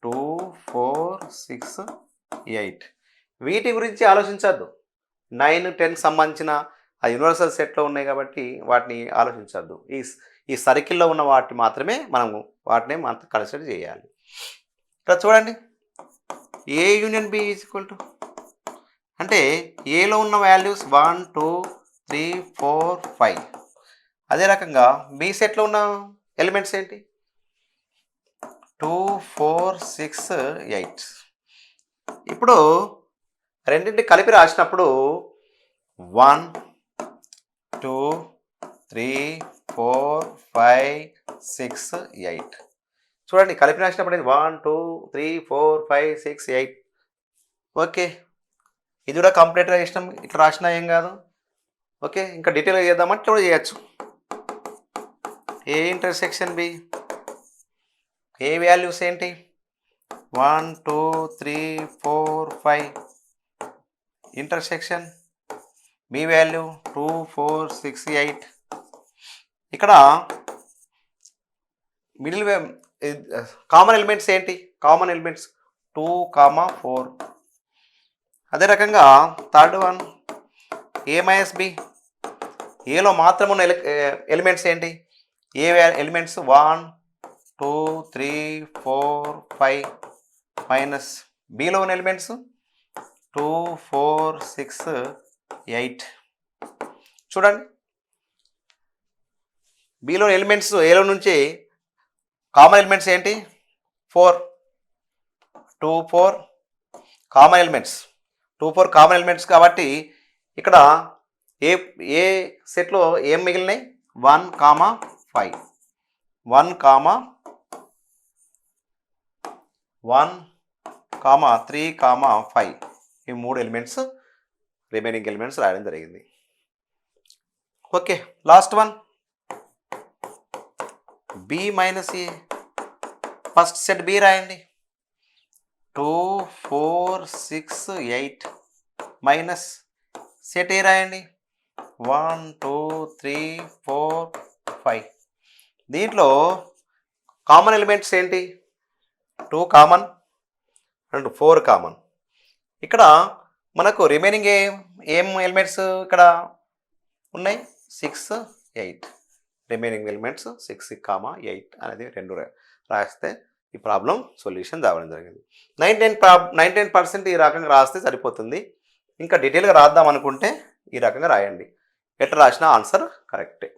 2 4 6 8. వీటి గురించి ఆలోచించద్దు. 9 10 సంబంధించిన ఆ యూనివర్సల్ సెట్లో ఉన్నాయి కాబట్టి వాటిని ఆలోచించద్దు. ఈ సర్కిల్లో ఉన్న వాటిని మాత్రమే వాటిని కన్సిడర్ చేయాలి. ఇక్కడ చూడండి, A union B is equal to అంటే ఏలో ఉన్న వాల్యూస్ 1 2 3 4 5. అదే రకంగా బి సెట్లో ఉన్న ఎలిమెంట్స్ ఏంటి? 2 4 6 8. ఇప్పుడు రెండింటిని కలిపి రాసినప్పుడు 1 2 3 4 5 6 8. చూడండి, కలిపి రాసినప్పుడు 1 2 3 4 5 6 8. ఓకే, ఇది కూడా కంప్లీట్గా ఇష్టం, ఇట్లా రాసినా ఏం కాదు. ఓకే, ఇంకా డీటెయిల్గా చేద్దామంటే కూడా చేయొచ్చు. A intersection B, A values ఏంటి? 1 2 3 4 5. Intersection B value 2 4 6 8. ఇక్కడ మిడిల్ కామన్ ఎలిమెంట్స్ ఏంటి? Common elements 2 4. అదే రకంగా third one A minus B, ఏలో మాత్రం ఉన్న ఎలిమెంట్స్ ఏంటి? ఏ ఎలిమెంట్స్ 1 2 3 4 5 మైనస్ బిలో ఉన్న ఎలిమెంట్స్ 2 4 6 8. చూడండి, బిలో ఎలిమెంట్స్ ఏలో నుంచి కామన్ ఎలిమెంట్స్ ఏంటి? 4 2 4 కామన్ ఎలిమెంట్స్, 2 4 కామన్ ఎలిమెంట్స్. కాబట్టి ఇక్కడ ఏ సెట్లో ఏం మిగిలినాయి? 1 5 1 3 5. ఈ 3 ఎలిమెంట్స్, రిమైనింగ్ ఎలిమెంట్స్ రాయడం జరిగింది. Okay, last one B minus A. First set B రాయండి. 2 4 6 8 మైనస్ సెట్ ఏ రాయండి. 1 2 3 4 5. దీంట్లో కామన్ ఎలిమెంట్స్ ఏంటి? 2 కామన్ అండ్ 4 కామన్. ఇక్కడ మనకు రిమైనింగ్ ఏం ఎలిమెంట్స్ ఇక్కడ ఉన్నాయి? 6 8. రిమైనింగ్ ఎలిమెంట్స్ 6 8 అనేది 2 రాస్తే ఈ ప్రాబ్లం సొల్యూషన్ రావడం జరిగింది. 99% ఈ రకంగా రాస్తే సరిపోతుంది. ఇంకా డీటెయిల్గా రాద్దాం అనుకుంటే ఈ రకంగా రాయండి. ఎట్లా రాసినా ఆన్సర్ కరెక్టే.